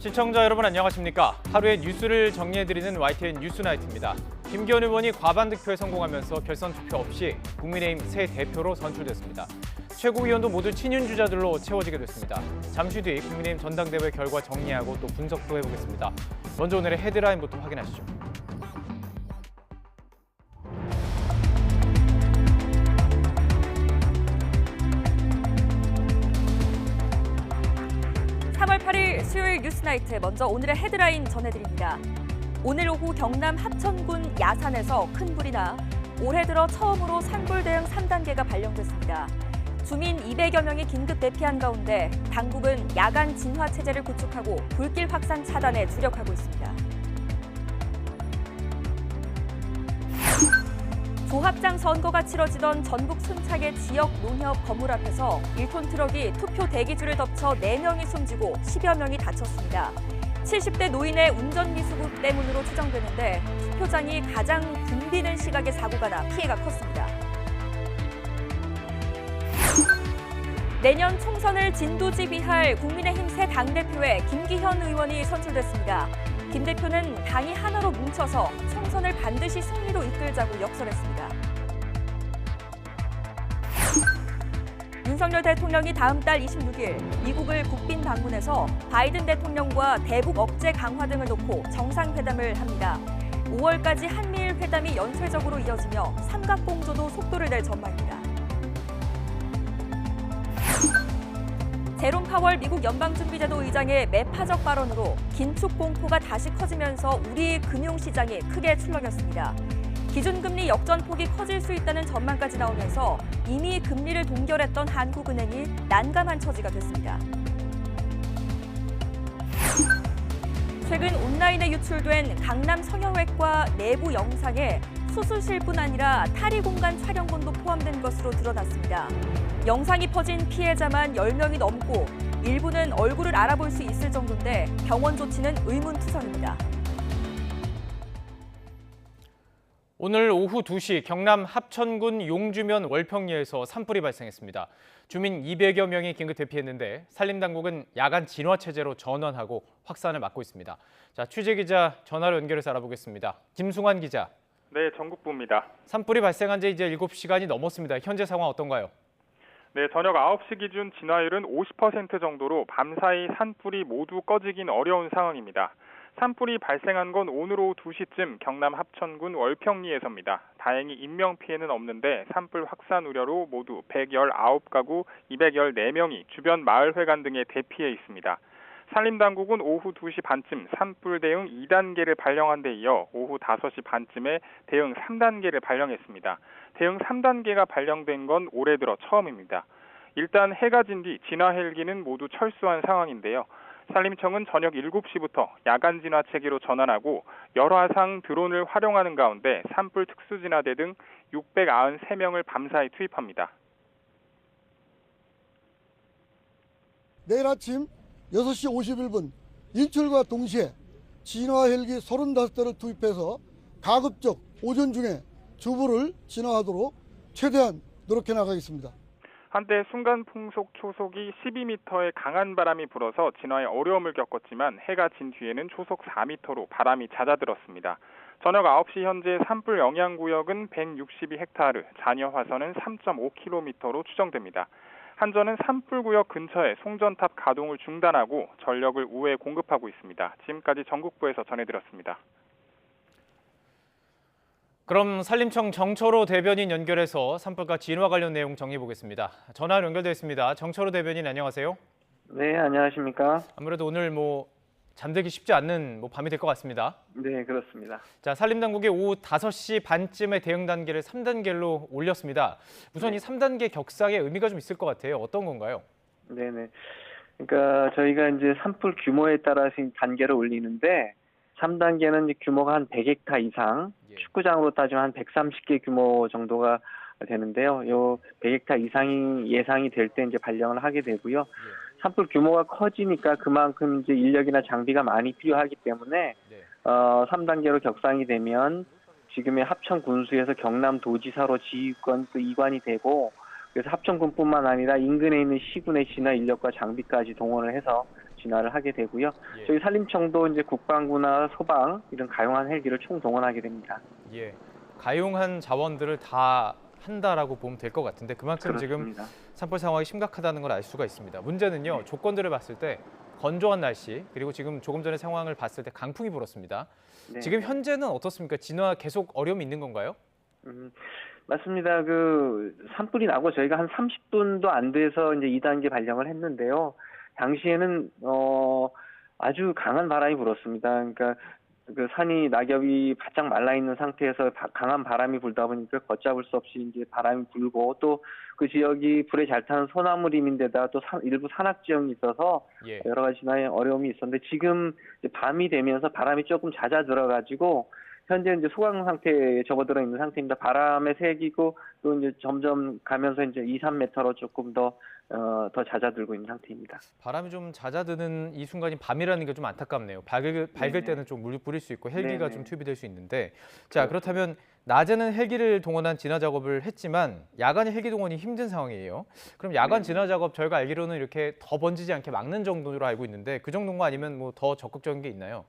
시청자 여러분 안녕하십니까? 하루의 뉴스를 정리해드리는 YTN 뉴스나이트입니다. 김기현 의원이 과반 득표에 성공하면서 결선 투표 없이 국민의힘 새 대표로 선출됐습니다. 최고위원도 모두 친윤 주자들로 채워지게 됐습니다. 잠시 뒤 국민의힘 전당대회 결과 정리하고 또 분석도 해보겠습니다. 먼저 오늘의 헤드라인부터 확인하시죠. 수요일 뉴스나이트 먼저 오늘의 헤드라인 전해드립니다. 오늘 오후 경남 합천군 야산에서 큰 불이 나 올해 들어 처음으로 산불 대응 3단계가 발령됐습니다. 주민 200여 명이 긴급 대피한 가운데 당국은 야간 진화 체제를 구축하고 불길 확산 차단에 주력하고 있습니다. 조합장 선거가 치러지던 전북 순창의 지역 농협 건물 앞에서 1톤 트럭이 투표 대기줄을 덮쳐 4명이 숨지고 10여 명이 다쳤습니다. 70대 노인의 운전미숙 때문으로 추정되는데 투표장이 가장 붐비는 시각에 사고가 나 피해가 컸습니다. 내년 총선을 진두지휘할 국민의힘 새 당대표에 김기현 의원이 선출됐습니다. 김 대표는 당이 하나로 뭉쳐서 총선을 반드시 승리로 이끌자고 역설했습니다. 윤석열 대통령이 다음 달 26일 미국을 국빈 방문해서 바이든 대통령과 대북 억제 강화 등을 놓고 정상회담을 합니다. 5월까지 한미일 회담이 연쇄적으로 이어지며 삼각공조도 속도를 낼 전망입니다. 제롬 파월 미국 연방준비제도 의장의 매파적 발언으로 긴축 공포가 다시 커지면서 우리 금융시장이 크게 출렁였습니다. 기준금리 역전폭이 커질 수 있다는 전망까지 나오면서 이미 금리를 동결했던 한국은행이 난감한 처지가 됐습니다. 최근 온라인에 유출된 강남 성형외과 내부 영상에 수술실뿐 아니라 탈의 공간 촬영본도 포함된 것으로 드러났습니다. 영상이 퍼진 피해자만 10명이 넘고 일부는 얼굴을 알아볼 수 있을 정도인데 병원 조치는 의문투성입니다. 오늘 오후 2시 경남 합천군 용주면 월평리에서 산불이 발생했습니다. 주민 200여 명이 긴급 대피했는데 산림당국은 야간 진화 체제로 전원하고 확산을 막고 있습니다. 자, 취재기자 전화로 연결해서 알아보겠습니다. 김승환 기자. 네, 전국부입니다. 산불이 발생한 지 이제 7시간이 넘었습니다. 현재 상황 어떤가요? 네, 저녁 9시 기준 진화율은 50% 정도로 밤사이 산불이 모두 꺼지긴 어려운 상황입니다. 산불이 발생한 건 오늘 오후 2시쯤 경남 합천군 월평리에서입니다. 다행히 인명피해는 없는데 산불 확산 우려로 모두 119가구 214명이 주변 마을회관 등에 대피해 있습니다. 산림당국은 오후 2시 반쯤 산불 대응 2단계를 발령한 데 이어 오후 5시 반쯤에 대응 3단계를 발령했습니다. 대응 3단계가 발령된 건 올해 들어 처음입니다. 일단 해가 진 뒤 진화 헬기는 모두 철수한 상황인데요. 산림청은 저녁 7시부터 야간 진화 체계로 전환하고 열화상 드론을 활용하는 가운데 산불 특수진화대 등 693명을 밤사이 투입합니다. 내일 아침 6시 51분 일출과 동시에 진화 헬기 35대를 투입해서 가급적 오전 중에 주부를 진화하도록 최대한 노력해 나가겠습니다. 한때 순간 풍속 초속이 12m의 강한 바람이 불어서 진화에 어려움을 겪었지만 해가 진 뒤에는 초속 4m로 바람이 잦아들었습니다. 저녁 9시 현재 산불 영향구역은 162헥타르, 잔여 화선은 3.5km로 추정됩니다. 한전은 산불구역 근처에 송전탑 가동을 중단하고 전력을 우회 공급하고 있습니다. 지금까지 전국부에서 전해드렸습니다. 그럼 산림청 정철호 대변인 연결해서 산불과 진화 관련 내용 정리해보겠습니다. 전화로 연결되어 있습니다. 정철호 대변인 안녕하세요. 네, 안녕하십니까. 아무래도 오늘 잠들기 쉽지 않는 밤이 될 것 같습니다. 네, 그렇습니다. 자, 산림당국이 오후 5시 반쯤에 대응 단계를 3단계로 올렸습니다. 우선 네. 이 3단계 격상의 의미가 좀 있을 것 같아요. 어떤 건가요? 네네. 그러니까 저희가 이제 산불 규모에 따라서 단계를 올리는데 3단계는 이제 규모가 한 100헥타 이상, 축구장으로 따지면 한 130개 규모 정도가 되는데요. 요 100헥타 이상이 예상이 될 때 이제 발령을 하게 되고요. 산불 규모가 커지니까 그만큼 이제 인력이나 장비가 많이 필요하기 때문에 3단계로 격상이 되면 지금의 합천군수에서 경남도지사로 지휘권 또 이관이 되고 그래서 합천군뿐만 아니라 인근에 있는 시군의 진화 인력과 장비까지 동원을 해서 진화를 하게 되고요. 예. 저희 산림청도 이제 국방부나 소방 이런 가용한 헬기를 총동원하게 됩니다. 예. 가용한 자원들을 다 한다라고 보면 될 것 같은데 그만큼 지금 그렇습니다. 산불 상황이 심각하다는 걸 알 수가 있습니다. 문제는요. 조건들을 봤을 때 건조한 날씨 그리고 지금 조금 전에 상황을 봤을 때 강풍이 불었습니다. 네. 지금 현재는 어떻습니까? 진화 계속 어려움이 있는 건가요? 맞습니다. 그 산불이 나고 저희가 한 30분도 안 돼서 이제 2단계 발령을 했는데요. 당시에는 아주 강한 바람이 불었습니다. 그러니까 그 산이 낙엽이 바짝 말라 있는 상태에서 강한 바람이 불다 보니까 걷잡을 수 없이 이제 바람이 불고 또 그 지역이 불에 잘 타는 소나무림인데다 또 일부 산악 지형이 있어서 예. 여러 가지 진화에 어려움이 있었는데 지금 이제 밤이 되면서 바람이 조금 잦아들어가지고 현재 이제 소강 상태에 접어들어 있는 상태입니다. 바람에 새기고 또 이제 점점 가면서 이제 2, 3m로 조금 더 잦아들고 있는 상태입니다. 바람이 좀 잦아드는 이 순간이 밤이라는 게 좀 안타깝네요. 밝을 네네. 때는 좀 물 뿌릴 수 있고 헬기가 네네. 좀 투입이 될 수 있는데 자 그렇다면 낮에는 헬기를 동원한 진화 작업을 했지만 야간에 헬기 동원이 힘든 상황이에요. 그럼 야간 네네. 진화 작업 저희가 알기로는 이렇게 더 번지지 않게 막는 정도로 알고 있는데 그 정도인가 아니면 뭐 더 적극적인 게 있나요?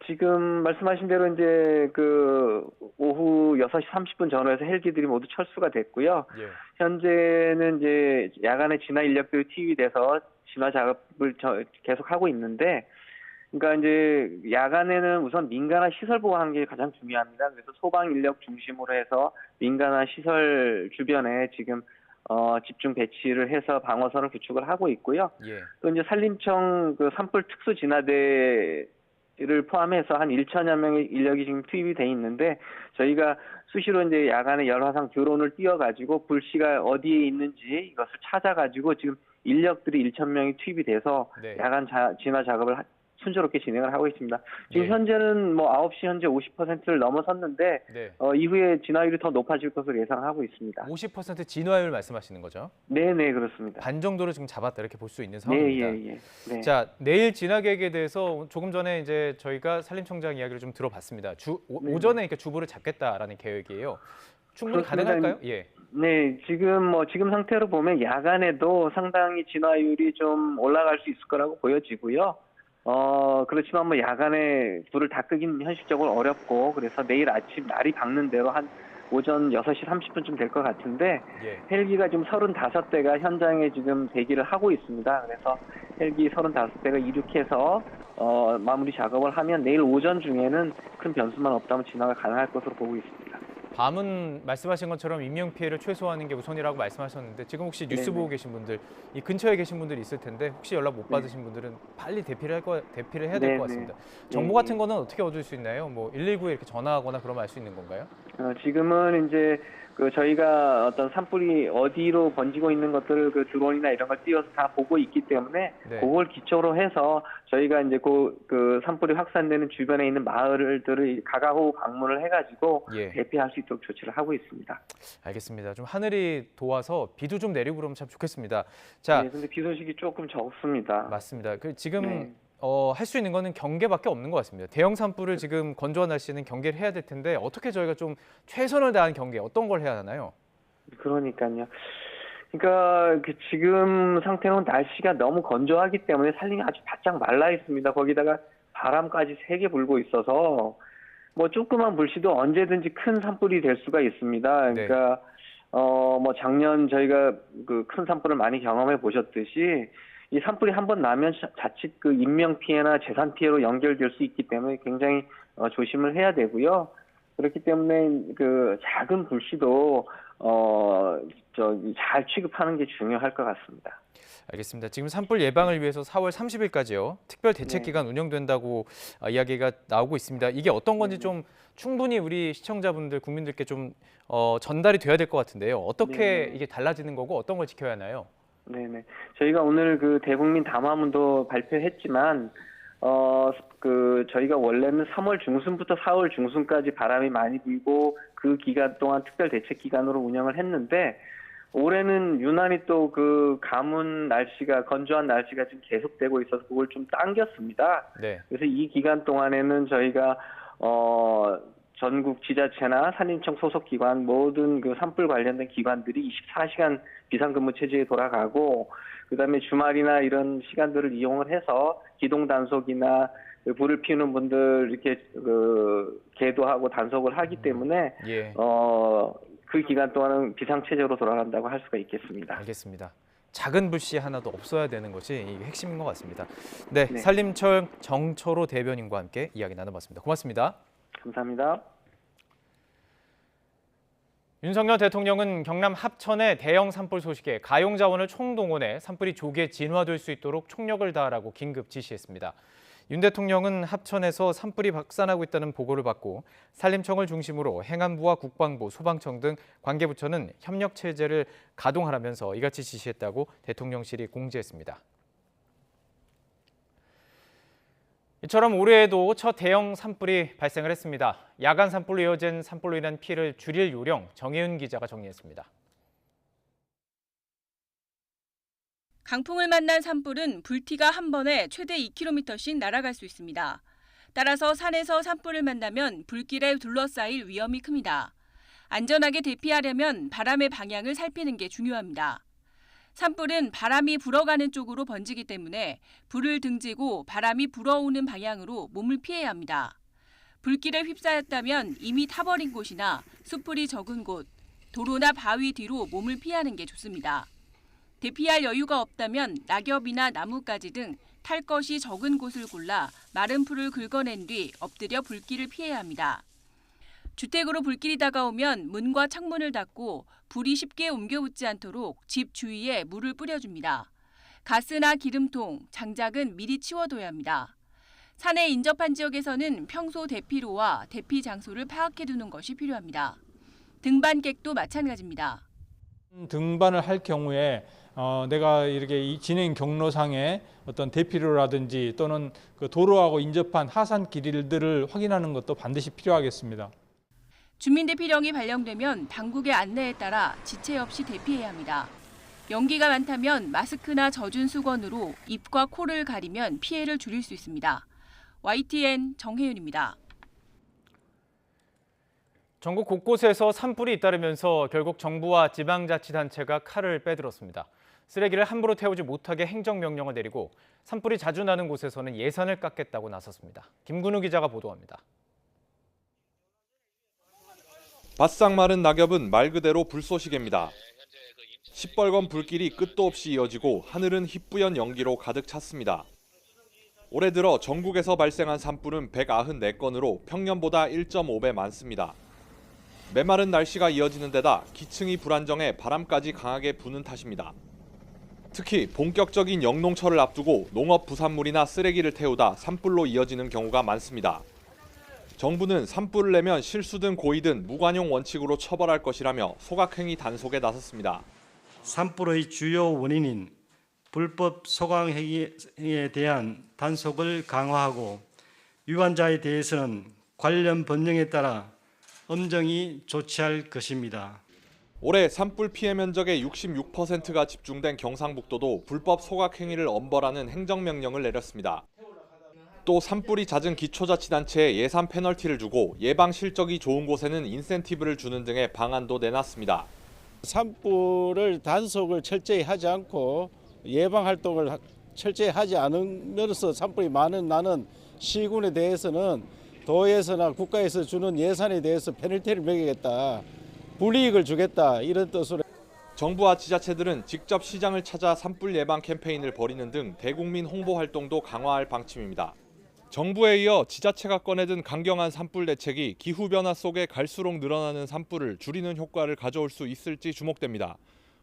지금 말씀하신 대로 이제 그 오후 6시 30분 전후에서 헬기들이 모두 철수가 됐고요. 예. 현재는 이제 야간에 진화 인력들이 투입이 돼서 진화 작업을 계속 하고 있는데, 그러니까 이제 야간에는 우선 민간화 시설 보호하는 게 가장 중요합니다. 그래서 소방 인력 중심으로 해서 민간화 시설 주변에 지금 집중 배치를 해서 방어선을 구축을 하고 있고요. 예. 또 이제 산림청 그 산불 특수 진화대 를 포함해서 한 1천여 명의 인력이 지금 투입이 돼 있는데 저희가 수시로 이제 야간에 열화상 드론을 띄워가지고 불씨가 어디에 있는지 이것을 찾아가지고 지금 인력들이 1천 명이 투입이 돼서 네. 야간 진화 작업을 순조롭게 진행을 하고 있습니다. 지금 예. 현재는 뭐 9시 현재 50%를 넘어섰는데 네. 이후에 진화율이 더 높아질 것으로 예상하고 있습니다. 50% 진화율 말씀하시는 거죠? 네네 그렇습니다. 반 정도를 지금 잡았다 이렇게 볼 수 있는 네, 상황입니다. 예. 네. 자, 내일 진화 계획에 대해서 조금 전에 이제 저희가 산림청장 이야기를 좀 들어봤습니다. 오전에 이렇게 주부를 잡겠다라는 계획이에요. 충분히 그렇습니다. 가능할까요? 예. 네, 지금 상태로 보면 야간에도 상당히 진화율이 좀 올라갈 수 있을 거라고 보여지고요. 그렇지만 뭐 야간에 불을 다 끄기는 현실적으로 어렵고 그래서 내일 아침 날이 밝는 대로 한 오전 6시 30분쯤 될 것 같은데 예. 헬기가 지금 35대가 현장에 지금 대기를 하고 있습니다. 그래서 헬기 35대가 이륙해서 마무리 작업을 하면 내일 오전 중에는 큰 변수만 없다면 진화가 가능할 것으로 보고 있습니다. 밤은 말씀하신 것처럼 인명 피해를 최소화하는 게 우선이라고 말씀하셨는데 지금 혹시 뉴스 네네. 보고 계신 분들 이 근처에 계신 분들이 있을 텐데 혹시 연락 못 받으신 분들은 빨리 대피를 해야 될 네네. 것 같습니다. 정보 같은 거는 어떻게 얻을 수 있나요? 뭐 119에 이렇게 전화하거나 그러면 알 수 있는 건가요? 지금은 이제 그 저희가 어떤 산불이 어디로 번지고 있는 것들을 그 드론이나 이런 걸 띄워서 다 보고 있기 때문에 네. 그걸 기초로 해서 저희가 이제 그 산불이 확산되는 주변에 있는 마을들을 가가호 방문을 해가지고 예. 대피할 수 있도록 조치를 하고 있습니다. 알겠습니다. 좀 하늘이 도와서 비도 좀 내리고 그러면 참 좋겠습니다. 자, 네, 근데 비 소식이 조금 적습니다. 맞습니다. 지금 네. 할 수 있는 거는 경계밖에 없는 것 같습니다. 대형 산불을 지금 건조한 날씨는 경계를 해야 될 텐데 어떻게 저희가 좀 최선을 다한 경계 어떤 걸 해야 하나요? 그러니까요. 그러니까 지금 상태는 날씨가 너무 건조하기 때문에 산림이 아주 바짝 말라 있습니다. 거기다가 바람까지 세게 불고 있어서 뭐 조그만 불씨도 언제든지 큰 산불이 될 수가 있습니다. 그러니까 뭐 작년 저희가 그 큰 산불을 많이 경험해 보셨듯이 이 산불이 한번 나면 자칫 그 인명 피해나 재산 피해로 연결될 수 있기 때문에 굉장히 조심을 해야 되고요. 그렇기 때문에 그 작은 불씨도 잘 취급하는 게 중요할 것 같습니다. 알겠습니다. 지금 산불 예방을 위해서 4월 30일까지요. 특별 대책 기간 운영된다고 이야기가 나오고 있습니다. 이게 어떤 건지 좀 충분히 우리 시청자분들, 국민들께 좀 전달이 돼야 될 것 같은데요. 어떻게 이게 달라지는 거고 어떤 걸 지켜야 하나요? 네네. 저희가 오늘 그 대국민 담화문도 발표했지만 저희가 원래는 3월 중순부터 4월 중순까지 바람이 많이 불고 그 기간 동안 특별 대책 기간으로 운영을 했는데 올해는 유난히 또 그 가뭄 날씨가 건조한 날씨가 지금 계속되고 있어서 그걸 좀 당겼습니다. 네. 그래서 이 기간 동안에는 저희가 전국 지자체나 산림청 소속 기관 모든 그 산불 관련된 기관들이 24시간 비상근무 체제에 돌아가고, 그다음에 주말이나 이런 시간들을 이용을 해서 기동 단속이나 불을 피우는 분들 이렇게 계도하고 단속을 하기 때문에 예. 그 기간 동안은 비상 체제로 돌아간다고 할 수가 있겠습니다. 알겠습니다. 작은 불씨 하나도 없어야 되는 것이 이게 핵심인 것 같습니다. 네, 네. 산림청 정철호 대변인과 함께 이야기 나눠봤습니다. 고맙습니다. 감사합니다. 윤석열 대통령은 경남 합천의 대형 산불 소식에 가용 자원을 총동원해 산불이 조기에 진화될 수 있도록 총력을 다하라고 긴급 지시했습니다. 윤 대통령은 합천에서 산불이 확산하고 있다는 보고를 받고 산림청을 중심으로 행안부와 국방부, 소방청 등 관계부처는 협력 체제를 가동하라면서 이같이 지시했다고 대통령실이 공지했습니다. 이처럼 올해에도 첫 대형 산불이 발생을 했습니다. 야간 산불로 이어진 산불로 인한 피해를 줄일 요령, 정혜윤 기자가 정리했습니다. 강풍을 만난 산불은 불티가 한 번에 최대 2km씩 날아갈 수 있습니다. 따라서 산에서 산불을 만나면 불길에 둘러싸일 위험이 큽니다. 안전하게 대피하려면 바람의 방향을 살피는 게 중요합니다. 산불은 바람이 불어가는 쪽으로 번지기 때문에 불을 등지고 바람이 불어오는 방향으로 몸을 피해야 합니다. 불길에 휩싸였다면 이미 타버린 곳이나 숯불이 적은 곳, 도로나 바위 뒤로 몸을 피하는 게 좋습니다. 대피할 여유가 없다면 낙엽이나 나뭇가지 등 탈 것이 적은 곳을 골라 마른 풀을 긁어낸 뒤 엎드려 불길을 피해야 합니다. 주택으로 불길이 다가오면 문과 창문을 닫고 불이 쉽게 옮겨붙지 않도록 집 주위에 물을 뿌려줍니다. 가스나 기름통, 장작은 미리 치워둬야 합니다. 산에 인접한 지역에서는 평소 대피로와 대피 장소를 파악해두는 것이 필요합니다. 등반객도 마찬가지입니다. 등반을 할 경우에 내가 이렇게 이 진행 경로상에 어떤 대피로라든지 또는 그 도로하고 인접한 하산 길들을 확인하는 것도 반드시 필요하겠습니다. 주민대피령이 발령되면 당국의 안내에 따라 지체 없이 대피해야 합니다. 연기가 많다면 마스크나 젖은 수건으로 입과 코를 가리면 피해를 줄일 수 있습니다. YTN 정혜윤입니다. 전국 곳곳에서 산불이 잇따르면서 결국 정부와 지방자치단체가 칼을 빼들었습니다. 쓰레기를 함부로 태우지 못하게 행정명령을 내리고 산불이 자주 나는 곳에서는 예산을 깎겠다고 나섰습니다. 김근우 기자가 보도합니다. 바싹 마른 낙엽은 말 그대로 불쏘시개입니다. 시뻘건 불길이 끝도 없이 이어지고 하늘은 희뿌연 연기로 가득 찼습니다. 올해 들어 전국에서 발생한 산불은 194건으로 평년보다 1.5배 많습니다. 메마른 날씨가 이어지는 데다 기층이 불안정해 바람까지 강하게 부는 탓입니다. 특히 본격적인 영농철을 앞두고 농업 부산물이나 쓰레기를 태우다 산불로 이어지는 경우가 많습니다. 정부는 산불을 내면 실수든 고의든 무관용 원칙으로 처벌할 것이라며 소각행위 단속에 나섰습니다. 산불의 주요 원인인 불법 소각행위에 대한 단속을 강화하고 위반자에 대해서는 관련 법령에 따라 엄정히 조치할 것입니다. 올해 산불 피해 면적의 66%가 집중된 경상북도도 불법 소각행위를 엄벌하는 행정명령을 내렸습니다. 또 산불이 잦은 기초자치단체에 예산 페널티를 주고 예방 실적이 좋은 곳에는 인센티브를 주는 등의 방안도 내놨습니다. 산불을 단속을 철저히 하지 않고 예방 활동을 철저히 하지 않으면서 산불이 많은 나는 시군에 대해서는 도에서나 국가에서 주는 예산에 대해서 페널티를 매기겠다, 불이익을 주겠다 이런 뜻으로. 정부와 지자체들은 직접 시장을 찾아 산불 예방 캠페인을 벌이는 등 대국민 홍보 활동도 강화할 방침입니다. 정부에 이어 지자체가 꺼내든 강경한 산불 대책이 기후변화 속에 갈수록 늘어나는 산불을 줄이는 효과를 가져올 수 있을지 주목됩니다.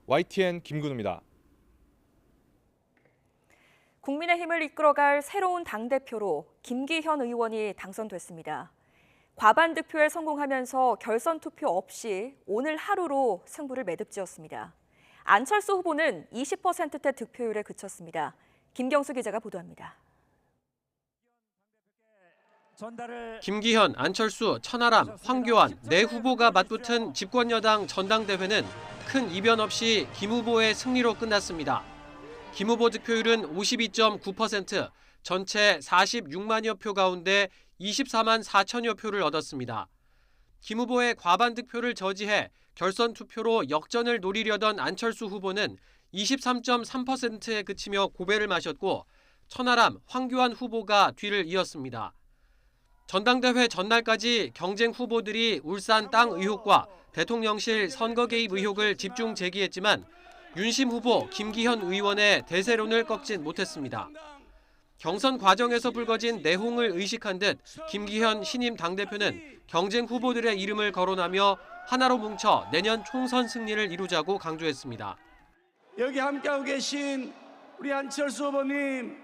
YTN 김근우입니다. 국민의힘을 이끌어갈 새로운 당대표로 김기현 의원이 당선됐습니다. 과반 득표에 성공하면서 결선 투표 없이 오늘 하루로 승부를 매듭지었습니다. 안철수 후보는 20%대 득표율에 그쳤습니다. 김경수 기자가 보도합니다. 김기현, 안철수, 천하람, 황교안 네 후보가 맞붙은 집권여당 전당대회는 큰 이변 없이 김 후보의 승리로 끝났습니다. 김 후보 득표율은 52.9%, 전체 46만여 표 가운데 24만 4천여 표를 얻었습니다. 김 후보의 과반 득표를 저지해 결선 투표로 역전을 노리려던 안철수 후보는 23.3%에 그치며 고배를 마셨고 천하람, 황교안 후보가 뒤를 이었습니다. 전당대회 전날까지 경쟁 후보들이 울산 땅 의혹과 대통령실 선거 개입 의혹을 집중 제기했지만 윤심 후보 김기현 의원의 대세론을 꺾진 못했습니다. 경선 과정에서 불거진 내홍을 의식한 듯 김기현 신임 당대표는 경쟁 후보들의 이름을 거론하며 하나로 뭉쳐 내년 총선 승리를 이루자고 강조했습니다. 여기 함께하고 계신 우리 안철수 후보님,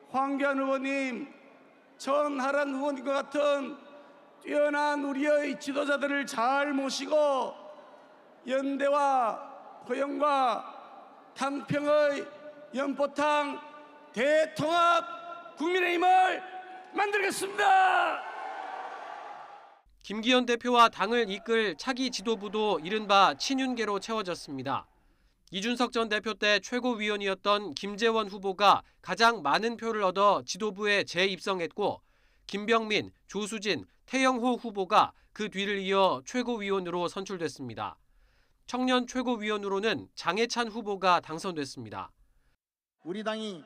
황교안 후보님, 천하람 후보님과 같은 뛰어난 우리의 지도자들을 잘 모시고 연대와 포용과 탕평의 연포탕 대통합 국민의힘을 만들겠습니다. 김기현 대표와 당을 이끌 차기 지도부도 이른바 친윤계로 채워졌습니다. 이준석 전 대표 때 최고위원이었던 김재원 후보가 가장 많은 표를 얻어 지도부에 재입성했고 김병민, 조수진, 태영호 후보가 그 뒤를 이어 최고위원으로 선출됐습니다. 청년 최고위원으로는 장해찬 후보가 당선됐습니다. 우리 당이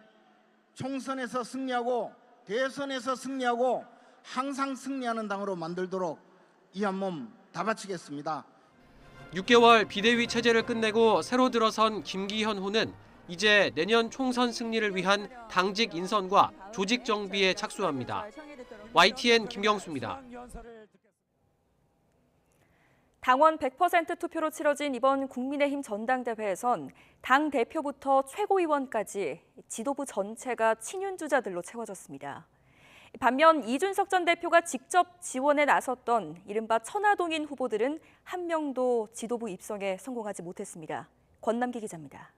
총선에서 승리하고 대선에서 승리하고 항상 승리하는 당으로 만들도록 이 한 몸 다 바치겠습니다. 6개월 비대위 체제를 끝내고 새로 들어선 김기현호는 이제 내년 총선 승리를 위한 당직 인선과 조직 정비에 착수합니다. YTN 김경수입니다. 당원 100% 투표로 치러진 이번 국민의힘 전당대회에선 당 대표부터 최고위원까지 지도부 전체가 친윤주자들로 채워졌습니다. 반면 이준석 전 대표가 직접 지원에 나섰던 이른바 천하동인 후보들은 한 명도 지도부 입성에 성공하지 못했습니다. 권남기 기자입니다.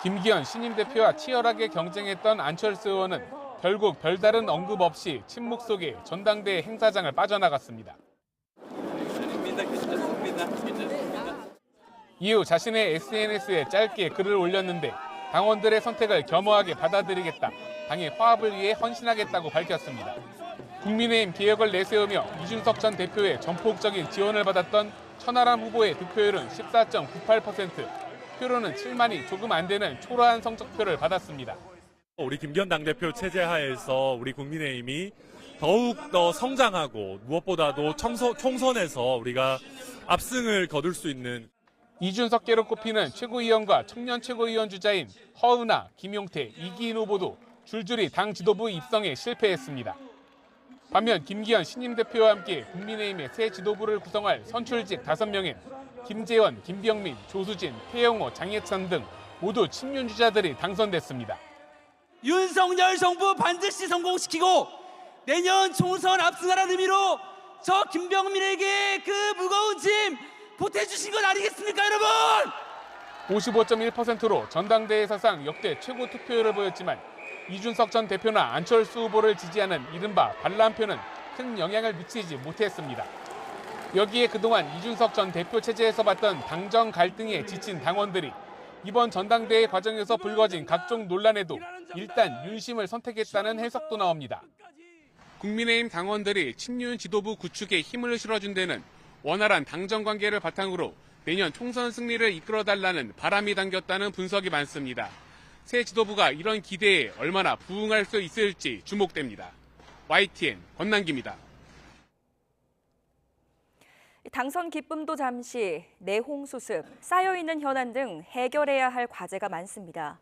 김기현 신임 대표와 치열하게 경쟁했던 안철수 의원은 결국 별다른 언급 없이 침묵 속에 전당대회 행사장을 빠져나갔습니다. 이후 자신의 SNS에 짧게 글을 올렸는데 당원들의 선택을 겸허하게 받아들이겠다, 당의 화합을 위해 헌신하겠다고 밝혔습니다. 국민의힘 개혁을 내세우며 이준석 전 대표의 전폭적인 지원을 받았던 천하람 후보의 득표율은 14.98%, 표로는 7만이 조금 안 되는 초라한 성적표를 받았습니다. 우리 김기현 당대표 체제 하에서 우리 국민의힘이 더욱 더 성장하고 무엇보다도 총선에서 우리가 압승을 거둘 수 있는 이준석계로 꼽히는 최고위원과 청년 최고위원 주자인 허은하, 김용태, 이기인 후보도 줄줄이 당 지도부 입성에 실패했습니다. 반면 김기현 신임 대표와 함께 국민의힘의 새 지도부를 구성할 선출직 5명엔 김재원, 김병민, 조수진, 태영호, 장해찬 등 모두 친윤 주자들이 당선됐습니다. 윤석열 정부 반드시 성공시키고 내년 총선 압승하라는 의미로 저 김병민에게 그 무거운 짐 보태주신 것 아니겠습니까, 여러분? 55.1%로 전당대회 사상 역대 최고 투표율을 보였지만 이준석 전 대표나 안철수 후보를 지지하는 이른바 반란표는 큰 영향을 미치지 못했습니다. 여기에 그동안 이준석 전 대표 체제에서 봤던 당정 갈등에 지친 당원들이 이번 전당대회 과정에서 불거진 각종 논란에도 일단 윤심을 선택했다는 해석도 나옵니다. 국민의힘 당원들이 친윤 지도부 구축에 힘을 실어준 데는 원활한 당정 관계를 바탕으로 내년 총선 승리를 이끌어달라는 바람이 담겼다는 분석이 많습니다. 새 지도부가 이런 기대에 얼마나 부응할 수 있을지 주목됩니다. YTN 권남기입니다. 당선 기쁨도 잠시, 내홍 수습, 쌓여있는 현안 등 해결해야 할 과제가 많습니다.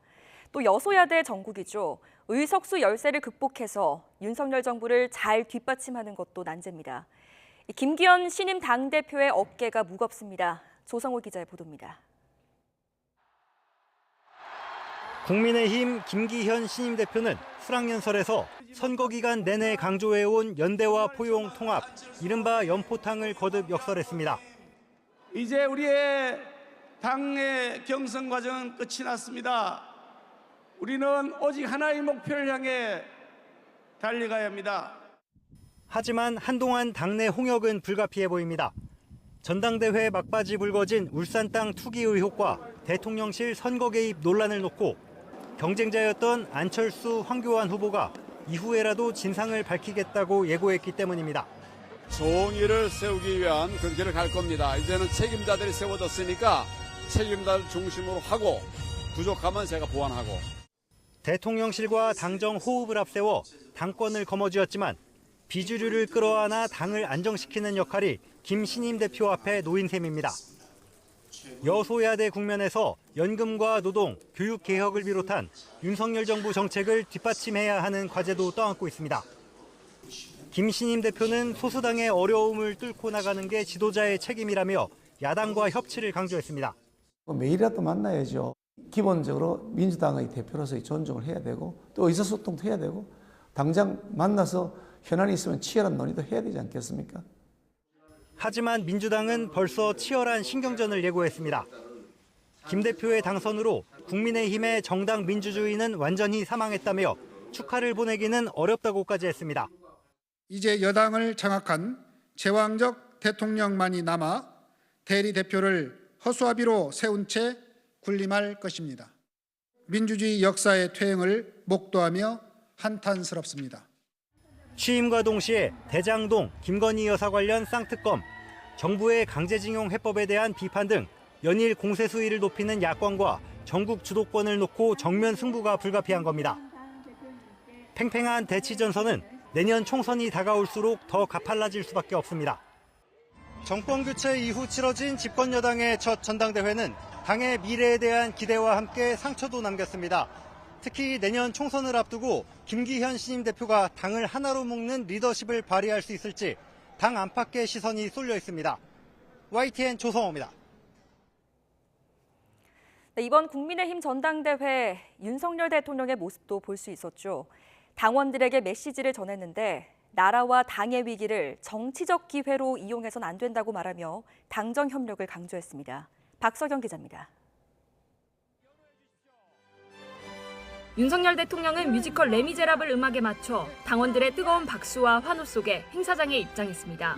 또 여소야대 정국이죠. 의석수 열세를 극복해서 윤석열 정부를 잘 뒷받침하는 것도 난제입니다. 김기현 신임 당대표의 어깨가 무겁습니다. 조성호 기자의 보도입니다. 국민의힘 김기현 신임 대표는 수락연설에서 선거 기간 내내 강조해온 연대와 포용 통합, 이른바 연포탕을 거듭 역설했습니다. 이제 우리의 당의 경선 과정은 끝이 났습니다. 우리는 오직 하나의 목표를 향해 달려가야 합니다. 하지만 한동안 당내 홍역은 불가피해 보입니다. 전당대회 막바지 불거진 울산 땅 투기 의혹과 대통령실 선거 개입 논란을 놓고 경쟁자였던 안철수, 황교안 후보가 이후에라도 진상을 밝히겠다고 예고했기 때문입니다. 정의를 세우기 위한 그 길을 갈 겁니다. 이제는 책임자들이 세워졌으니까 책임자를 중심으로 하고 부족하면 제가 보완하고. 대통령실과 당정 호흡을 앞세워 당권을 거머쥐었지만 비주류를 끌어안아 당을 안정시키는 역할이 김신임 대표 앞에 놓인 셈입니다. 여소야대 국면에서 연금과 노동, 교육 개혁을 비롯한 윤석열 정부 정책을 뒷받침해야 하는 과제도 떠안고 있습니다. 김신임 대표는 소수당의 어려움을 뚫고 나가는 게 지도자의 책임이라며 야당과 협치를 강조했습니다. 매일이라도 만나야죠. 기본적으로 민주당의 대표로서의 존중을 해야 되고 또 의사소통도 해야 되고 당장 만나서 현안이 있으면 치열한 논의도 해야 되지 않겠습니까? 하지만 민주당은 벌써 치열한 신경전을 예고했습니다. 김 대표의 당선으로 국민의힘의 정당 민주주의는 완전히 사망했다며 축하를 보내기는 어렵다고까지 했습니다. 이제 여당을 장악한 제왕적 대통령만이 남아 대리 대표를 허수아비로 세운 채 군림할 것입니다. 민주주의 역사의 퇴행을 목도하며 한탄스럽습니다. 취임과 동시에 대장동, 김건희 여사 관련 쌍특검, 정부의 강제징용 해법에 대한 비판 등 연일 공세 수위를 높이는 야권과 전국 주도권을 놓고 정면 승부가 불가피한 겁니다. 팽팽한 대치 전선은 내년 총선이 다가올수록 더 가팔라질 수밖에 없습니다. 정권 교체 이후 치러진 집권 여당의 첫 전당대회는 당의 미래에 대한 기대와 함께 상처도 남겼습니다. 특히 내년 총선을 앞두고 김기현 신임 대표가 당을 하나로 묶는 리더십을 발휘할 수 있을지 당 안팎의 시선이 쏠려 있습니다. YTN 조성호입니다. 네, 이번 국민의힘 전당대회 윤석열 대통령의 모습도 볼 수 있었죠. 당원들에게 메시지를 전했는데 나라와 당의 위기를 정치적 기회로 이용해서는 안 된다고 말하며 당정 협력을 강조했습니다. 박석영 기자입니다. 윤석열 대통령은 뮤지컬 레미제라블 음악에 맞춰 당원들의 뜨거운 박수와 환호 속에 행사장에 입장했습니다.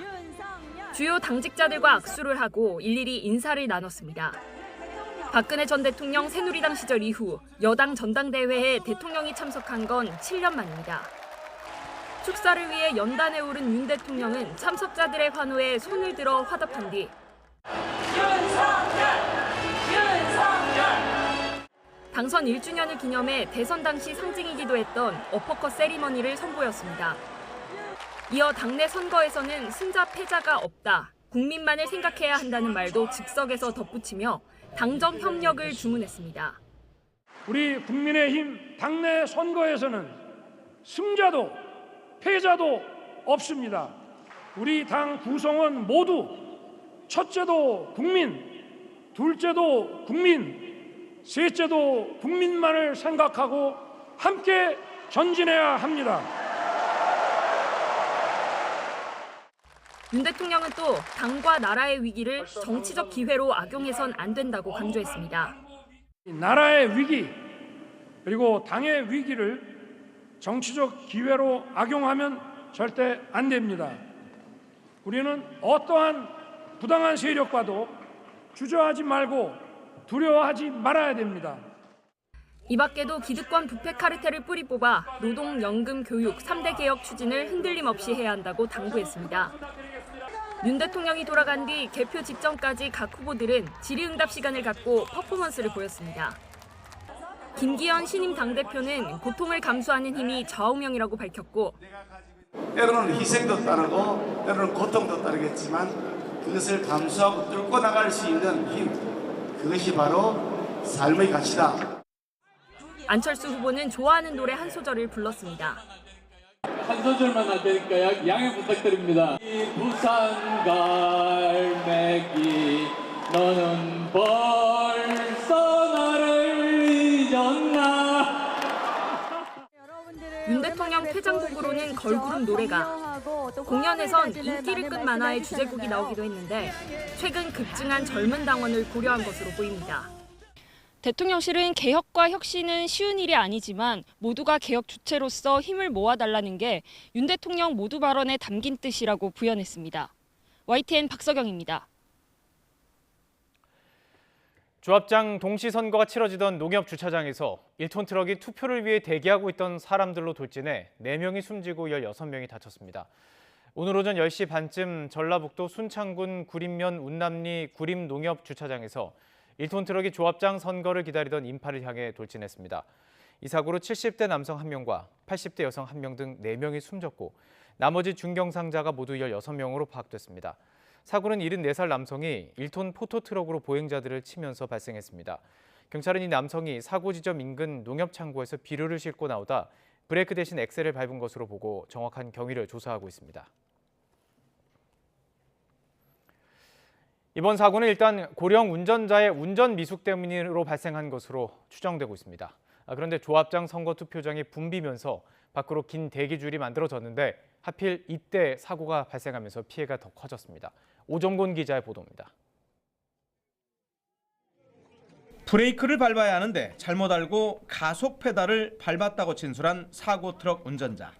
주요 당직자들과 악수를 하고 일일이 인사를 나눴습니다. 박근혜 전 대통령 새누리당 시절 이후 여당 전당대회에 대통령이 참석한 건 7년 만입니다. 축사를 위해 연단에 오른 윤 대통령은 참석자들의 환호에 손을 들어 화답한 뒤 당선 1주년을 기념해 대선 당시 상징이기도 했던 어퍼컷 세리머니를 선보였습니다. 이어 당내 선거에서는 승자 패자가 없다, 국민만을 생각해야 한다는 말도 즉석에서 덧붙이며 당정 협력을 주문했습니다. 우리 국민의힘 당내 선거에서는 승자도 패자도 없습니다. 우리 당 구성원 모두 첫째도 국민, 둘째도 국민, 셋째도 국민만을 생각하고 함께 전진해야 합니다. 윤 대통령은 또 당과 나라의 위기를 정치적 기회로 악용해선 안 된다고 강조했습니다. 나라의 위기 그리고 당의 위기를 정치적 기회로 악용하면 절대 안 됩니다. 우리는 어떠한 부당한 세력과도 주저하지 말고 두려워하지 말아야 됩니다. 이 밖에도 기득권 부패 카르텔을 뿌리 뽑아 노동, 연금, 교육 3대 개혁 추진을 흔들림 없이 해야 한다고 당부했습니다. 윤 대통령이 돌아간 뒤 개표 직전까지 각 후보들은 질의응답 시간을 갖고 퍼포먼스를 보였습니다. 김기현 신임 당대표는 고통을 감수하는 힘이 좌우명이라고 밝혔고 때로는 희생도 따르고 때로는 고통도 따르겠지만 그것을 감수하고 뚫고 나갈 수 있는 힘, 그것이 바로 삶의 가치다. 안철수 후보는 좋아하는 노래 한 소절을 불렀습니다. 한 소절만 할 테니까 양해 부탁드립니다. 이 부산 갈매기 너는 벌써 나를 잊었나. 윤 대통령 퇴장곡으로는 걸그룹 노래가, 공연에선 인기를 끈 만화의 주제곡이 나오기도 했는데 최근 급증한 젊은 당원을 고려한 것으로 보입니다. 대통령실은 개혁과 혁신은 쉬운 일이 아니지만 모두가 개혁 주체로서 힘을 모아달라는 게 윤 대통령 모두 발언에 담긴 뜻이라고 부연했습니다. YTN 박석영입니다. 조합장 동시 선거가 치러지던 농협 주차장에서 1톤 트럭이 투표를 위해 대기하고 있던 사람들로 돌진해 4명이 숨지고 16명이 다쳤습니다. 오늘 오전 10시 반쯤 전라북도 순창군 구림면 운남리 구림 농협 주차장에서 1톤 트럭이 조합장 선거를 기다리던 인파를 향해 돌진했습니다. 이 사고로 70대 남성 1명과 80대 여성 1명 등 4명이 숨졌고 나머지 중경상자가 모두 16명으로 파악됐습니다. 사고는 74살 남성이 1톤 포토트럭으로 보행자들을 치면서 발생했습니다. 경찰은 이 남성이 사고 지점 인근 농협창고에서 비료를 싣고 나오다 브레이크 대신 엑셀을 밟은 것으로 보고 정확한 경위를 조사하고 있습니다. 이번 사고는 일단 고령 운전자의 운전 미숙 때문으로 발생한 것으로 추정되고 있습니다. 그런데 조합장 선거 투표장이 붐비면서 밖으로 긴 대기줄이 만들어졌는데 하필 이때 사고가 발생하면서 피해가 더 커졌습니다. 오정곤 기자의 보도입니다. 브레이크를 밟아야 하는데 잘못 알고 가속 페달을 밟았다고 진술한 사고 트럭 운전자.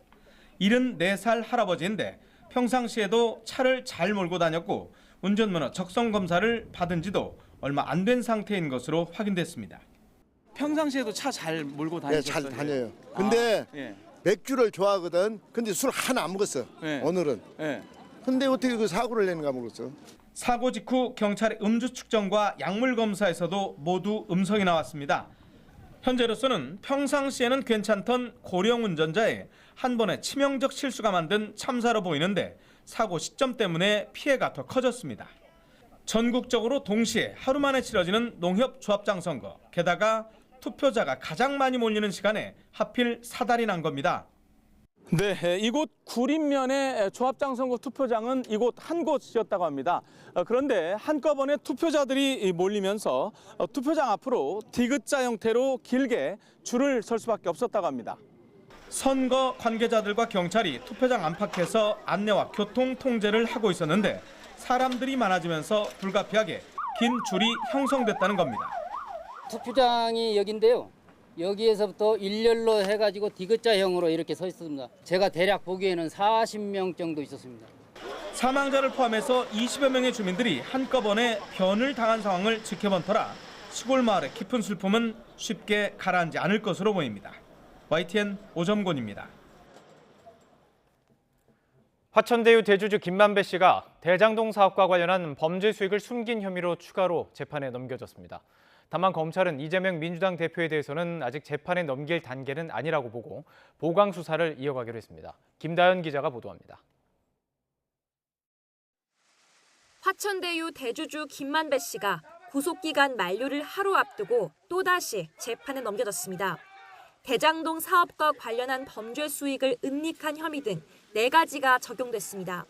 74살 할아버지인데 평상시에도 차를 잘 몰고 다녔고 운전면허 적성 검사를 받은 지도 얼마 안 된 상태인 것으로 확인됐습니다. 평상시에도 차 잘 몰고 다니셨어요? 네, 잘 다녀요. 근데 예. 맥주를 좋아하거든. 근데 술 하나 안 먹었어. 예. 오늘은. 예. 근데 어떻게 그 사고를 내는가 모르겠어. 사고 직후 경찰의 음주 측정과 약물 검사에서도 모두 음성이 나왔습니다. 현재로서는 평상시에는 괜찮던 고령 운전자의 한 번의 치명적 실수가 만든 참사로 보이는데 사고 시점 때문에 피해가 더 커졌습니다. 전국적으로 동시에 하루 만에 치러지는 농협 조합장 선거. 게다가 투표자가 가장 많이 몰리는 시간에 하필 사달이 난 겁니다. 네, 이곳 구림면의 조합장 선거 투표장은 이곳 한 곳이었다고 합니다. 그런데 한꺼번에 투표자들이 몰리면서 투표장 앞으로 디귿자 형태로 길게 줄을 설 수밖에 없었다고 합니다. 선거 관계자들과 경찰이 투표장 안팎에서 안내와 교통 통제를 하고 있었는데 사람들이 많아지면서 불가피하게 긴 줄이 형성됐다는 겁니다. 투표장이 여기인데요. 여기에서부터 일렬로 해가지고 디귿자형으로 이렇게 서 있습니다. 제가 대략 보기에는 40명 정도 있었습니다. 사망자를 포함해서 20여 명의 주민들이 한꺼번에 변을 당한 상황을 지켜본 터라 시골 마을의 깊은 슬픔은 쉽게 가라앉지 않을 것으로 보입니다. YTN 오정곤입니다. 화천대유 대주주 김만배 씨가 대장동 사업과 관련한 범죄 수익을 숨긴 혐의로 추가로 재판에 넘겨졌습니다. 다만 검찰은 이재명 민주당 대표에 대해서는 아직 재판에 넘길 단계는 아니라고 보고 보강 수사를 이어가기로 했습니다. 김다연 기자가 보도합니다. 화천대유 대주주 김만배 씨가 구속기간 만료를 하루 앞두고 또다시 재판에 넘겨졌습니다. 대장동 사업과 관련한 범죄 수익을 은닉한 혐의 등 4가지가 적용됐습니다.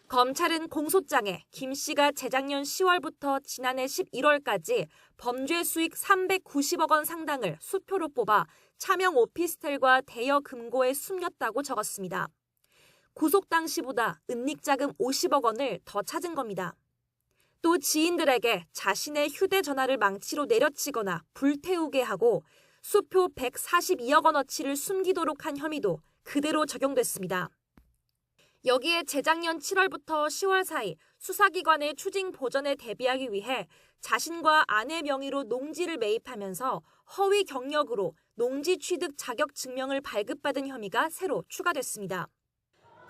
검찰은 공소장에 김 씨가 재작년 10월부터 지난해 11월까지 범죄 수익 390억 원 상당을 수표로 뽑아 차명 오피스텔과 대여 금고에 숨겼다고 적었습니다. 구속 당시보다 은닉자금 50억 원을 더 찾은 겁니다. 또 지인들에게 자신의 휴대전화를 망치로 내려치거나 불태우게 하고 수표 142억 원어치를 숨기도록 한 혐의도 그대로 적용됐습니다. 여기에 재작년 7월부터 10월 사이 수사기관의 추징 보전에 대비하기 위해 자신과 아내 명의로 농지를 매입하면서 허위 경력으로 농지 취득 자격 증명을 발급받은 혐의가 새로 추가됐습니다.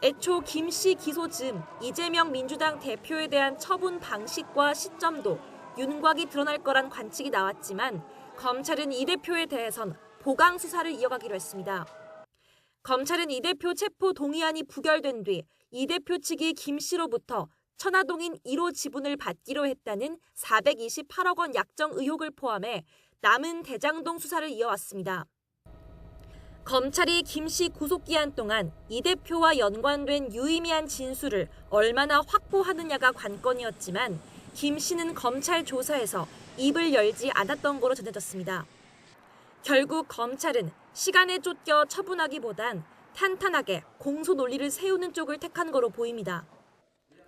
애초 김 씨 기소 즈음 이재명 민주당 대표에 대한 처분 방식과 시점도 윤곽이 드러날 거란 관측이 나왔지만 검찰은 이 대표에 대해선 보강 수사를 이어가기로 했습니다. 검찰은 이 대표 체포 동의안이 부결된 뒤 이 대표 측이 김 씨로부터 천화동인 1호 지분을 받기로 했다는 428억 원 약정 의혹을 포함해 남은 대장동 수사를 이어왔습니다. 검찰이 김 씨 구속기한 동안 이 대표와 연관된 유의미한 진술을 얼마나 확보하느냐가 관건이었지만 김 씨는 검찰 조사에서 입을 열지 않았던 거로 전해졌습니다. 결국 검찰은 시간에 쫓겨 처분하기보단 탄탄하게 공소 논리를 세우는 쪽을 택한 거로 보입니다.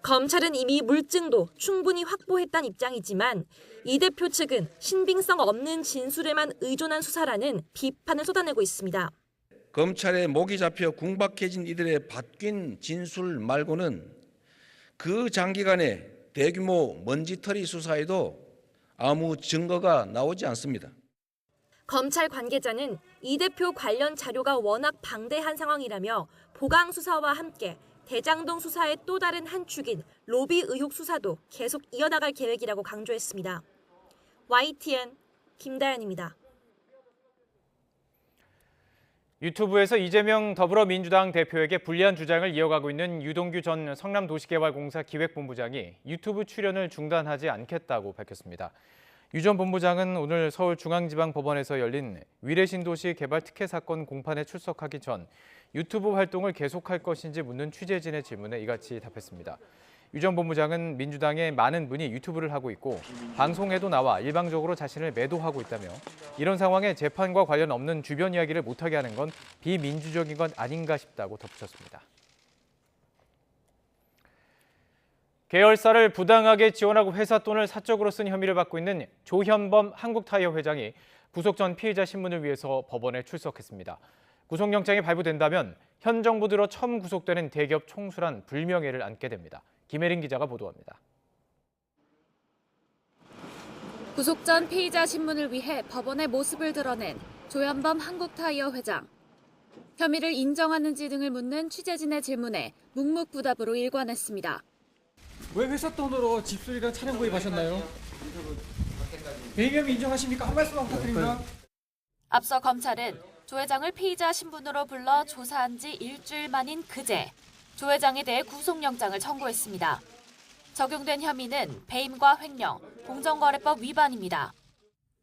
검찰은 이미 물증도 충분히 확보했다는 입장이지만 이 대표 측은 신빙성 없는 진술에만 의존한 수사라는 비판을 쏟아내고 있습니다. 검찰에 목이 잡혀 궁박해진 이들의 바뀐 진술 말고는 그 장기간의 대규모 먼지털이 수사에도 아무 증거가 나오지 않습니다. 검찰 관계자는 이 대표 관련 자료가 워낙 방대한 상황이라며 보강 수사와 함께 대장동 수사의 또 다른 한 축인 로비 의혹 수사도 계속 이어나갈 계획이라고 강조했습니다. YTN 김다연입니다. 유튜브에서 이재명 더불어민주당 대표에게 불리한 주장을 이어가고 있는 유동규 전 성남도시개발공사 기획본부장이 유튜브 출연을 중단하지 않겠다고 밝혔습니다. 유 전 본부장은 오늘 서울중앙지방법원에서 열린 위례신도시 개발 특혜 사건 공판에 출석하기 전 유튜브 활동을 계속할 것인지 묻는 취재진의 질문에 이같이 답했습니다. 유 전 본부장은 민주당의 많은 분이 유튜브를 하고 있고 방송에도 나와 일방적으로 자신을 매도하고 있다며 이런 상황에 재판과 관련 없는 주변 이야기를 못하게 하는 건 비민주적인 건 아닌가 싶다고 덧붙였습니다. 계열사를 부당하게 지원하고 회사 돈을 사적으로 쓴 혐의를 받고 있는 조현범 한국타이어 회장이 구속 전 피의자 신문을 위해서 법원에 출석했습니다. 구속영장이 발부된다면 현 정부 들어 처음 구속되는 대기업 총수란 불명예를 안게 됩니다. 김혜린 기자가 보도합니다. 구속 전 피의자 신문을 위해 법원의 모습을 드러낸 조현범 한국타이어 회장. 혐의를 인정하는지 등을 묻는 취재진의 질문에 묵묵부답으로 일관했습니다. 왜 회사 돈으로 집수리랑 차량 구입하셨나요? 배임혐의 인정하십니까? 한 말씀만 부탁드립니다. 앞서 검찰은 조 회장을 피의자 신분으로 불러 조사한 지 일주일 만인 그제 조 회장에 대해 구속영장을 청구했습니다. 적용된 혐의는 배임과 횡령, 공정거래법 위반입니다.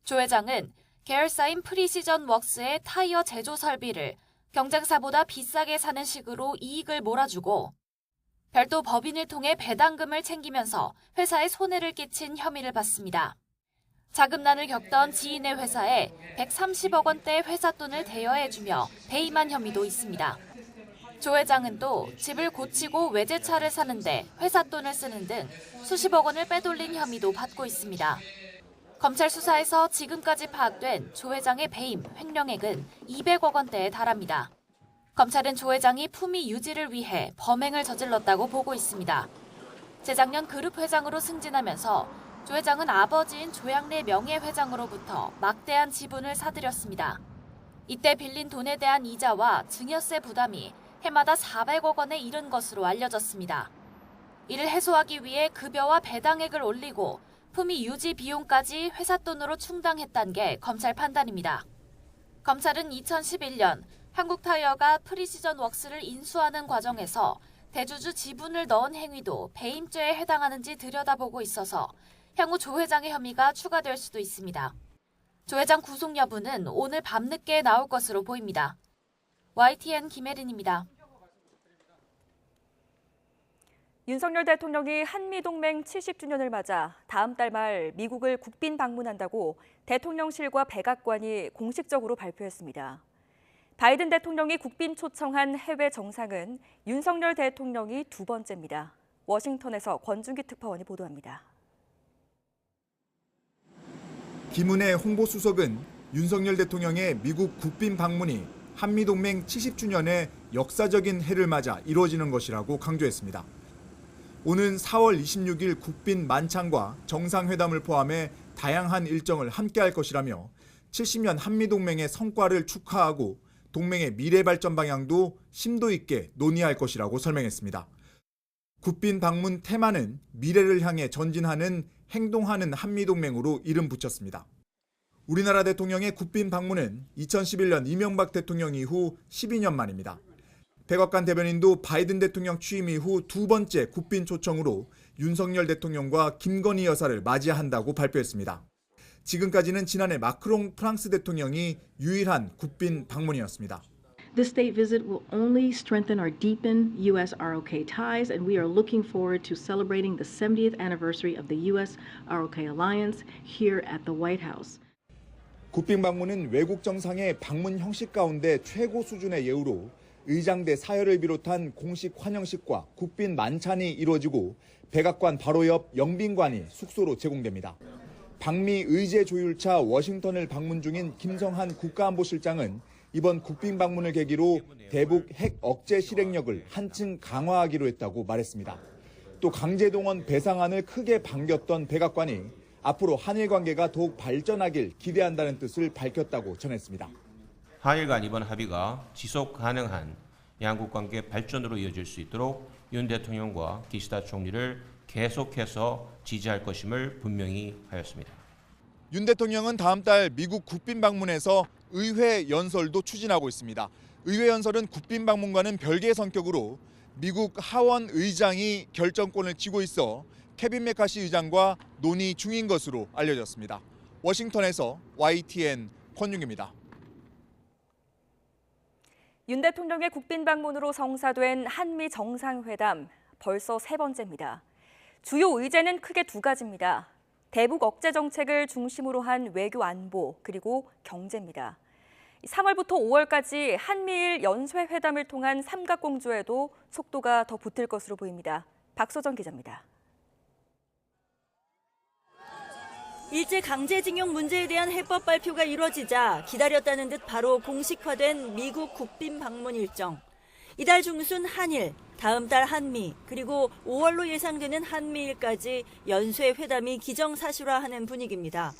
조 회장은 계열사인 프리시전 웍스의 타이어 제조 설비를 경쟁사보다 비싸게 사는 식으로 이익을 몰아주고 별도 법인을 통해 배당금을 챙기면서 회사에 손해를 끼친 혐의를 받습니다. 자금난을 겪던 지인의 회사에 130억 원대의 회사 돈을 대여해주며 배임한 혐의도 있습니다. 조 회장은 또 집을 고치고 외제차를 사는데 회사 돈을 쓰는 등 수십억 원을 빼돌린 혐의도 받고 있습니다. 검찰 수사에서 지금까지 파악된 조 회장의 배임, 횡령액은 200억 원대에 달합니다. 검찰은 조 회장이 품위 유지를 위해 범행을 저질렀다고 보고 있습니다. 재작년 그룹 회장으로 승진하면서 조 회장은 아버지인 조양래 명예회장으로부터 막대한 지분을 사들였습니다. 이때 빌린 돈에 대한 이자와 증여세 부담이 해마다 400억 원에 이른 것으로 알려졌습니다. 이를 해소하기 위해 급여와 배당액을 올리고 품위 유지 비용까지 회사 돈으로 충당했다는 게 검찰 판단입니다. 검찰은 2011년 한국타이어가 프리시전 웍스를 인수하는 과정에서 대주주 지분을 넣은 행위도 배임죄에 해당하는지 들여다보고 있어서 향후 조 회장의 혐의가 추가될 수도 있습니다. 조 회장 구속 여부는 오늘 밤늦게 나올 것으로 보입니다. YTN 김혜린입니다. 윤석열 대통령이 한미동맹 70주년을 맞아 다음 달 말 미국을 국빈 방문한다고 대통령실과 백악관이 공식적으로 발표했습니다. 바이든 대통령이 국빈 초청한 해외 정상은 윤석열 대통령이 두 번째입니다. 워싱턴에서 권준기 특파원이 보도합니다. 김은혜 홍보수석은 윤석열 대통령의 미국 국빈 방문이 한미동맹 70주년의 역사적인 해를 맞아 이루어지는 것이라고 강조했습니다. 오는 4월 26일 국빈 만찬과 정상회담을 포함해 다양한 일정을 함께할 것이라며 70년 한미동맹의 성과를 축하하고 동맹의 미래 발전 방향도 심도 있게 논의할 것이라고 설명했습니다. 국빈 방문 테마는 미래를 향해 전진하는 행동하는 한미동맹으로 이름 붙였습니다. 우리나라 대통령의 국빈 방문은 2011년 이명박 대통령 이후 12년 만입니다. 백악관 대변인도 바이든 대통령 취임 이후 두 번째 국빈 초청으로 윤석열 대통령과 김건희 여사를 맞이한다고 발표했습니다. 지금까지는 지난해 마크롱 프랑스 대통령이 유일한 국빈 방문이었습니다. This state visit will only strengthen or deepen U.S.-ROK ties, and we are looking forward to celebrating the 70th anniversary of the U.S.-ROK alliance here at the White House. 국빈 방문은 외국 정상의 방문 형식 가운데 최고 수준의 예우로 의장대 사열을 비롯한 공식 환영식과 국빈 만찬이 이루어지고 백악관 바로 옆 영빈관이 숙소로 제공됩니다. 방미 의제 조율차 워싱턴을 방문 중인 김성한 국가안보실장은 이번 국빈 방문을 계기로 대북 핵 억제 실행력을 한층 강화하기로 했다고 말했습니다. 또 강제동원 배상안을 크게 반겼던 백악관이 앞으로 한일 관계가 더욱 발전하길 기대한다는 뜻을 밝혔다고 전했습니다. 한일 간 이번 합의가 지속 가능한 양국 관계 발전으로 이어질 수 있도록 윤 대통령과 기시다 총리를 계속해서 지지할 것임을 분명히 하였습니다. 윤 대통령은 다음 달 미국 국빈 방문에서 의회 연설도 추진하고 있습니다. 의회 연설은 국빈 방문과는 별개의 성격으로 미국 하원 의장이 결정권을 쥐고 있어 케빈 메카시 의장과 논의 중인 것으로 알려졌습니다. 워싱턴에서 YTN 권윤기입니다. 윤 대통령의 국빈 방문으로 성사된 한미 정상회담 벌써 세 번째입니다. 주요 의제는 크게 두 가지입니다. 대북 억제 정책을 중심으로 한 외교 안보 그리고 경제입니다. 3월부터 5월까지 한미일 연쇄회담을 통한 삼각공조에도 속도가 더 붙을 것으로 보입니다. 박소정 기자입니다. 일제강제징용 문제에 대한 해법 발표가 이뤄지자 기다렸다는 듯 바로 공식화된 미국 국빈 방문 일정. 이달 중순 한일, 다음 달 한미, 그리고 5월로 예상되는 한미일까지 연쇄회담이 기정사실화하는 분위기입니다.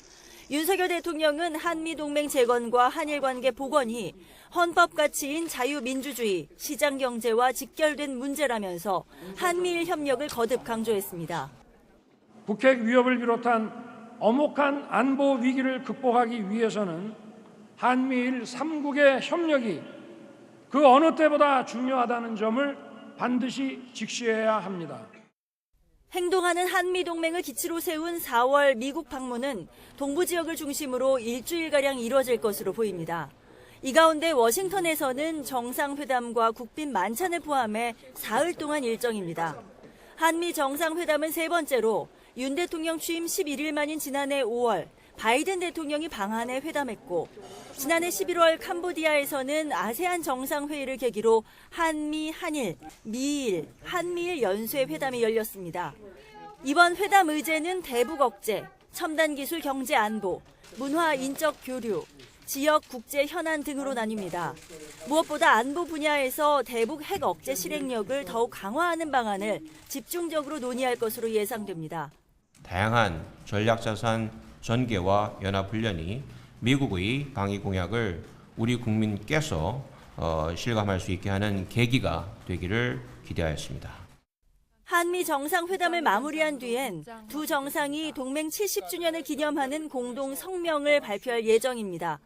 윤석열 대통령은 한미 동맹 재건과 한일 관계 복원이 헌법 가치인 자유민주주의, 시장경제와 직결된 문제라면서 한미일 협력을 거듭 강조했습니다. 북핵 위협을 비롯한 엄혹한 안보 위기를 극복하기 위해서는 한미일 3국의 협력이 그 어느 때보다 중요하다는 점을 반드시 직시해야 합니다. 행동하는 한미동맹을 기치로 세운 4월 미국 방문은 동부 지역을 중심으로 일주일가량 이뤄질 것으로 보입니다. 이 가운데 워싱턴에서는 정상회담과 국빈 만찬을 포함해 사흘 동안 일정입니다. 한미 정상회담은 세 번째로 윤 대통령 취임 11일 만인 지난해 5월 바이든 대통령이 방한해 회담했고 지난해 11월 캄보디아에서는 아세안 정상회의를 계기로 한미, 한일, 미일, 한미일 연쇄회담이 열렸습니다. 이번 회담 의제는 대북 억제, 첨단 기술 경제 안보, 문화 인적 교류, 지역 국제 현안 등으로 나뉩니다. 무엇보다 안보 분야에서 대북 핵 억제 실행력을 더욱 강화하는 방안을 집중적으로 논의할 것으로 예상됩니다. 다양한 전략자산 전개와 연합훈련이 미국의 방위 공약을 우리 국민께서 실감할 수 있게 하는 계기가 되기를 기대하였습니다. 한미 정상회담을 마무리한 뒤엔 두 정상이 동맹 70주년을 기념하는 공동 성명을 발표할 예정입니다.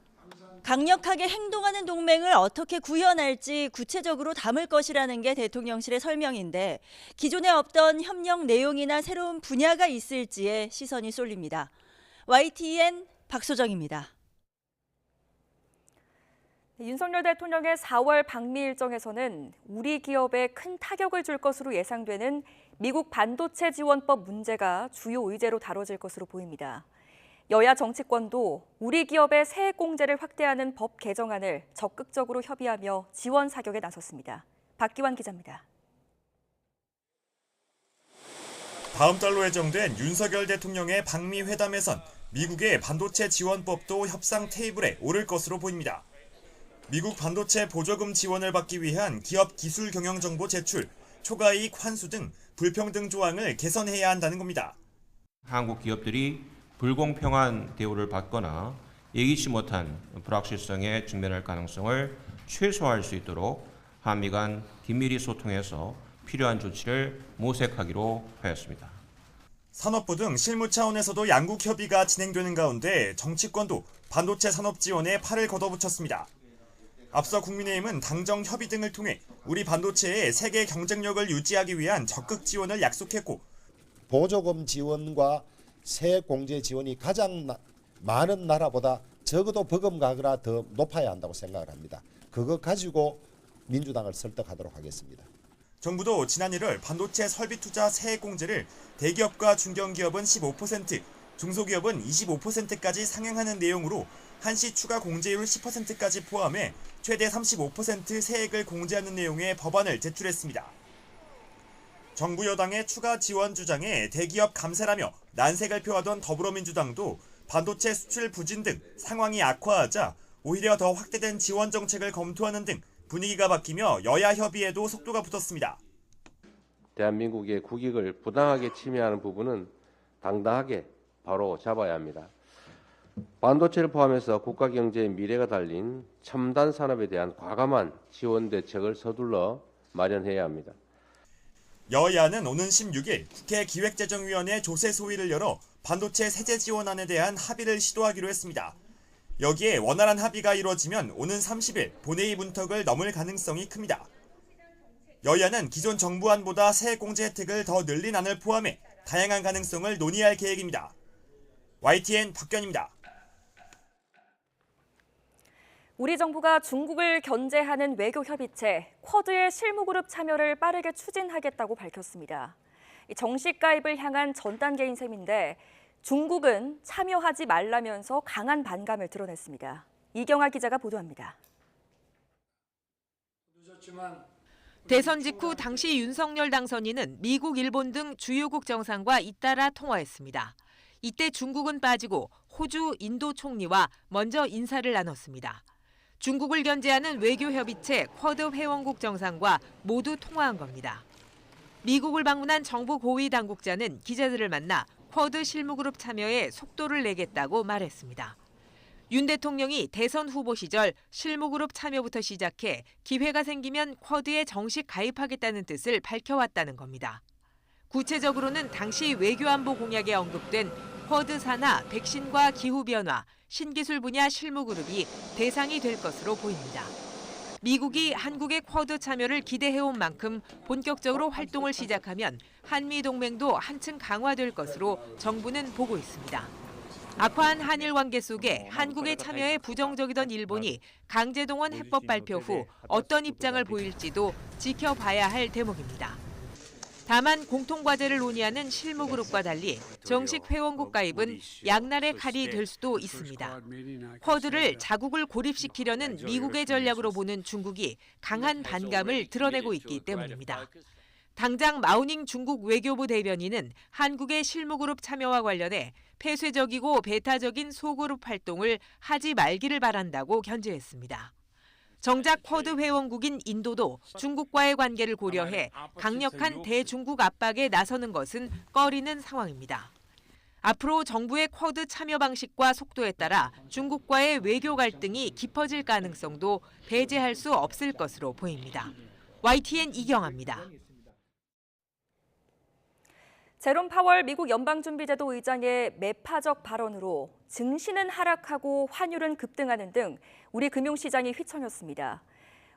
강력하게 행동하는 동맹을 어떻게 구현할지 구체적으로 담을 것이라는 게 대통령실의 설명인데 기존에 없던 협력 내용이나 새로운 분야가 있을지에 시선이 쏠립니다. YTN 박소정입니다. 윤석열 대통령의 4월 방미 일정에서는 우리 기업에 큰 타격을 줄 것으로 예상되는 미국 반도체 지원법 문제가 주요 의제로 다뤄질 것으로 보입니다. 여야 정치권도 우리 기업의 세액 공제를 확대하는 법 개정안을 적극적으로 협의하며 지원 사격에 나섰습니다. 박기환 기자입니다. 다음 달로 예정된 윤석열 대통령의 방미 회담에선 미국의 반도체 지원법도 협상 테이블에 오를 것으로 보입니다. 미국 반도체 보조금 지원을 받기 위한 기업 기술 경영 정보 제출, 초과이익 환수 등 불평등 조항을 개선해야 한다는 겁니다. 한국 기업들이 불공평한 대우를 받거나 예기치 못한 불확실성에 직면할 가능성을 최소화할 수 있도록 한미 간 긴밀히 소통해서 필요한 조치를 모색하기로 하였습니다. 산업부 등 실무 차원에서도 양국 협의가 진행되는 가운데 정치권도 반도체 산업 지원에 팔을 걷어붙였습니다. 앞서 국민의힘은 당정 협의 등을 통해 우리 반도체의 세계 경쟁력을 유지하기 위한 적극 지원을 약속했고 보조금 지원과 세액 공제 지원이 가장 많은 나라보다 적어도 버금가거나 더 높아야 한다고 생각을 합니다. 그거 가지고 민주당을 설득하도록 하겠습니다. 정부도 지난 1월 반도체 설비 투자 세액 공제를 대기업과 중견기업은 15%, 중소기업은 25%까지 상향하는 내용으로 한시 추가 공제율 10%까지 포함해 최대 35% 세액을 공제하는 내용의 법안을 제출했습니다. 정부 여당의 추가 지원 주장에 대기업 감세라며 난색을 표하던 더불어민주당도 반도체 수출 부진 등 상황이 악화하자 오히려 더 확대된 지원 정책을 검토하는 등 분위기가 바뀌며 여야 협의에도 속도가 붙었습니다. 대한민국의 국익을 부당하게 침해하는 부분은 당당하게 바로 잡아야 합니다. 반도체를 포함해서 국가 경제의 미래가 달린 첨단 산업에 대한 과감한 지원 대책을 서둘러 마련해야 합니다. 여야는 오는 16일 국회 기획재정위원회 조세 소위를 열어 반도체 세제 지원안에 대한 합의를 시도하기로 했습니다. 여기에 원활한 합의가 이루어지면 오는 30일 본회의 문턱을 넘을 가능성이 큽니다. 여야는 기존 정부안보다 세액공제 혜택을 더 늘린 안을 포함해 다양한 가능성을 논의할 계획입니다. YTN 박견입니다. 우리 정부가 중국을 견제하는 외교협의체 쿼드의 실무그룹 참여를 빠르게 추진하겠다고 밝혔습니다. 정식 가입을 향한 전 단계인 셈인데 중국은 참여하지 말라면서 강한 반감을 드러냈습니다. 이경아 기자가 보도합니다. 대선 직후 당시 윤석열 당선인은 미국, 일본 등 주요국 정상과 잇따라 통화했습니다. 이때 중국은 빠지고 호주, 인도 총리와 먼저 인사를 나눴습니다. 중국을 견제하는 외교협의체 쿼드 회원국 정상과 모두 통화한 겁니다. 미국을 방문한 정부 고위 당국자는 기자들을 만나 쿼드 실무그룹 참여에 속도를 내겠다고 말했습니다. 윤 대통령이 대선 후보 시절 실무그룹 참여부터 시작해 기회가 생기면 쿼드에 정식 가입하겠다는 뜻을 밝혀왔다는 겁니다. 구체적으로는 당시 외교안보 공약에 언급된 쿼드 산하 백신과 기후변화, 신기술 분야 실무그룹이 대상이 될 것으로 보입니다. 미국이 한국의 쿼드 참여를 기대해온 만큼 본격적으로 활동을 시작하면 한미동맹도 한층 강화될 것으로 정부는 보고 있습니다. 악화한 한일 관계 속에 한국의 참여에 부정적이던 일본이 강제동원 해법 발표 후 어떤 입장을 보일지도 지켜봐야 할 대목입니다. 다만 공통과제를 논의하는 실무그룹과 달리 정식 회원국 가입은 양날의 칼이 될 수도 있습니다. 쿼드를 자국을 고립시키려는 미국의 전략으로 보는 중국이 강한 반감을 드러내고 있기 때문입니다. 당장 마우닝 중국 외교부 대변인은 한국의 실무그룹 참여와 관련해 폐쇄적이고 배타적인 소그룹 활동을 하지 말기를 바란다고 견제했습니다. 정작 쿼드 회원국인 인도도 중국과의 관계를 고려해 강력한 대중국 압박에 나서는 것은 꺼리는 상황입니다. 앞으로 정부의 쿼드 참여 방식과 속도에 따라 중국과의 외교 갈등이 깊어질 가능성도 배제할 수 없을 것으로 보입니다. YTN 이경아입니다. 제롬 파월 미국 연방준비제도 의장의 매파적 발언으로 증시는 하락하고 환율은 급등하는 등 우리 금융시장이 휘청였습니다.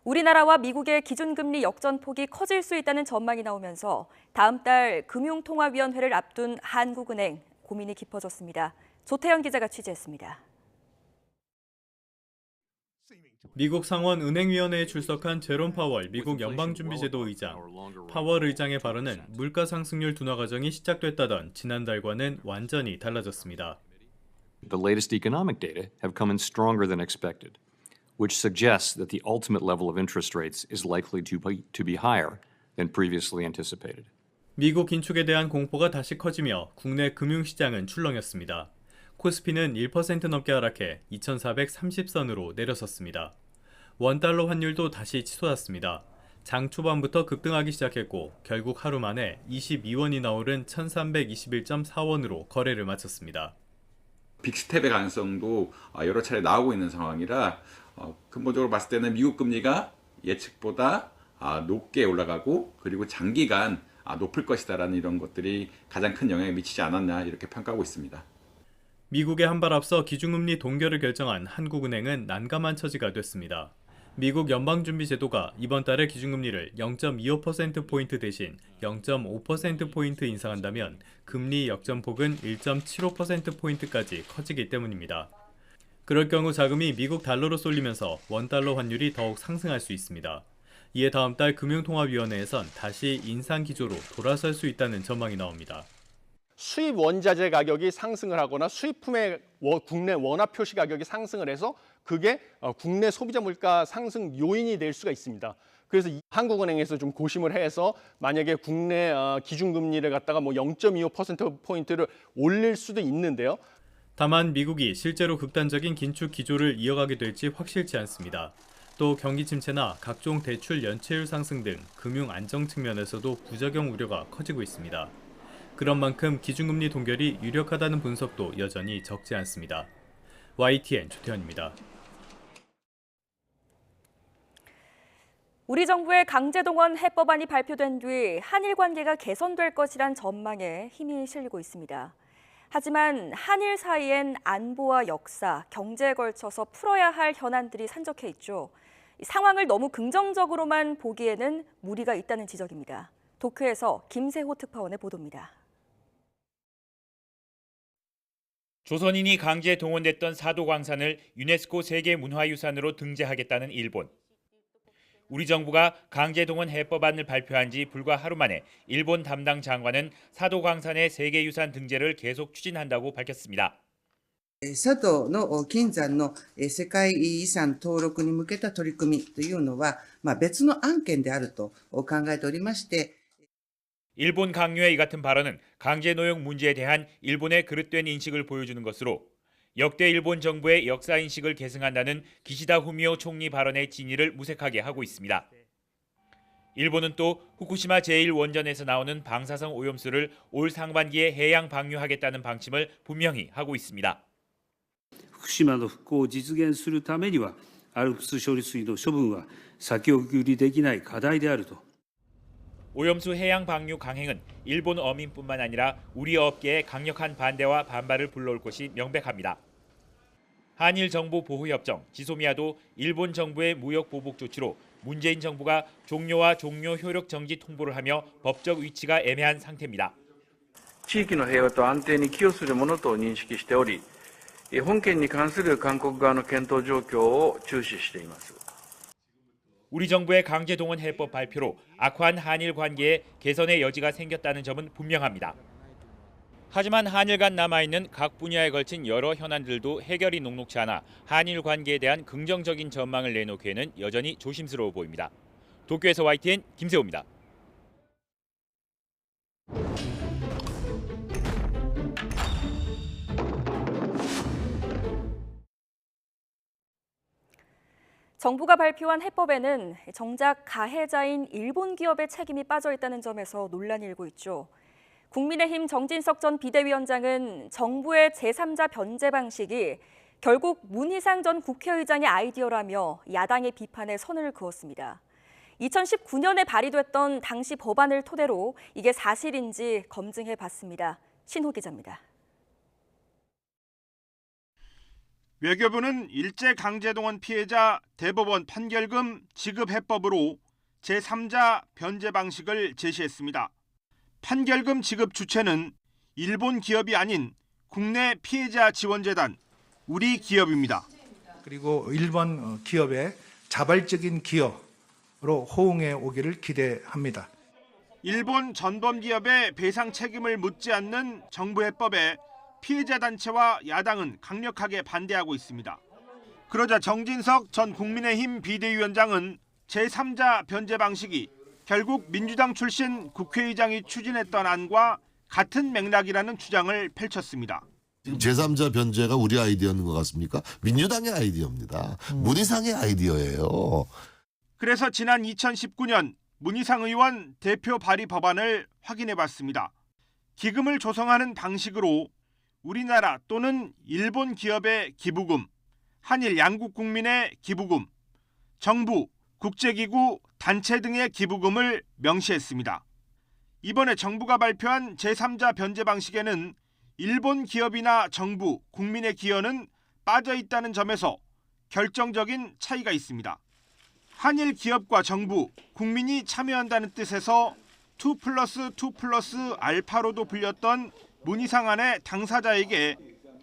우리나라와 미국의 기준금리 역전폭이 커질 수 있다는 전망이 나오면서 다음 달 금융통화위원회를 앞둔 한국은행 고민이 깊어졌습니다. 조태현 기자가 취재했습니다. 미국 상원 은행위원회에 출석한 제롬 파월 미국 연방준비제도 의장. 파월 의장의 발언은 물가 상승률 둔화 과정이 시작됐다던 지난달과는 완전히 달라졌습니다. The latest economic data have come in stronger than expected, which suggests that the ultimate level of interest rates is likely to be higher than previously anticipated. 미국 긴축에 대한 공포가 다시 커지며 국내 금융시장은 출렁였습니다. 코스피는 1% 넘게 하락해 2,430선으로 내려섰습니다. 원달러 환율도 다시 치솟았습니다. 장 초반부터 급등하기 시작했고 결국 하루 만에 22원이나 오른 1,321.4원으로 거래를 마쳤습니다. 빅스텝의 가능성도 여러 차례 나오고 있는 상황이라 근본적으로 봤을 때는 미국 금리가 예측보다 높게 올라가고 그리고 장기간 높을 것이다라는 이런 것들이 가장 큰 영향을 미치지 않았나 이렇게 평가하고 있습니다. 미국에 한 발 앞서 기준금리 동결을 결정한 한국은행은 난감한 처지가 됐습니다. 미국 연방준비제도가 이번 달에 기준금리를 0.25%포인트 대신 0.5%포인트 인상한다면 금리 역전폭은 1.75%포인트까지 커지기 때문입니다. 그럴 경우 자금이 미국 달러로 쏠리면서 원달러 환율이 더욱 상승할 수 있습니다. 이에 다음 달 금융통화위원회에선 다시 인상 기조로 돌아설 수 있다는 전망이 나옵니다. 수입 원자재 가격이 상승을 하거나 수입품의 국내 원화 표시 가격이 상승을 해서 그게 국내 소비자 물가 상승 요인이 될 수가 있습니다. 그래서 한국은행에서 좀 고심을 해서 만약에 국내 기준금리를 갖다가 0.25%포인트를 올릴 수도 있는데요. 다만 미국이 실제로 극단적인 긴축 기조를 이어가게 될지 확실치 않습니다. 또 경기 침체나 각종 대출 연체율 상승 등 금융 안정 측면에서도 부작용 우려가 커지고 있습니다. 그런 만큼 기준금리 동결이 유력하다는 분석도 여전히 적지 않습니다. YTN 조태현입니다. 우리 정부의 강제동원 해법안이 발표된 뒤 한일 관계가 개선될 것이란 전망에 힘이 실리고 있습니다. 하지만 한일 사이엔 안보와 역사, 경제에 걸쳐서 풀어야 할 현안들이 산적해 있죠. 상황을 너무 긍정적으로만 보기에는 무리가 있다는 지적입니다. 도쿄에서 김세호 특파원의 보도입니다. 조선인이 강제 동원됐던 사도광산을 유네스코 세계문화유산으로 등재하겠다는 일본. 우리 정부가 강제동원 해법안을 발표한 지 불과 하루 만에 일본 담당 장관은 사도광산의 세계유산 등재를 계속 추진한다고 밝혔습니다. 佐渡の金山の世界遺産登録に向けた取り組みというのは、別の案件であると考えておりまして、 일본 강요의 이 같은 발언은 강제 노역 문제에 대한 일본의 그릇된 인식을 보여주는 것으로 역대 일본 정부의 역사 인식을 계승한다는 기시다 후미오 총리 발언의 진위를 무색하게 하고 있습니다. 일본은 또 후쿠시마 제1원전에서 나오는 방사성 오염수를 올 상반기에 해양 방류하겠다는 방침을 분명히 하고 있습니다. 福島の復興を実現するためにはALPS処理水の処分は先送りできない課題であると。 오염수 해양 방류 강행은 일본 어민뿐만 아니라 우리 업계의 강력한 반대와 반발을 불러올 것이 명백합니다. 한일 정보 보호 협정 지소미아도 일본 정부의 무역 보복 조치로 문재인 정부가 종료와 종료 효력 정지 통보를 하며 법적 위치가 애매한 상태입니다. 地域の平和と安定に寄与するものと認識しており、本件に関する韓国側の検討状況を注視しています。 우리 정부의 강제동원 해법 발표로 악화한 한일 관계에 개선의 여지가 생겼다는 점은 분명합니다. 하지만 한일 간 남아있는 각 분야에 걸친 여러 현안들도 해결이 녹록치 않아 한일 관계에 대한 긍정적인 전망을 내놓기에는 여전히 조심스러워 보입니다. 도쿄에서 YTN 김세호입니다. 정부가 발표한 해법에는 정작 가해자인 일본 기업의 책임이 빠져 있다는 점에서 논란이 일고 있죠. 국민의힘 정진석 전 비대위원장은 정부의 제3자 변제 방식이 결국 문희상 전 국회의장의 아이디어라며 야당의 비판에 선을 그었습니다. 2019년에 발의됐던 당시 법안을 토대로 이게 사실인지 검증해 봤습니다. 신호 기자입니다. 외교부는 일제강제동원 피해자 대법원 판결금 지급 해법으로 제3자 변제 방식을 제시했습니다. 판결금 지급 주체는 일본 기업이 아닌 국내 피해자 지원재단 우리 기업입니다. 그리고 일본 기업의 자발적인 기여로 호응해 오기를 기대합니다. 일본 전범 기업의 배상 책임을 묻지 않는 정부 해법에 피해자 단체와 야당은 강력하게 반대하고 있습니다. 그러자 정진석 전 국민의힘 비대위원장은 제3자 변제 방식이 결국 민주당 출신 국회의장이 추진했던 안과 같은 맥락이라는 주장을 펼쳤습니다. 지금 제3자 변제가 우리 아이디어인 것 같습니까? 민주당의 아이디어입니다. 문희상의 아이디어예요. 그래서 지난 2019년 문희상 의원 대표 발의 법안을 확인해봤습니다. 기금을 조성하는 방식으로 우리나라 또는 일본 기업의 기부금, 한일 양국 국민의 기부금, 정부, 국제기구, 단체 등의 기부금을 명시했습니다. 이번에 정부가 발표한 제3자 변제 방식에는 일본 기업이나 정부, 국민의 기여는 빠져 있다는 점에서 결정적인 차이가 있습니다. 한일 기업과 정부, 국민이 참여한다는 뜻에서 2+2+ 알파로도 불렸던 문희상 안의 당사자에게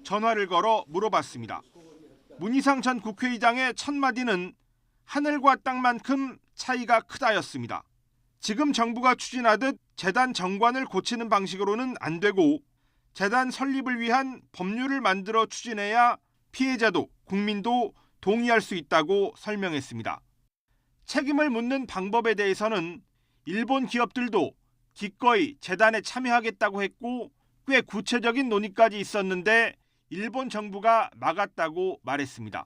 전화를 걸어 물어봤습니다. 문희상 전 국회의장의 첫 마디는 하늘과 땅만큼 차이가 크다였습니다. 지금 정부가 추진하듯 재단 정관을 고치는 방식으로는 안 되고 재단 설립을 위한 법률을 만들어 추진해야 피해자도 국민도 동의할 수 있다고 설명했습니다. 책임을 묻는 방법에 대해서는 일본 기업들도 기꺼이 재단에 참여하겠다고 했고 꽤 구체적인 논의까지 있었는데 일본 정부가 막았다고 말했습니다.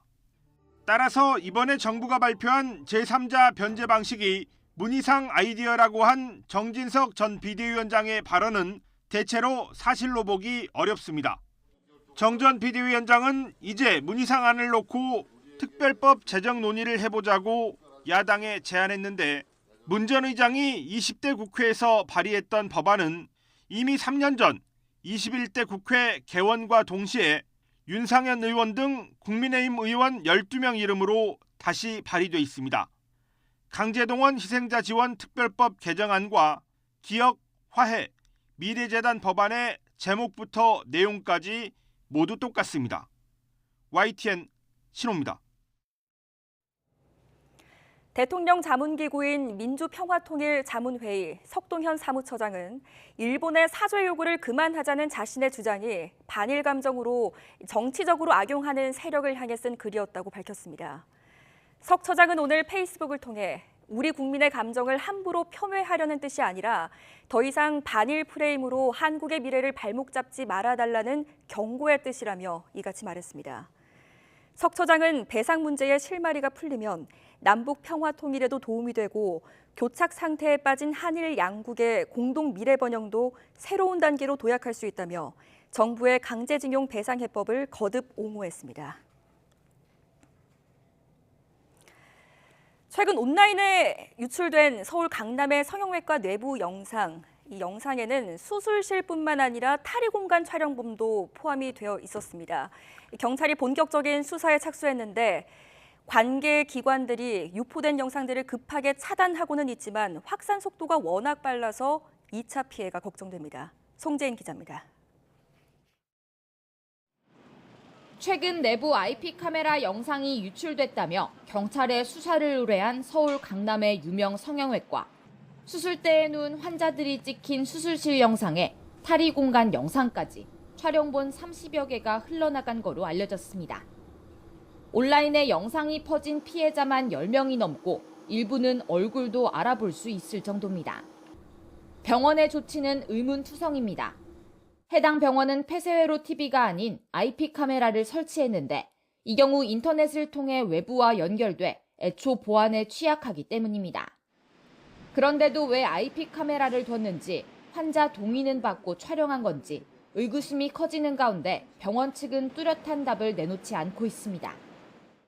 따라서 이번에 정부가 발표한 제3자 변제 방식이 문희상 아이디어라고 한 정진석 전 비대위원장의 발언은 대체로 사실로 보기 어렵습니다. 정전 비대위원장은 이제 문희상안을 놓고 특별법 제정 논의를 해보자고 야당에 제안했는데 문 전 의장이 20대 국회에서 발의했던 법안은 이미 3년 전 21대 국회 개원과 동시에 윤상현 의원 등 국민의힘 의원 12명 이름으로 다시 발의돼 있습니다. 강제동원 희생자 지원 특별법 개정안과 기억, 화해, 미래재단 법안의 제목부터 내용까지 모두 똑같습니다. YTN 신호입니다. 대통령 자문기구인 민주평화통일자문회의 석동현 사무처장은 일본의 사죄 요구를 그만하자는 자신의 주장이 반일 감정으로 정치적으로 악용하는 세력을 향해 쓴 글이었다고 밝혔습니다. 석 처장은 오늘 페이스북을 통해 우리 국민의 감정을 함부로 폄훼하려는 뜻이 아니라 더 이상 반일 프레임으로 한국의 미래를 발목 잡지 말아달라는 경고의 뜻이라며 이같이 말했습니다. 석 처장은 배상 문제의 실마리가 풀리면 남북 평화 통일에도 도움이 되고 교착 상태에 빠진 한일 양국의 공동 미래 번영도 새로운 단계로 도약할 수 있다며 정부의 강제징용 배상 해법을 거듭 옹호했습니다. 최근 온라인에 유출된 서울 강남의 성형외과 내부 영상, 이 영상에는 수술실뿐만 아니라 탈의공간 촬영범도 포함이 되어 있었습니다. 경찰이 본격적인 수사에 착수했는데 관계 기관들이 유포된 영상들을 급하게 차단하고는 있지만 확산 속도가 워낙 빨라서 2차 피해가 걱정됩니다. 송재인 기자입니다. 최근 내부 IP 카메라 영상이 유출됐다며 경찰에 수사를 의뢰한 서울 강남의 유명 성형외과. 수술대에 누운 환자들이 찍힌 수술실 영상에 탈의 공간 영상까지 촬영본 30여 개가 흘러나간 거로 알려졌습니다. 온라인에 영상이 퍼진 피해자만 10명이 넘고 일부는 얼굴도 알아볼 수 있을 정도입니다. 병원의 조치는 의문투성입니다. 해당 병원은 폐쇄회로 TV가 아닌 IP 카메라를 설치했는데 이 경우 인터넷을 통해 외부와 연결돼 애초 보안에 취약하기 때문입니다. 그런데도 왜 IP 카메라를 뒀는지 환자 동의는 받고 촬영한 건지 의구심이 커지는 가운데 병원 측은 뚜렷한 답을 내놓지 않고 있습니다.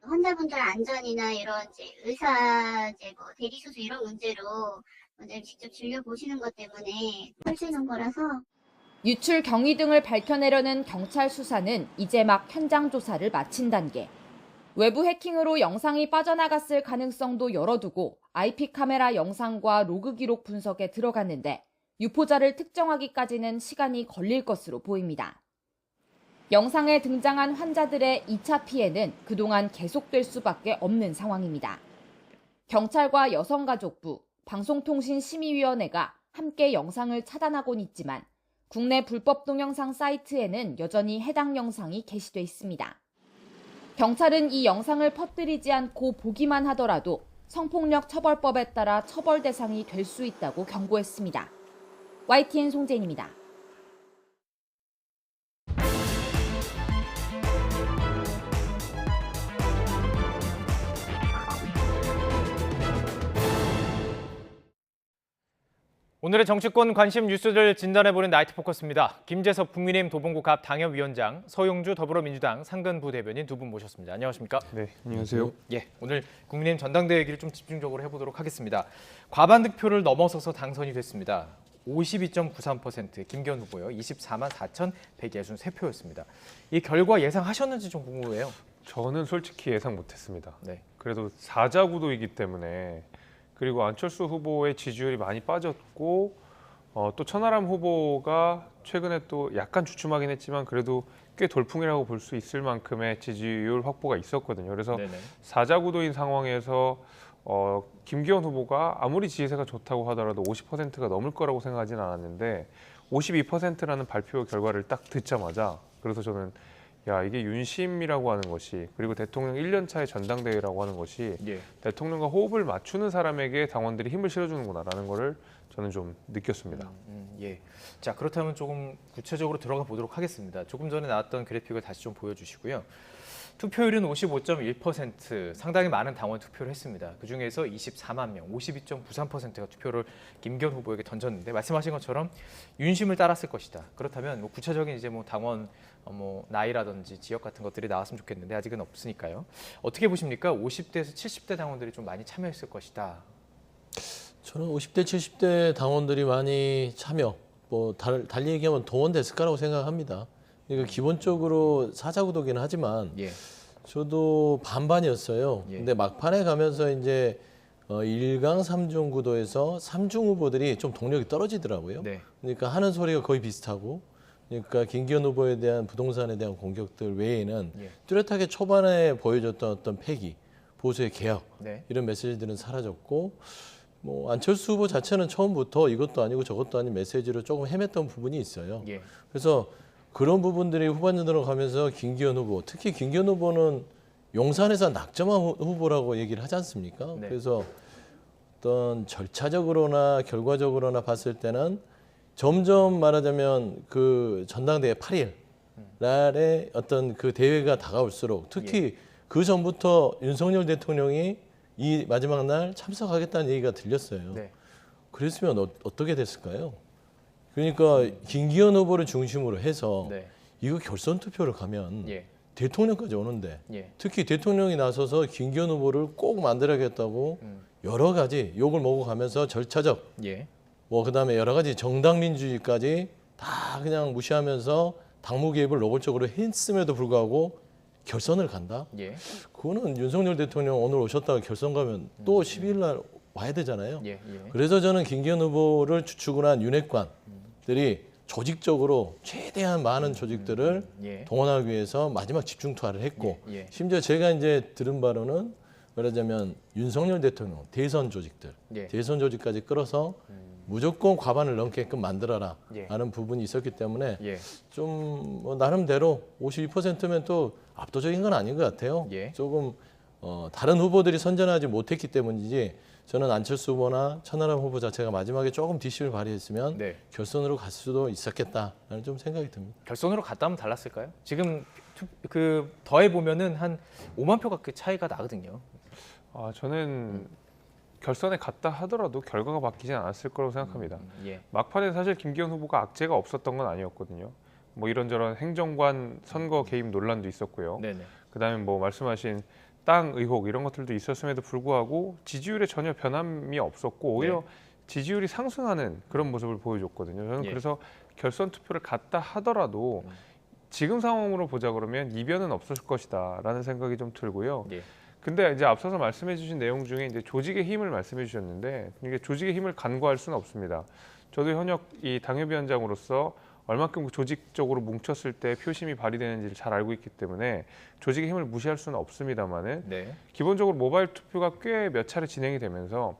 환자분들 안전이나 이런 의사제 대리수술 이런 문제로 먼저 직접 진료 보시는 것 때문에 펼치는 거라서 유출 경위 등을 밝혀내려는 경찰 수사는 이제 막 현장 조사를 마친 단계. 외부 해킹으로 영상이 빠져나갔을 가능성도 열어두고 IP 카메라 영상과 로그 기록 분석에 들어갔는데 유포자를 특정하기까지는 시간이 걸릴 것으로 보입니다. 영상에 등장한 환자들의 2차 피해는 그동안 계속될 수밖에 없는 상황입니다. 경찰과 여성가족부, 방송통신심의위원회가 함께 영상을 차단하곤 있지만 국내 불법 동영상 사이트에는 여전히 해당 영상이 게시돼 있습니다. 경찰은 이 영상을 퍼뜨리지 않고 보기만 하더라도 성폭력 처벌법에 따라 처벌 대상이 될 수 있다고 경고했습니다. YTN 송재인입니다. 오늘의 정치권 관심 뉴스를 진단해보는 나이트 포커스입니다. 김재섭 국민의힘 도봉구 갑 당협위원장, 서용주 더불어민주당 상근부 대변인 두 분 모셨습니다. 안녕하십니까? 네, 안녕하세요. 예, 오늘 국민의힘 전당대회 얘기를 좀 집중적으로 해보도록 하겠습니다. 과반 득표를 넘어서서 당선이 됐습니다. 52.93%, 김기현 후보요. 24만 4,163표였습니다. 이 결과 예상하셨는지 좀 궁금해요. 저는 솔직히 예상 못했습니다. 네. 그래도 4자 구도이기 때문에 그리고 안철수 후보의 지지율이 많이 빠졌고 또 천하람 후보가 최근에 또 약간 주춤하긴 했지만 그래도 꽤 돌풍이라고 볼 수 있을 만큼의 지지율 확보가 있었거든요. 그래서 네네. 4자 구도인 상황에서 김기현 후보가 아무리 지지세가 좋다고 하더라도 50%가 넘을 거라고 생각하진 않았는데 52%라는 발표 결과를 딱 듣자마자 그래서 저는 야 이게 윤심이라고 하는 것이 그리고 대통령 1년 차의 전당대회라고 하는 것이 대통령과 호흡을 맞추는 사람에게 당원들이 힘을 실어주는구나라는 거를 저는 좀 느꼈습니다. 예. 자 그렇다면 조금 구체적으로 들어가 보도록 하겠습니다. 조금 전에 나왔던 그래픽을 다시 좀 보여주시고요. 투표율은 55.1%, 상당히 많은 당원 투표를 했습니다. 그중에서 24만 명, 52.93%가 투표를 김기현 후보에게 던졌는데 말씀하신 것처럼 윤심을 따랐을 것이다. 그렇다면 뭐 구체적인 이제 뭐 당원 나이라든지 지역 같은 것들이 나왔으면 좋겠는데 아직은 없으니까요. 어떻게 보십니까? 50대에서 70대 당원들이 좀 많이 참여했을 것이다. 저는 50대, 70대 당원들이 많이 참여, 달리 얘기하면 동원됐을 거라고 생각합니다. 그러니까 기본적으로 사자구도긴 하지만 저도 반반이었어요. 근데 막판에 가면서 이제 1강 3중 구도에서 3중 후보들이 좀 동력이 떨어지더라고요. 그러니까 하는 소리가 거의 비슷하고, 그러니까 김기현 후보에 대한 부동산에 대한 공격들 외에는 뚜렷하게 초반에 보여줬던 어떤 패기, 보수의 개혁 이런 메시지들은 사라졌고, 안철수 후보 자체는 처음부터 이것도 아니고 저것도 아닌 메시지로 조금 헤맸던 부분이 있어요. 그래서 그런 부분들이 후반전으로 가면서 김기현 후보, 특히 김기현 후보는 용산에서 낙점한 후보라고 얘기를 하지 않습니까? 그래서 어떤 절차적으로나 결과적으로나 봤을 때는 점점 말하자면 그 전당대회 8일 날에 어떤 그 대회가 다가올수록 특히 그 전부터 윤석열 대통령이 이 마지막 날 참석하겠다는 얘기가 들렸어요. 그랬으면 어떻게 됐을까요? 그러니까 김기현 후보를 중심으로 해서 이거 결선 투표를 가면 대통령까지 오는데 특히 대통령이 나서서 김기현 후보를 꼭 만들어야겠다고 여러 가지 욕을 먹어가면서 절차적 그다음에 여러 가지 정당 민주주의까지 다 그냥 무시하면서 당무 개입을 노골적으로 했음에도 불구하고 결선을 간다? 그거는 윤석열 대통령 오늘 오셨다가 결선 가면 또 12일 날 와야 되잖아요. 그래서 저는 김기현 후보를 주축을 한 윤핵관들이 조직적으로 최대한 많은 조직들을 동원하기 위해서 마지막 집중 투하를 했고 심지어 제가 이제 들은 바로는 말하자면 윤석열 대통령 대선 조직들, 대선 조직까지 끌어서 무조건 과반을 넘게끔 만들어라 하는 부분이 있었기 때문에 좀 나름대로 52%면 또 압도적인 건 아닌 것 같아요. 조금 다른 후보들이 선전하지 못했기 때문이지 저는 안철수 후보나 천하람 후보 자체가 마지막에 조금 뒷심을 발휘했으면 결선으로 갈 수도 있었겠다라는 좀 생각이 듭니다. 결선으로 갔다면 달랐을까요? 지금 그 더해 보면은 한 5만 표가 그 차이가 나거든요. 저는 결선에 갔다 하더라도 결과가 바뀌지 않았을 거라고 생각합니다. 막판에 사실 김기현 후보가 악재가 없었던 건 아니었거든요. 뭐 이런저런 행정관 선거 개입 논란도 있었고요. 그다음에 뭐 말씀하신 땅 의혹 이런 것들도 있었음에도 불구하고 지지율에 전혀 변함이 없었고 오히려 지지율이 상승하는 그런 모습을 보여줬거든요. 저는 그래서 결선 투표를 갔다 하더라도 지금 상황으로 보자 그러면 이변은 없을 것이다라는 생각이 좀 들고요. 근데 이제 앞서서 말씀해주신 내용 중에 이제 조직의 힘을 말씀해주셨는데 이게 조직의 힘을 간과할 수는 없습니다. 저도 현역 이 당협위원장으로서 얼마큼 조직적으로 뭉쳤을 때 표심이 발휘되는지를 잘 알고 있기 때문에 조직의 힘을 무시할 수는 없습니다만은 기본적으로 모바일 투표가 꽤 몇 차례 진행이 되면서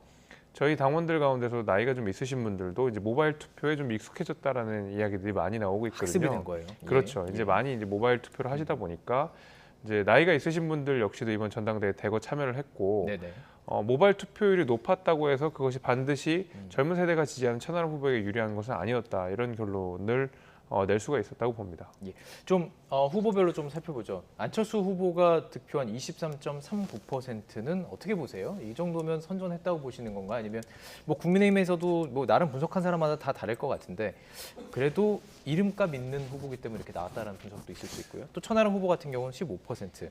저희 당원들 가운데서 나이가 좀 있으신 분들도 이제 모바일 투표에 좀 익숙해졌다라는 이야기들이 많이 나오고 있거든요. 학습이 된 거예요. 그렇죠. 이제 많이 이제 모바일 투표를 하시다 보니까 이제 나이가 있으신 분들 역시도 이번 전당대회에 대거 참여를 했고 모바일 투표율이 높았다고 해서 그것이 반드시 젊은 세대가 지지하는 천하람 후보에게 유리한 것은 아니었다 이런 결론을 낼 수가 있었다고 봅니다. 좀 후보별로 좀 살펴보죠. 안철수 후보가 득표한 23.39%는 어떻게 보세요? 이 정도면 선전했다고 보시는 건가? 아니면 뭐 국민의힘에서도 뭐 나름 분석한 사람마다 다 다를 것 같은데 그래도 이름값 있는 후보기 때문에 이렇게 나왔다는 분석도 있을 수 있고요. 또 천하람 후보 같은 경우는 15%.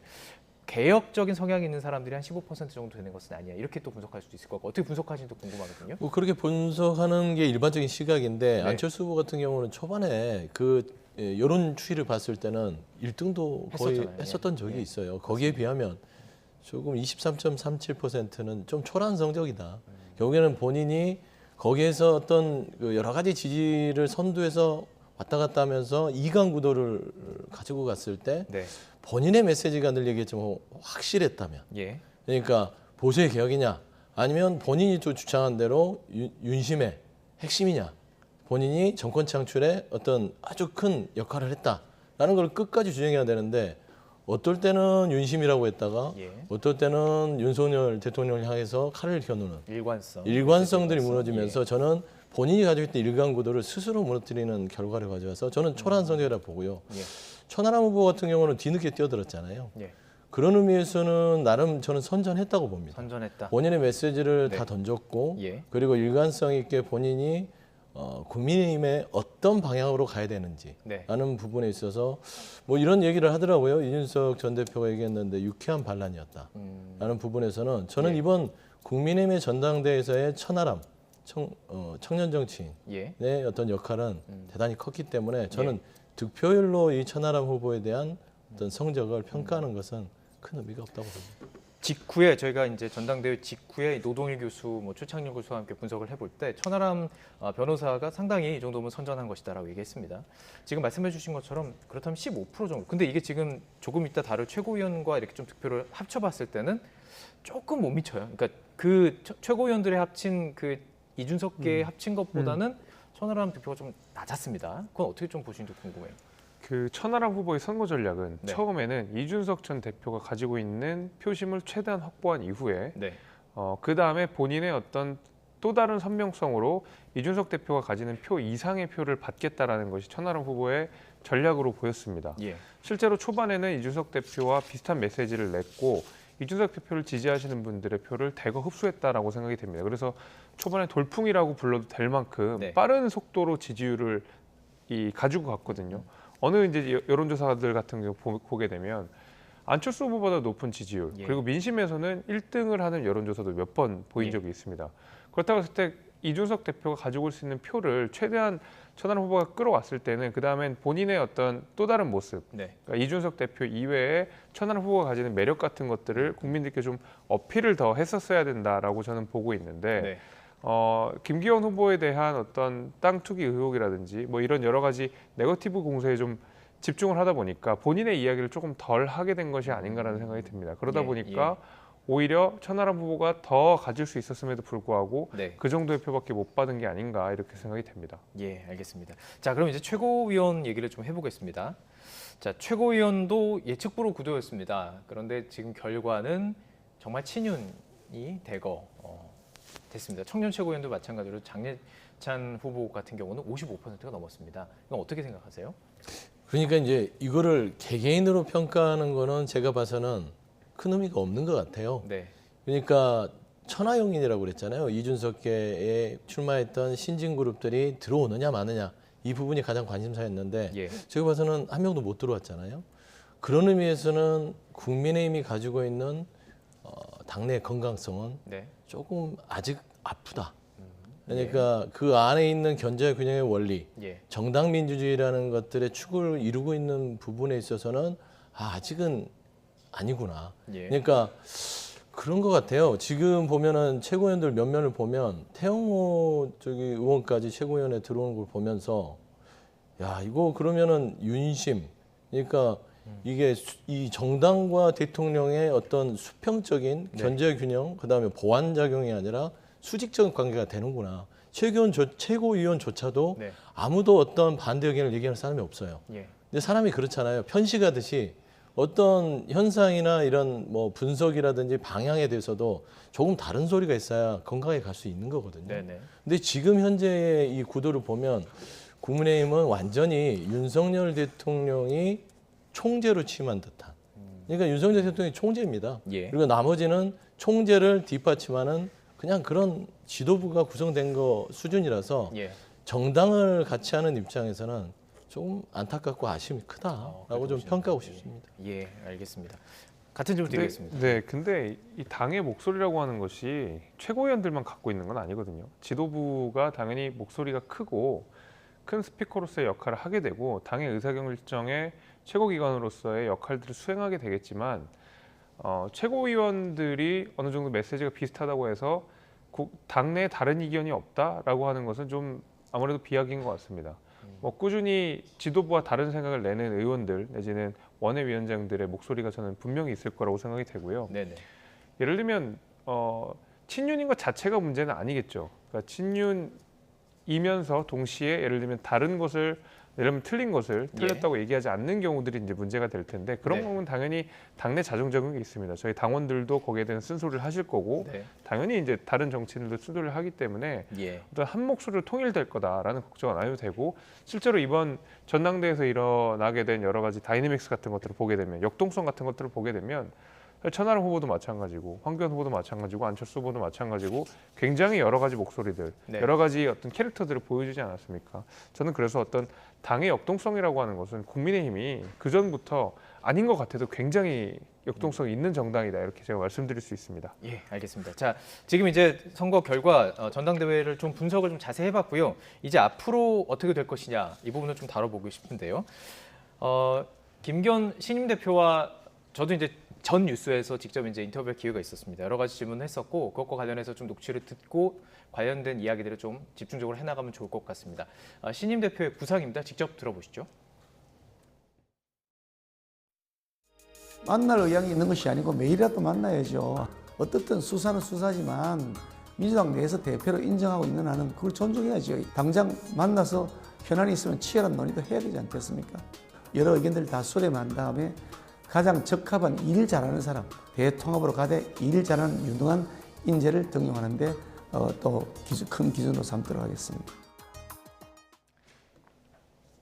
개혁적인 성향이 있는 사람들이 한 15% 정도 되는 것은 아니야. 이렇게 또 분석할 수도 있을 것 같고 어떻게 분석하시는지 궁금하거든요. 그렇게 분석하는 게 일반적인 시각인데 안철수 후보 같은 경우는 초반에 그 여론 추이를 봤을 때는 1등도 거의 했었던 적이 있어요. 거기에 비하면 조금 23.37%는 좀 초라한 성적이다. 결국에는 본인이 거기에서 어떤 그 여러 가지 지지를 선두에서 왔다 갔다 하면서 이강 구도를 가지고 갔을 때 본인의 메시지가 늘 얘기했지만 확실했다면 그러니까 보수의 개혁이냐 아니면 본인이 또 주장한 대로 윤심의 핵심이냐 본인이 정권 창출에 어떤 아주 큰 역할을 했다라는 걸 끝까지 주장해야 되는데 어떨 때는 윤심이라고 했다가 어떨 때는 윤석열 대통령을 향해서 칼을 겨누는 일관성들이 무너지면서 저는 본인이 가지고 있던 일관 구도를 스스로 무너뜨리는 결과를 가져와서 저는 초라한 성적이라고 보고요. 천하람 후보 같은 경우는 뒤늦게 뛰어들었잖아요. 그런 의미에서는 나름 저는 선전했다고 봅니다. 선전했다. 본인의 메시지를 네. 다 던졌고 예. 그리고 일관성 있게 본인이 국민의힘의 어떤 방향으로 가야 되는지 네. 라는 부분에 있어서 뭐 이런 얘기를 하더라고요. 이준석 전 대표가 얘기했는데 유쾌한 반란이었다 라는 부분에서는 저는 예. 이번 국민의힘의 전당대회에서의 천하람 청년 정치인의 예. 어떤 역할은 대단히 컸기 때문에 저는 득표율로 이 천하람 후보에 대한 어떤 성적을 평가하는 것은 큰 의미가 없다고 봅니다. 직후에 저희가 이제 전당대회 직후에 노동일 교수, 뭐 최창렬 교수와 함께 분석을 해볼 때 천하람 변호사가 상당히 이 정도면 선전한 것이다라고 얘기했습니다. 지금 말씀해주신 것처럼 그렇다면 15% 정도. 근데 이게 지금 조금 이따 다룰 최고위원과 이렇게 좀 득표를 합쳐봤을 때는 조금 못 미쳐요. 그러니까 그 최고위원들의 합친 그 이준석계의 합친 것보다는 천하람 득표가 좀 낮았습니다. 그건 어떻게 좀 보시는지 궁금해요. 그 천하람 후보의 선거 전략은 네. 처음에는 이준석 전 대표가 가지고 있는 표심을 최대한 확보한 이후에 네. 그 다음에 본인의 어떤 또 다른 선명성으로 이준석 대표가 가지는 표 이상의 표를 받겠다라는 것이 천하람 후보의 전략으로 보였습니다. 예. 실제로 초반에는 이준석 대표와 비슷한 메시지를 냈고 이준석 대표를 지지하시는 분들의 표를 대거 흡수했다라고 생각이 됩니다. 그래서 초반에 돌풍이라고 불러도 될 만큼 네. 빠른 속도로 지지율을 가지고 갔거든요. 어느 이제 여론조사들 같은 경우 보게 되면 안철수 후보보다 높은 지지율 예. 그리고 민심에서는 1등을 하는 여론조사도 몇 번 보인 적이 있습니다. 그렇다고 했을 때 이준석 대표가 가지고 올 수 있는 표를 최대한 천하람 후보가 끌어왔을 때는 그 다음엔 본인의 어떤 또 다른 모습 네. 그러니까 이준석 대표 이외에 천하람 후보가 가지는 매력 같은 것들을 국민들께 좀 어필을 더 했었어야 된다라고 저는 보고 있는데 네. 김기현 후보에 대한 어떤 땅 투기 의혹이라든지 뭐 이런 여러 가지 네거티브 공세에 좀 집중을 하다 보니까 본인의 이야기를 조금 덜 하게 된 것이 아닌가라는 생각이 듭니다. 그러다 예, 보니까 오히려 천하람 후보가 더 가질 수 있었음에도 불구하고 네. 그 정도의 표밖에 못 받은 게 아닌가 이렇게 생각이 됩니다. 예, 알겠습니다. 자, 그럼 이제 최고위원 얘기를 좀 해보겠습니다. 자, 최고위원도 예측부로 구도였습니다. 그런데 지금 결과는 정말 친윤이 대거 됐습니다. 청년 최고위원도 마찬가지로 장례찬 후보 같은 경우는 55%가 넘었습니다. 이건 어떻게 생각하세요? 그러니까 이제 이거를 개개인으로 평가하는 거는 제가 봐서는 큰 의미가 없는 것 같아요. 네. 그러니까 천하용인이라고 그랬잖아요. 이준석계에 출마했던 신진 그룹들이 들어오느냐 마느냐 이 부분이 가장 관심사였는데 예. 제가 봐서는 한 명도 못 들어왔잖아요. 그런 의미에서는 국민의힘이 가지고 있는 당내 건강성은 네. 조금 아직 아프다. 그러니까 그 안에 있는 견제 균형의 원리, 예. 정당 민주주의라는 것들의 축을 이루고 있는 부분에 있어서는 아직은 아니구나. 예. 그러니까 그런 것 같아요. 지금 보면은 최고위원들 몇 면을 보면 태영호 의원까지 최고위원에 들어오는 걸 보면서 야 이거 그러면은 윤심, 그러니까 이게 이 정당과 대통령의 어떤 수평적인 네. 견제 균형, 그다음에 보완 작용이 아니라 수직적 관계가 되는구나. 최고위원조차도 네. 아무도 어떤 반대 의견을 얘기하는 사람이 없어요. 예. 근데 사람이 그렇잖아요. 편식하듯이 어떤 현상이나 이런 뭐 분석이라든지 방향에 대해서도 조금 다른 소리가 있어야 건강하게 갈 수 있는 거거든요. 네네. 근데 지금 현재의 이 구도를 보면 국민의힘은 완전히 윤석열 대통령이 총재로 취임한 듯한. 그러니까 윤석열 대통령이 총재입니다. 예. 그리고 나머지는 총재를 뒷받침하는 그냥 그런 지도부가 구성된 거 수준이라서 예. 정당을 같이 하는 입장에서는 조금 안타깝고 아쉬움이 크다라고 좀 평가하고 싶습니다. 예, 알겠습니다. 같은 질문 드리겠습니다. 네, 근데 이 당의 목소리라고 하는 것이 최고위원들만 갖고 있는 건 아니거든요. 지도부가 당연히 목소리가 크고 큰 스피커로서의 역할을 하게 되고 당의 의사결정의 최고기관으로서의 역할들을 수행하게 되겠지만 최고위원들이 어느 정도 메시지가 비슷하다고 해서 당내에 다른 의견이 없다라고 하는 것은 좀 아무래도 비약인 것 같습니다. 뭐 꾸준히 지도부와 다른 생각을 내는 의원들 내지는 원외위원장들의 목소리가 저는 분명히 있을 거라고 생각이 되고요. 네네. 예를 들면 친윤인 것 자체가 문제는 아니겠죠. 그러니까 친윤이면서 동시에 예를 들면 다른 것을 예를 들면 틀린 것을 틀렸다고 얘기하지 않는 경우들이 이제 문제가 될 텐데 그런 네. 경우는 당연히 당내 자정 적용이 있습니다. 저희 당원들도 거기에 대한 쓴소리를 하실 거고 당연히 이제 다른 정치인들도 쓴소리를 하기 때문에 어떤 한 목소리로 통일될 거다라는 걱정 안 해도 되고 실제로 이번 전당대회에서 일어나게 된 여러 가지 다이내믹스 같은 것들을 보게 되면 역동성 같은 것들을 보게 되면 천하람 후보도 마찬가지고 황교안 후보도 마찬가지고 안철수 후보도 마찬가지고 굉장히 여러 가지 목소리들, 여러 가지 어떤 캐릭터들을 보여주지 않았습니까? 저는 그래서 어떤 당의 역동성이라고 하는 것은 국민의힘이 그전부터 아닌 것 같아도 굉장히 역동성이 있는 정당이다 이렇게 제가 말씀드릴 수 있습니다. 예, 알겠습니다. 자, 지금 이제 선거 결과 전당대회를 좀 분석을 좀 자세히 해봤고요. 이제 앞으로 어떻게 될 것이냐 이 부분을 좀 다뤄보고 싶은데요. 김기현 신임 대표와 저도 이제 전 뉴스에서 직접 이제 인터뷰할 기회가 있었습니다. 여러 가지 질문을 했었고 그것과 관련해서 좀 녹취를 듣고 관련된 이야기들을 좀 집중적으로 해나가면 좋을 것 같습니다. 신임 대표의 구상입니다. 직접 들어보시죠. 만날 의향이 있는 것이 아니고 매일이라도 만나야죠. 어떻든 수사는 수사지만 민주당 내에서 대표로 인정하고 있는 한은 그걸 존중해야죠. 당장 만나서 현안이 있으면 치열한 논의도 해야 되지 않겠습니까? 여러 의견들을 다 수렴한 다음에 가장 적합한 일 잘하는 사람, 대통합으로 가되 일 잘하는 유능한 인재를 등용하는데 또 큰 기준으로 삼도록 하겠습니다.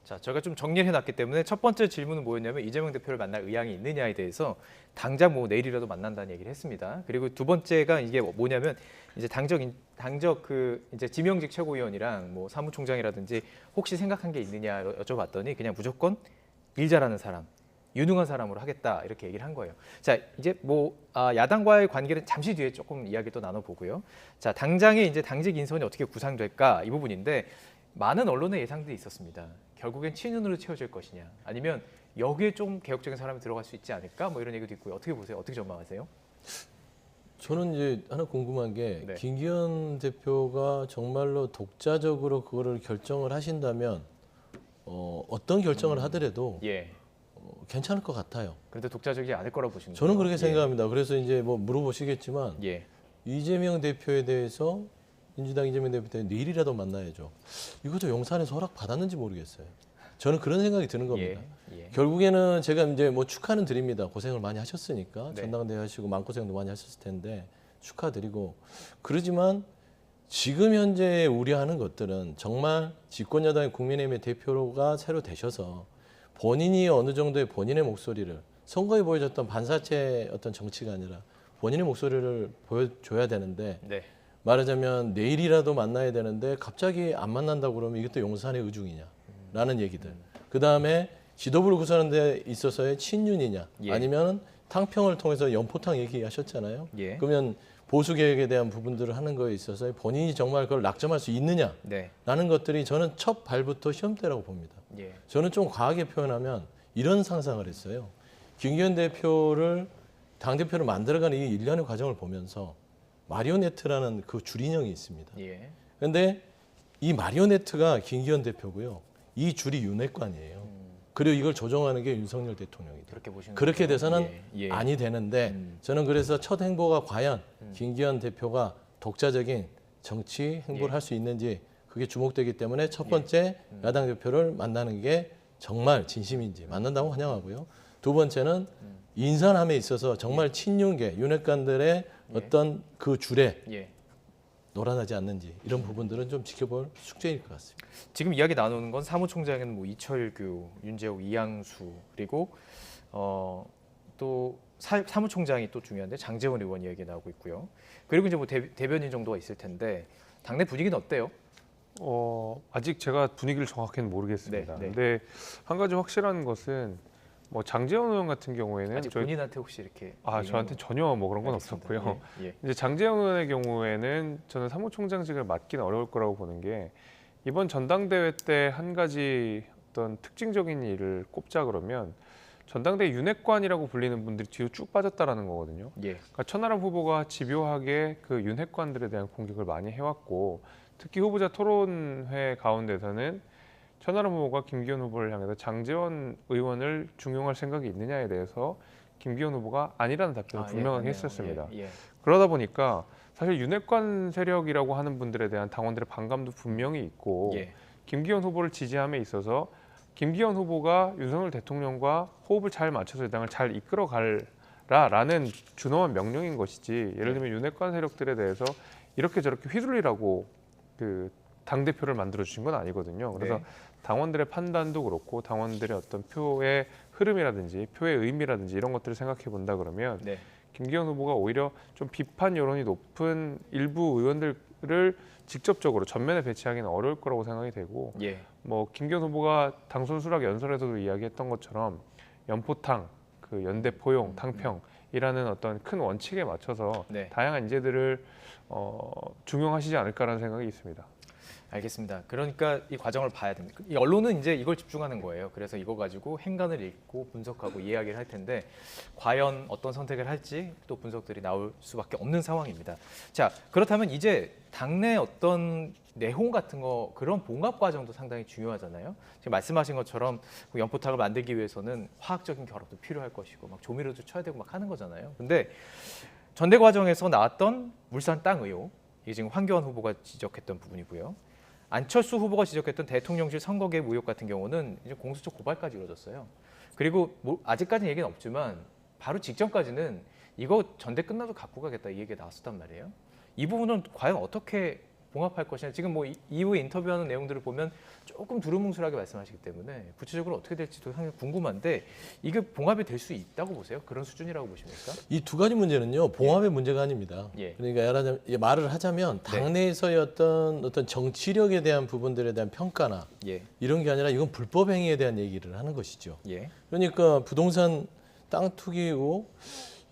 자, 저희가 좀 정리를 해놨기 때문에 첫 번째 질문은 뭐였냐면 이재명 대표를 만날 의향이 있느냐에 대해서 당장 뭐 내일이라도 만난다는 얘기를 했습니다. 그리고 두 번째가 이게 뭐냐면 이제 당적 그 이제 지명직 최고위원이랑 뭐 사무총장이라든지 혹시 생각한 게 있느냐 여쭤봤더니 그냥 무조건 일 잘하는 사람. 유능한 사람으로 하겠다 이렇게 얘기를 한 거예요. 자, 이제 뭐 야당과의 관계는 잠시 뒤에 조금 이야기 또 나눠보고요. 자, 당장의 이제 당직 인선이 어떻게 구상될까 이 부분인데 많은 언론의 예상들이 있었습니다. 결국엔 친윤으로 채워질 것이냐, 아니면 여기에 좀 개혁적인 사람이 들어갈 수 있지 않을까, 뭐 이런 얘기도 있고요. 어떻게 보세요? 어떻게 전망하세요? 저는 이제 하나 궁금한 게 김기현 대표가 정말로 독자적으로 그거를 결정을 하신다면 어떤 결정을 하더라도. 괜찮을 것 같아요. 그런데 독자적이지 않을 거라고 보시는 거예요? 저는 그렇게 생각합니다. 그래서 이제 뭐 물어보시겠지만 이재명 대표에 대해서 민주당 이재명 대표에 내일이라도 만나야죠. 이것도 용산에서 허락 받았는지 모르겠어요. 저는 그런 생각이 드는 겁니다. 결국에는 제가 이제 뭐 축하는 드립니다. 고생을 많이 하셨으니까 전당대회 하시고 마음고생도 많이 하셨을 텐데 축하드리고 그러지만 지금 현재 우려하는 것들은 정말 집권여당의 국민의힘의 대표가 새로 되셔서 본인이 어느 정도의 본인의 목소리를 선거에 보여줬던 반사체 어떤 정치가 아니라 본인의 목소리를 보여줘야 되는데 말하자면 내일이라도 만나야 되는데 갑자기 안 만난다고 그러면 이것도 용산의 의중이냐라는 얘기들. 그다음에 지도부를 구성하는 데 있어서의 친윤이냐 아니면 탕평을 통해서 연포탕 얘기하셨잖아요. 그러면 보수개혁에 대한 부분들을 하는 거에 있어서 본인이 정말 그걸 낙점할 수 있느냐라는 것들이 저는 첫 발부터 시험대라고 봅니다. 저는 좀 과하게 표현하면 이런 상상을 했어요. 김기현 대표를 당대표를 만들어가는 이 일련의 과정을 보면서 마리오네트라는 그 줄인형이 있습니다. 그런데 이 마리오네트가 김기현 대표고요. 이 줄이 윤핵관이에요. 그리고 이걸 조정하는 게 윤석열 대통령이다. 그렇게 돼서는 아니 되는데 저는 그래서 첫 행보가 과연 김기현 대표가 독자적인 정치 행보를 할 수 있는지 그게 주목되기 때문에 첫 번째 야당 대표를 만나는 게 정말 진심인지 만난다고 환영하고요. 두 번째는 인선함에 있어서 정말 친윤계 윤핵관들의 어떤 그 줄에 놀아나지 않는지 이런 부분들은 좀 지켜볼 숙제일 것 같습니다. 지금 이야기 나누는 건 사무총장에는 뭐 이철규, 윤재욱, 이양수 그리고 또 사무총장이 또 중요한데 장제원 의원 이야기 나오고 있고요. 그리고 이제 뭐 대변인 정도가 있을 텐데 당내 분위기는 어때요? 아직 제가 분위기를 정확히는 모르겠습니다. 근데 한 가지 확실한 것은 뭐 장제원 의원 같은 경우에는 아직 본인한테 혹시 이렇게 저한테 전혀 뭐 그런 건 없었고요. 이제 장제원 의원의 경우에는 저는 사무총장직을 맡기는 어려울 거라고 보는 게 이번 전당대회 때 한 가지 어떤 특징적인 일을 꼽자 그러면 전당대회 윤핵관이라고 불리는 분들이 뒤로 쭉 빠졌다라는 거거든요. 그러니까 천하람 후보가 집요하게 그 윤핵관들에 대한 공격을 많이 해왔고 특히 후보자 토론회 가운데서는 천하람 후보가 김기현 후보를 향해서 장제원 의원을 중용할 생각이 있느냐에 대해서 김기현 후보가 아니라는 답변을 분명하게 했었습니다. 그러다 보니까 사실 윤핵관 세력이라고 하는 분들에 대한 당원들의 반감도 분명히 있고 김기현 후보를 지지함에 있어서 김기현 후보가 윤석열 대통령과 호흡을 잘 맞춰서 여당을 잘 이끌어 갈라라는 준엄한 명령인 것이지 예를 들면 윤핵관 세력들에 대해서 이렇게 저렇게 휘둘리라고 그 당대표를 만들어 주신 건 아니거든요. 그래서 네. 당원들의 판단도 그렇고 당원들의 어떤 표의 흐름이라든지 표의 의미라든지 이런 것들을 생각해 본다 그러면 네. 김기현 후보가 오히려 좀 비판 여론이 높은 일부 의원들을 직접적으로 전면에 배치하기는 어려울 거라고 생각이 되고 예. 뭐 김기현 후보가 당선 수락 연설에서도 이야기했던 것처럼 연포탕, 그 연대 포용, 탕평이라는 어떤 큰 원칙에 맞춰서 네. 다양한 인재들을 중용하시지 않을까라는 생각이 있습니다. 알겠습니다. 그러니까 이 과정을 봐야 됩니다. 이 언론은 이제 이걸 집중하는 거예요. 그래서 이거 가지고 행간을 읽고 분석하고 이야기를 할 텐데 과연 어떤 선택을 할지 또 분석들이 나올 수밖에 없는 상황입니다. 자, 그렇다면 이제 당내 어떤 내용 같은 거 그런 봉합 과정도 상당히 중요하잖아요. 지금 말씀하신 것처럼 연포탕을 만들기 위해서는 화학적인 결합도 필요할 것이고 막 조미료도 쳐야 되고 막 하는 거잖아요. 근데 전대 과정에서 나왔던 울산 땅 의혹, 이게 지금 황교안 후보가 지적했던 부분이고요. 안철수 후보가 지적했던 대통령실 선거 개입 의혹 같은 경우는 이제 공수처 고발까지 이루어졌어요. 그리고 뭐 아직까지는 얘기는 없지만 바로 직전까지는 이거 전대 끝나도 갖고 가겠다 이 얘기가 나왔었단 말이에요. 이 부분은 과연 어떻게 봉합할 것이냐. 지금 뭐 이후에 인터뷰하는 내용들을 보면 조금 두루뭉술하게 말씀하시기 때문에 구체적으로 어떻게 될지도 상당히 궁금한데 이게 봉합이 될 수 있다고 보세요? 그런 수준이라고 보십니까? 이 두 가지 문제는요 봉합의 문제가 아닙니다. 예. 그러니까 말을 하자면 당내에서의 어떤 정치력에 대한 부분들에 대한 평가나 예. 이런 게 아니라 이건 불법 행위에 대한 얘기를 하는 것이죠. 예. 그러니까 부동산 땅 투기 의혹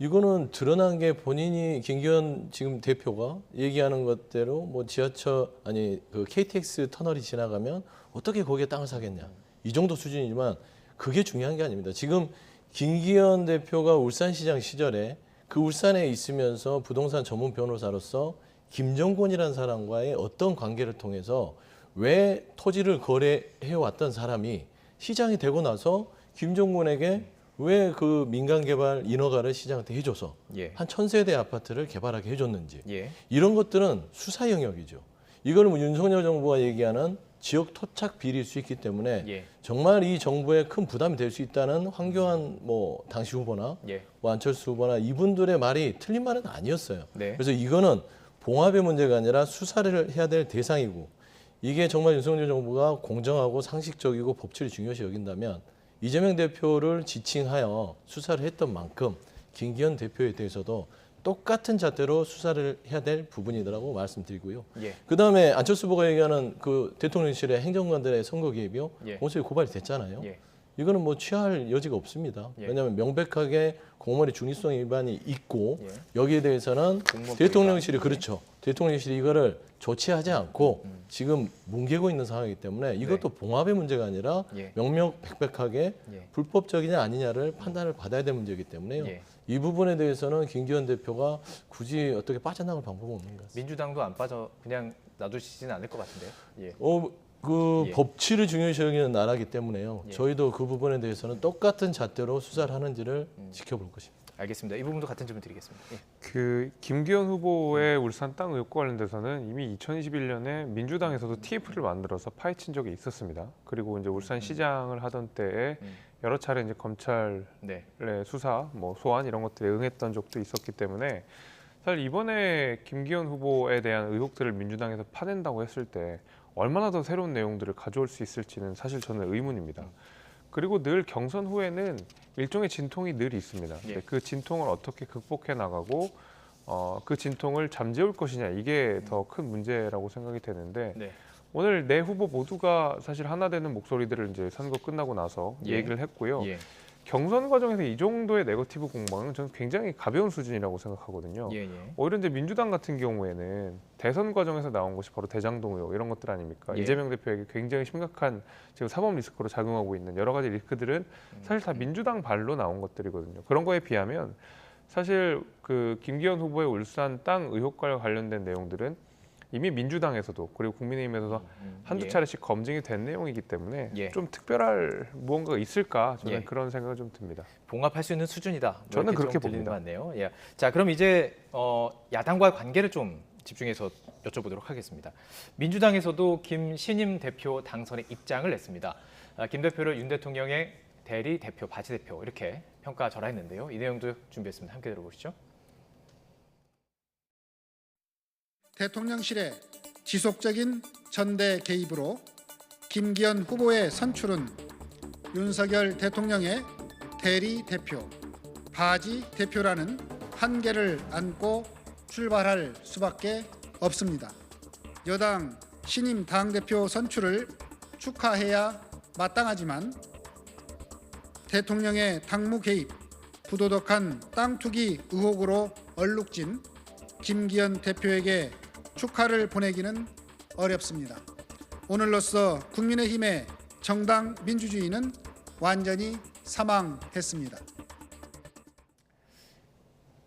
이거는 드러난 게 본인이 김기현 지금 대표가 얘기하는 것대로 뭐 지하철 아니 그 KTX 터널이 지나가면 어떻게 거기에 땅을 사겠냐 이 정도 수준이지만 그게 중요한 게 아닙니다. 지금 김기현 대표가 울산시장 시절에 그 울산에 있으면서 부동산 전문 변호사로서 김정권이라는 사람과의 어떤 관계를 통해서 왜 토지를 거래해 왔던 사람이 시장이 되고 나서 김정권에게 왜 그 민간개발 인허가를 시장한테 해줘서 예. 한 1000세대 아파트를 개발하게 해줬는지 예. 이런 것들은 수사 영역이죠. 이거는 뭐 윤석열 정부가 얘기하는 지역 토착 비리일 수 있기 때문에 예. 정말 이 정부에 큰 부담이 될 수 있다는 황교안 뭐 당시 후보나 예. 뭐 안철수 후보나 이분들의 말이 틀린 말은 아니었어요. 네. 그래서 이거는 봉합의 문제가 아니라 수사를 해야 될 대상이고 이게 정말 윤석열 정부가 공정하고 상식적이고 법치를 중요시 여긴다면 이재명 대표를 지칭하여 수사를 했던 만큼 김기현 대표에 대해서도 똑같은 잣대로 수사를 해야 될 부분이라고 말씀드리고요. 예. 그다음에 안철수 후보가 얘기하는 그 대통령실의 행정관들의 선거 개입이요. 예. 공수처에 고발이 됐잖아요. 예. 이거는 뭐 취하할 여지가 없습니다. 예. 왜냐하면 명백하게 공무원의 중립성 위반이 있고 예. 여기에 대해서는 대통령실이 그렇죠. 대통령실이 이거를 조치하지 않고 지금 뭉개고 있는 상황이기 때문에 이것도 봉합의 문제가 아니라 예. 명명백백하게 예. 불법적이냐 아니냐를 판단을 받아야 될 문제이기 때문에요. 예. 이 부분에 대해서는 김기현 대표가 굳이 어떻게 빠져나갈 방법은 없는 것 같습니다. 민주당도 안 빠져 그냥 놔두시지는 않을 것 같은데요. 예. 그 예. 법치를 중요시 여기는 나라기 때문에요. 예. 저희도 그 부분에 대해서는 똑같은 잣대로 수사를 하는지를 지켜볼 것입니다. 알겠습니다. 이 부분도 같은 질문 드리겠습니다. 예. 그 김기현 후보의 울산 땅 의혹과 관련돼서는 이미 2021년에 민주당에서도 TF를 만들어서 파헤친 적이 있었습니다. 그리고 이제 울산 시장을 하던 때에 여러 차례 이제 검찰의 네. 수사, 뭐 소환 이런 것들에 응했던 적도 있었기 때문에 사실 이번에 김기현 후보에 대한 의혹들을 민주당에서 파낸다고 했을 때 얼마나 더 새로운 내용들을 가져올 수 있을지는 사실 저는 의문입니다. 그리고 늘 경선 후에는 일종의 진통이 늘 있습니다. 예. 그 진통을 어떻게 극복해 나가고 그 진통을 잠재울 것이냐 이게 더 큰 문제라고 생각이 되는데 네. 오늘 네 후보 모두가 사실 하나 되는 목소리들을 이제 선거 끝나고 나서 예. 얘기를 했고요. 예. 경선 과정에서 이 정도의 네거티브 공방은 저는 굉장히 가벼운 수준이라고 생각하거든요. 예. 오히려 이제 민주당 같은 경우에는 대선 과정에서 나온 것이 바로 대장동 의혹 이런 것들 아닙니까? 예. 이재명 대표에게 굉장히 심각한 지금 사법 리스크로 작용하고 있는 여러 가지 리스크들은 사실 다 민주당 발로 나온 것들이거든요. 그런 거에 비하면 사실 그 김기현 후보의 울산 땅 의혹과 관련된 내용들은 이미 민주당에서도 그리고 국민의힘에서도 한두 예. 차례씩 검증이 된 내용이기 때문에 예. 좀 특별할 무언가가 있을까 저는 예. 그런 생각이 좀 듭니다. 봉합할 수 있는 수준이다. 뭐 저는 이렇게 그렇게 좀 들리는 봅니다. 것 같네요. 예. 자, 그럼 이제 야당과의 관계를 좀 집중해서 여쭤보도록 하겠습니다. 민주당에서도 김신임 대표 당선의 입장을 냈습니다. 김 대표를 윤 대통령의 대리 대표, 바지 대표 이렇게 평가절하했는데요. 이 내용도 준비했습니다. 함께 들어보시죠. 대통령실의 지속적인 전대 개입으로 김기현 후보의 선출은 윤석열 대통령의 대리 대표, 바지 대표라는 한계를 안고 출발할 수밖에 없습니다. 여당 신임 당대표 선출을 축하해야 마땅하지만 대통령의 당무 개입, 부도덕한 땅 투기 의혹으로 얼룩진 김기현 대표에게 축하를 보내기는 어렵습니다. 오늘로써 국민의힘의 정당 민주주의는 완전히 사망했습니다.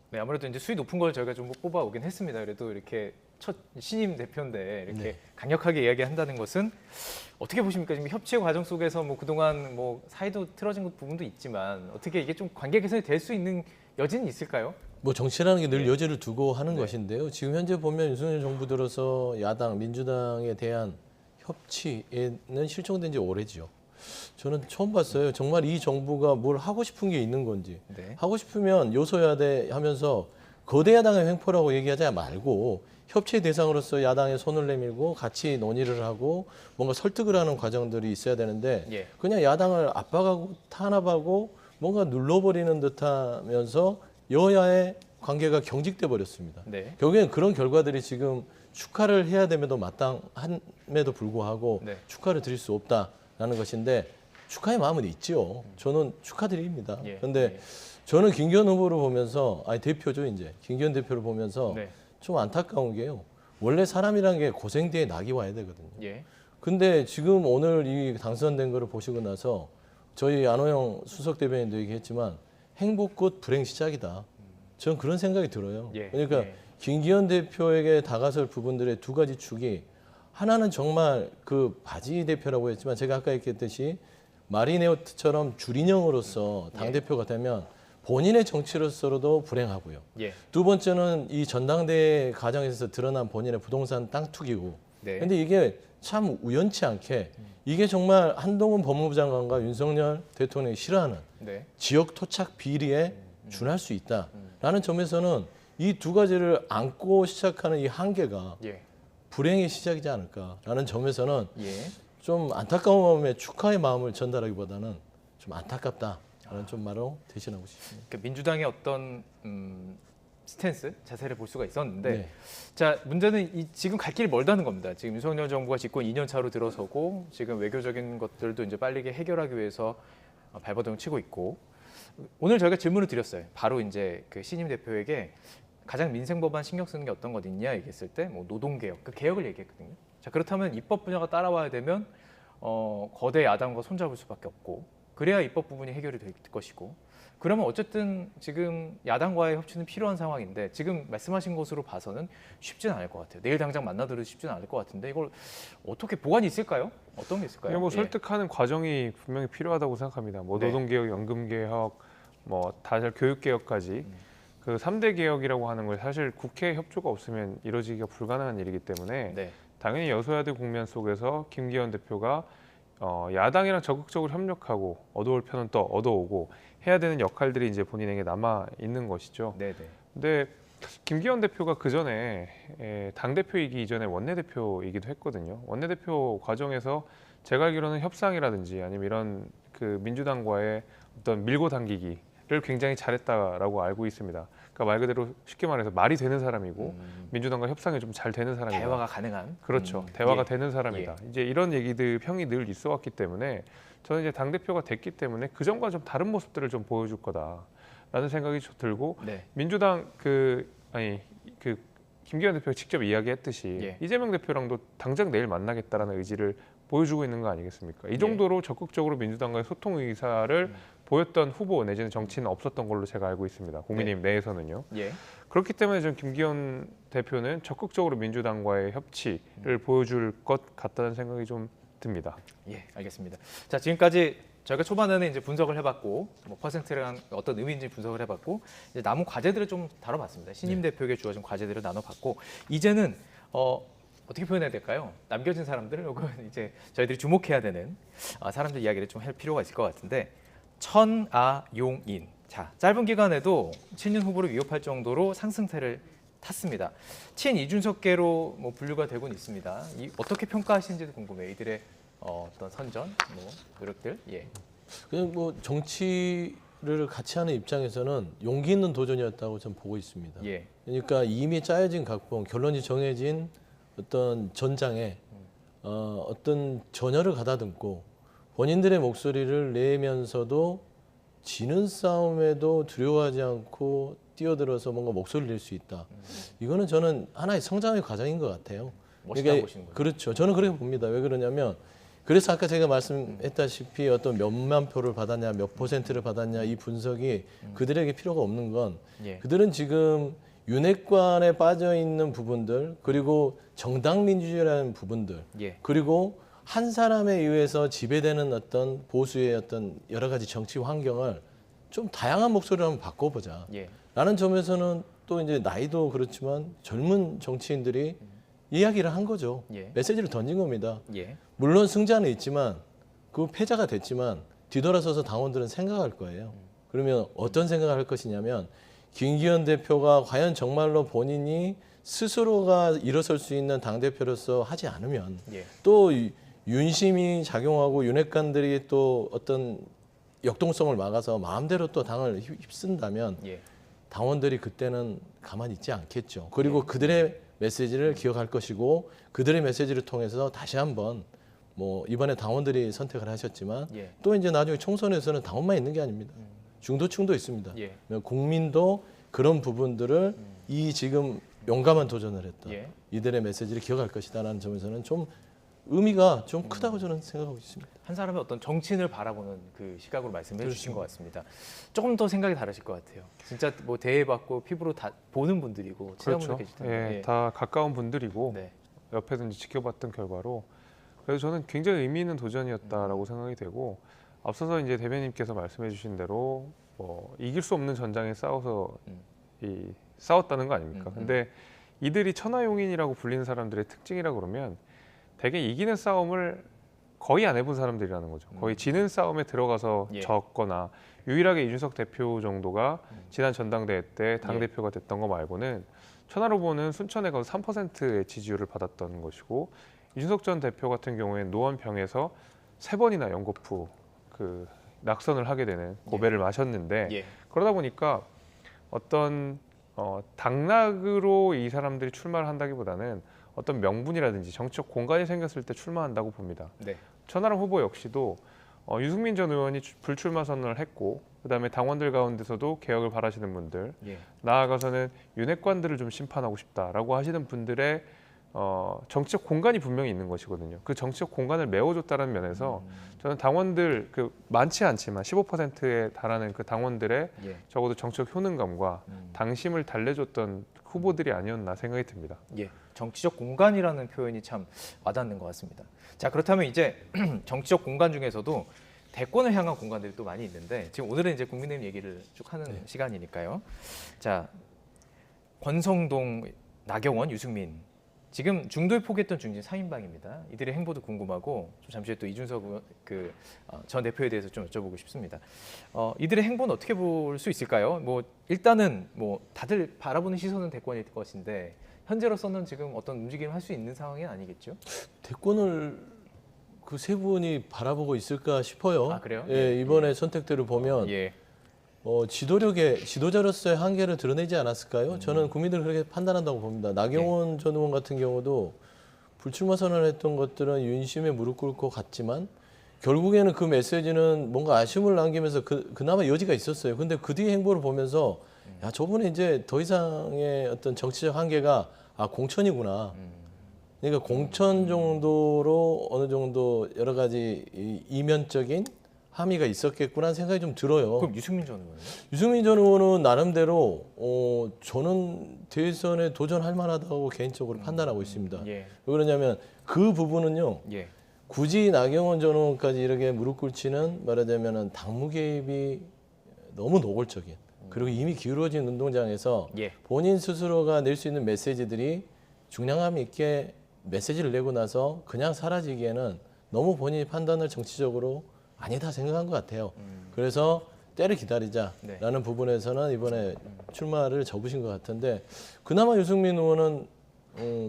네, 아무래도 이제 수위 높은 걸 저희가 좀 뽑아오긴 했습니다. 그래도 이렇게 첫 신임 대표인데 이렇게 네. 강력하게 이야기한다는 것은 어떻게 보십니까? 지금 협치 과정 속에서 뭐 그동안 뭐 사이도 틀어진 부분도 있지만 어떻게 이게 좀 관계 개선이 될 수 있는 여지는 있을까요? 뭐 정치라는 게 늘 여지를 두고 하는 것인데요. 지금 현재 보면 윤석열 정부 들어서 야당, 민주당에 대한 협치에는 실종된 지 오래죠. 저는 처음 봤어요. 정말 이 정부가 뭘 하고 싶은 게 있는 건지. 네. 하고 싶으면 요소야대 하면서 거대 야당의 횡포라고 얘기하지 말고 협치의 대상으로서 야당의 손을 내밀고 같이 논의를 하고 뭔가 설득을 하는 과정들이 있어야 되는데 예. 그냥 야당을 압박하고 탄압하고 뭔가 눌러버리는 듯하면서 여야의 관계가 경직돼 버렸습니다. 네. 결국엔 그런 결과들이 지금 축하를 해야 됨에도 마땅함에도 불구하고 네. 축하를 드릴 수 없다라는 것인데 축하의 마음은 있죠. 저는 축하드립니다. 예. 그런데 저는 김기현 후보를 보면서 아니 대표죠 이제 김기현 대표를 보면서 네. 좀 안타까운 게요. 원래 사람이란 게 고생 뒤에 낙이 와야 되거든요. 예. 근데 지금 오늘 이 당선된 거를 보시고 나서 저희 안호영 수석 대변인도 얘기했지만 행복 끝 불행 시작이다. 저는 그런 생각이 들어요. 예. 그러니까 예. 김기현 대표에게 다가설 부분들의 두 가지 축이 하나는 정말 그 바지 대표라고 했지만 제가 아까 얘기했듯이 마리네오트처럼 줄인형으로서 당대표가 되면 본인의 정치로서도 불행하고요. 예. 두 번째는 이 전당대회 과정에서 드러난 본인의 부동산 땅 투기고. 네. 근데 이게 참 우연치 않게 이게 정말 한동훈 법무부 장관과 윤석열 대통령이 싫어하는 네. 지역 토착 비리에 준할 수 있다라는 점에서는 이 두 가지를 안고 시작하는 이 한계가 예. 불행의 시작이지 않을까라는 점에서는 예. 좀 안타까운 마음에 축하의 마음을 전달하기보다는 좀 안타깝다라는 좀 말로 대신하고 싶습니다. 그러니까 민주당의 어떤 스탠스, 자세를 볼 수가 있었는데 네. 자 문제는 지금 갈 길이 멀다는 겁니다. 지금 윤석열 정부가 집권 2년 차로 들어서고 지금 외교적인 것들도 이제 빠르게 해결하기 위해서 발버둥을 치고 있고 오늘 저희가 질문을 드렸어요. 바로 이제 그 신임 대표에게 가장 민생 법안 신경 쓰는 게 어떤 것 있냐 얘기했을 때 뭐 노동개혁, 그 개혁을 얘기했거든요. 자 그렇다면 입법 분야가 따라와야 되면 거대 야당과 손잡을 수밖에 없고 그래야 입법 부분이 해결이 될 것이고 그러면 어쨌든 지금 야당과의 협치는 필요한 상황인데 지금 말씀하신 것으로 봐서는 쉽지는 않을 것 같아요. 내일 당장 만나더라도 쉽지는 않을 것 같은데 이걸 어떻게 보완이 있을까요? 어떤 게 있을까요? 그냥 뭐 설득하는 과정이 분명히 필요하다고 생각합니다. 뭐 네. 노동개혁, 연금개혁, 뭐 다들 교육개혁까지 그 3대 개혁이라고 하는 걸 사실 국회 협조가 없으면 이루어지기가 불가능한 일이기 때문에 네. 당연히 여소야대 국면 속에서 김기현 대표가 야당이랑 적극적으로 협력하고 어두울 편은 또 얻어오고 해야 되는 역할들이 이제 본인에게 남아 있는 것이죠. 네네. 근데 김기현 대표가 그 전에 당 대표이기 이전에 원내대표이기도 했거든요. 원내대표 과정에서 제가 알기로는 협상이라든지 아니면 이런 그 민주당과의 어떤 밀고 당기기를 굉장히 잘했다라고 알고 있습니다. 그러니까 말 그대로 쉽게 말해서 말이 되는 사람이고 민주당과 협상이 좀 잘 되는 사람이다. 대화가 가능한. 그렇죠. 대화가 예. 되는 사람이다. 이제 이런 얘기들 평이 늘 있어왔기 때문에 저는 이제 당 대표가 됐기 때문에 그 전과 좀 다른 모습들을 좀 보여줄 거다라는 생각이 들고 네. 민주당 김기현 대표가 직접 이야기했듯이 예. 이재명 대표랑도 당장 내일 만나겠다라는 의지를 보여주고 있는 거 아니겠습니까? 이 정도로 적극적으로 민주당과의 소통 의사를 보였던 후보 내지는 정치인은 없었던 걸로 제가 알고 있습니다. 국민의힘 내에서는요. 예. 그렇기 때문에 저는 김기현 대표는 적극적으로 민주당과의 협치를 보여줄 것 같다는 생각이 좀 듭니다. 예, 알겠습니다. 자, 지금까지 저희가 초반에는 이제 분석을 해봤고, 뭐 퍼센트랑 어떤 의미인지 분석을 해봤고, 이제 남은 과제들을 좀 다뤄봤습니다. 신임 대표에게 주어진 과제들을 나눠봤고, 이제는 어떻게 표현해야 될까요? 남겨진 사람들 혹은 이제 저희들이 주목해야 되는 사람들 이야기를 좀 할 필요가 있을 것 같은데 천아용인. 자, 짧은 기간에도 친윤 후보를 위협할 정도로 상승세를 탔습니다. 친이준석계로 뭐 분류가 되곤 있습니다. 어떻게 평가하시는지도 궁금해요. 이들의 어떤 선전, 뭐 노력들. 예. 그냥 뭐 정치를 같이 하는 입장에서는 용기 있는 도전이었다고 저는 보고 있습니다. 예. 그러니까 이미 짜여진 각본, 결론이 정해진 어떤 전장에 어떤 전열을 가다듬고 본인들의 목소리를 내면서도 지는 싸움에도 두려워하지 않고 뛰어들어서 뭔가 목소리를 낼 수 있다. 이거는 저는 하나의 성장의 과정인 것 같아요. 멋있다고 보시는 거죠? 그렇죠. 저는 그렇게 봅니다. 왜 그러냐면 그래서 아까 제가 말씀했다시피 어떤 몇만 표를 받았냐, 몇 %를 받았냐 이 분석이 그들에게 필요가 없는 건 예. 그들은 지금 윤핵관에 빠져 있는 부분들 그리고 정당 민주주의라는 부분들 예. 그리고 한 사람에 의해서 지배되는 어떤 보수의 어떤 여러 가지 정치 환경을 좀 다양한 목소리로 한번 바꿔보자. 예. 라는 점에서는 또 이제 나이도 그렇지만 젊은 정치인들이 이야기를 한 거죠. 예. 메시지를 던진 겁니다. 예. 물론 승자는 있지만 그 패자가 됐지만 뒤돌아서서 당원들은 생각할 거예요. 그러면 어떤 생각을 할 것이냐면 김기현 대표가 과연 정말로 본인이 스스로가 일어설 수 있는 당대표로서 하지 않으면 예. 또 윤심이 작용하고 윤핵관들이 또 어떤 역동성을 막아서 마음대로 또 당을 휩쓴다면 예. 당원들이 그때는 가만히 있지 않겠죠. 그리고 그들의 메시지를 기억할 것이고 그들의 메시지를 통해서 다시 한번 뭐 이번에 당원들이 선택을 하셨지만 예. 또 이제 나중에 총선에서는 당원만 있는 게 아닙니다. 중도층도 있습니다. 예. 국민도 그런 부분들을 이 지금 용감한 도전을 했던 예. 이들의 메시지를 기억할 것이다라는 점에서는 좀 의미가 좀 크다고 저는 생각하고 있습니다. 한 사람의 어떤 정치인을 바라보는 그 시각으로 말씀해 주신 것 같습니다. 조금 더 생각이 다르실 것 같아요. 진짜 뭐 대해받고 피부로 다 보는 분들이고 친한 그렇죠. 분들 계실 텐데. 예, 다 가까운 분들이고 네. 옆에서 이제 지켜봤던 결과로 그래서 저는 굉장히 의미 있는 도전이었다라고 생각이 되고 앞서서 이제 대변인께서 말씀해주신 대로 뭐 이길 수 없는 전장에 싸워서 싸웠다는 거 아닙니까? 근데 이들이 천하용인이라고 불리는 사람들의 특징이라 그러면 대개 이기는 싸움을 거의 안 해본 사람들이라는 거죠. 거의 지는 싸움에 들어가서 예. 졌거나 유일하게 이준석 대표 정도가 지난 전당대회 때 당대표가 됐던 거 말고는 천하로 보는 순천에 가서 3%의 지지율을 받았던 것이고 이준석 전 대표 같은 경우에는 노원병에서 3번이나 연거푸 그 낙선을 하게 되는 고배를 마셨는데 예. 그러다 보니까 어떤 당락으로 이 사람들이 출마를 한다기보다는 어떤 명분이라든지 정치적 공간이 생겼을 때 출마한다고 봅니다. 네. 천하람 후보 역시도 유승민 전 의원이 불출마 선언을 했고 그다음에 당원들 가운데서도 개혁을 바라시는 분들 예. 나아가서는 윤핵관들을 좀 심판하고 싶다라고 하시는 분들의 정치적 공간이 분명히 있는 것이거든요. 그 정치적 공간을 메워줬다는 면에서 저는 당원들 그 많지 않지만 15%에 달하는 그 당원들의 예. 적어도 정치적 효능감과 당심을 달래줬던 후보들이 아니었나 생각이 듭니다. 예, 정치적 공간이라는 표현이 참 와닿는 것 같습니다. 자, 그렇다면 이제 정치적 공간 중에서도 대권을 향한 공간들이 또 많이 있는데 지금 오늘은 이제 국민의힘 얘기를 쭉 하는 시간이니까요. 자, 권성동, 나경원, 유승민 지금 중도에 포기했던 중진 3인방입니다. 이들의 행보도 궁금하고 좀 잠시 후에 또 이준석 전 대표에 대해서 좀 여쭤보고 싶습니다. 이들의 행보는 어떻게 볼 수 있을까요? 뭐 일단은 뭐 다들 바라보는 시선은 대권일 것인데 현재로서는 지금 어떤 움직임을 할 수 있는 상황이 아니겠죠? 대권을 그 세 분이 바라보고 있을까 싶어요. 아, 그래요? 예, 이번에 선택대로 보면 예. 지도자로서의 한계를 드러내지 않았을까요? 저는 국민들을 그렇게 판단한다고 봅니다. 나경원 전 의원 같은 경우도 불출마 선언을 했던 것들은 윤심에 무릎 꿇고 갔지만 결국에는 그 메시지는 뭔가 아쉬움을 남기면서 그나마 여지가 있었어요. 근데 그 뒤의 행보를 보면서 야, 저분은 이제 더 이상의 어떤 정치적 한계가 공천이구나. 그러니까 공천 정도로 어느 정도 여러 가지 이면적인 함의가 있었겠구나는 생각이 좀 들어요. 그럼 유승민 전 의원은? 유승민 전 의원은 나름대로 저는 대선에 도전할 만하다고 개인적으로 판단하고 있습니다. 예. 왜 그러냐면 그 부분은요. 예. 굳이 나경원 전 의원까지 이렇게 무릎 꿇치는 말하자면 당무 개입이 너무 노골적인 그리고 이미 기울어진 운동장에서 예. 본인 스스로가 낼 수 있는 메시지들이 중량감 있게 메시지를 내고 나서 그냥 사라지기에는 너무 본인이 판단을 정치적으로 아니다 생각한 것 같아요. 그래서 때를 기다리자라는 부분에서는 이번에 출마를 접으신 것 같은데 그나마 유승민 의원은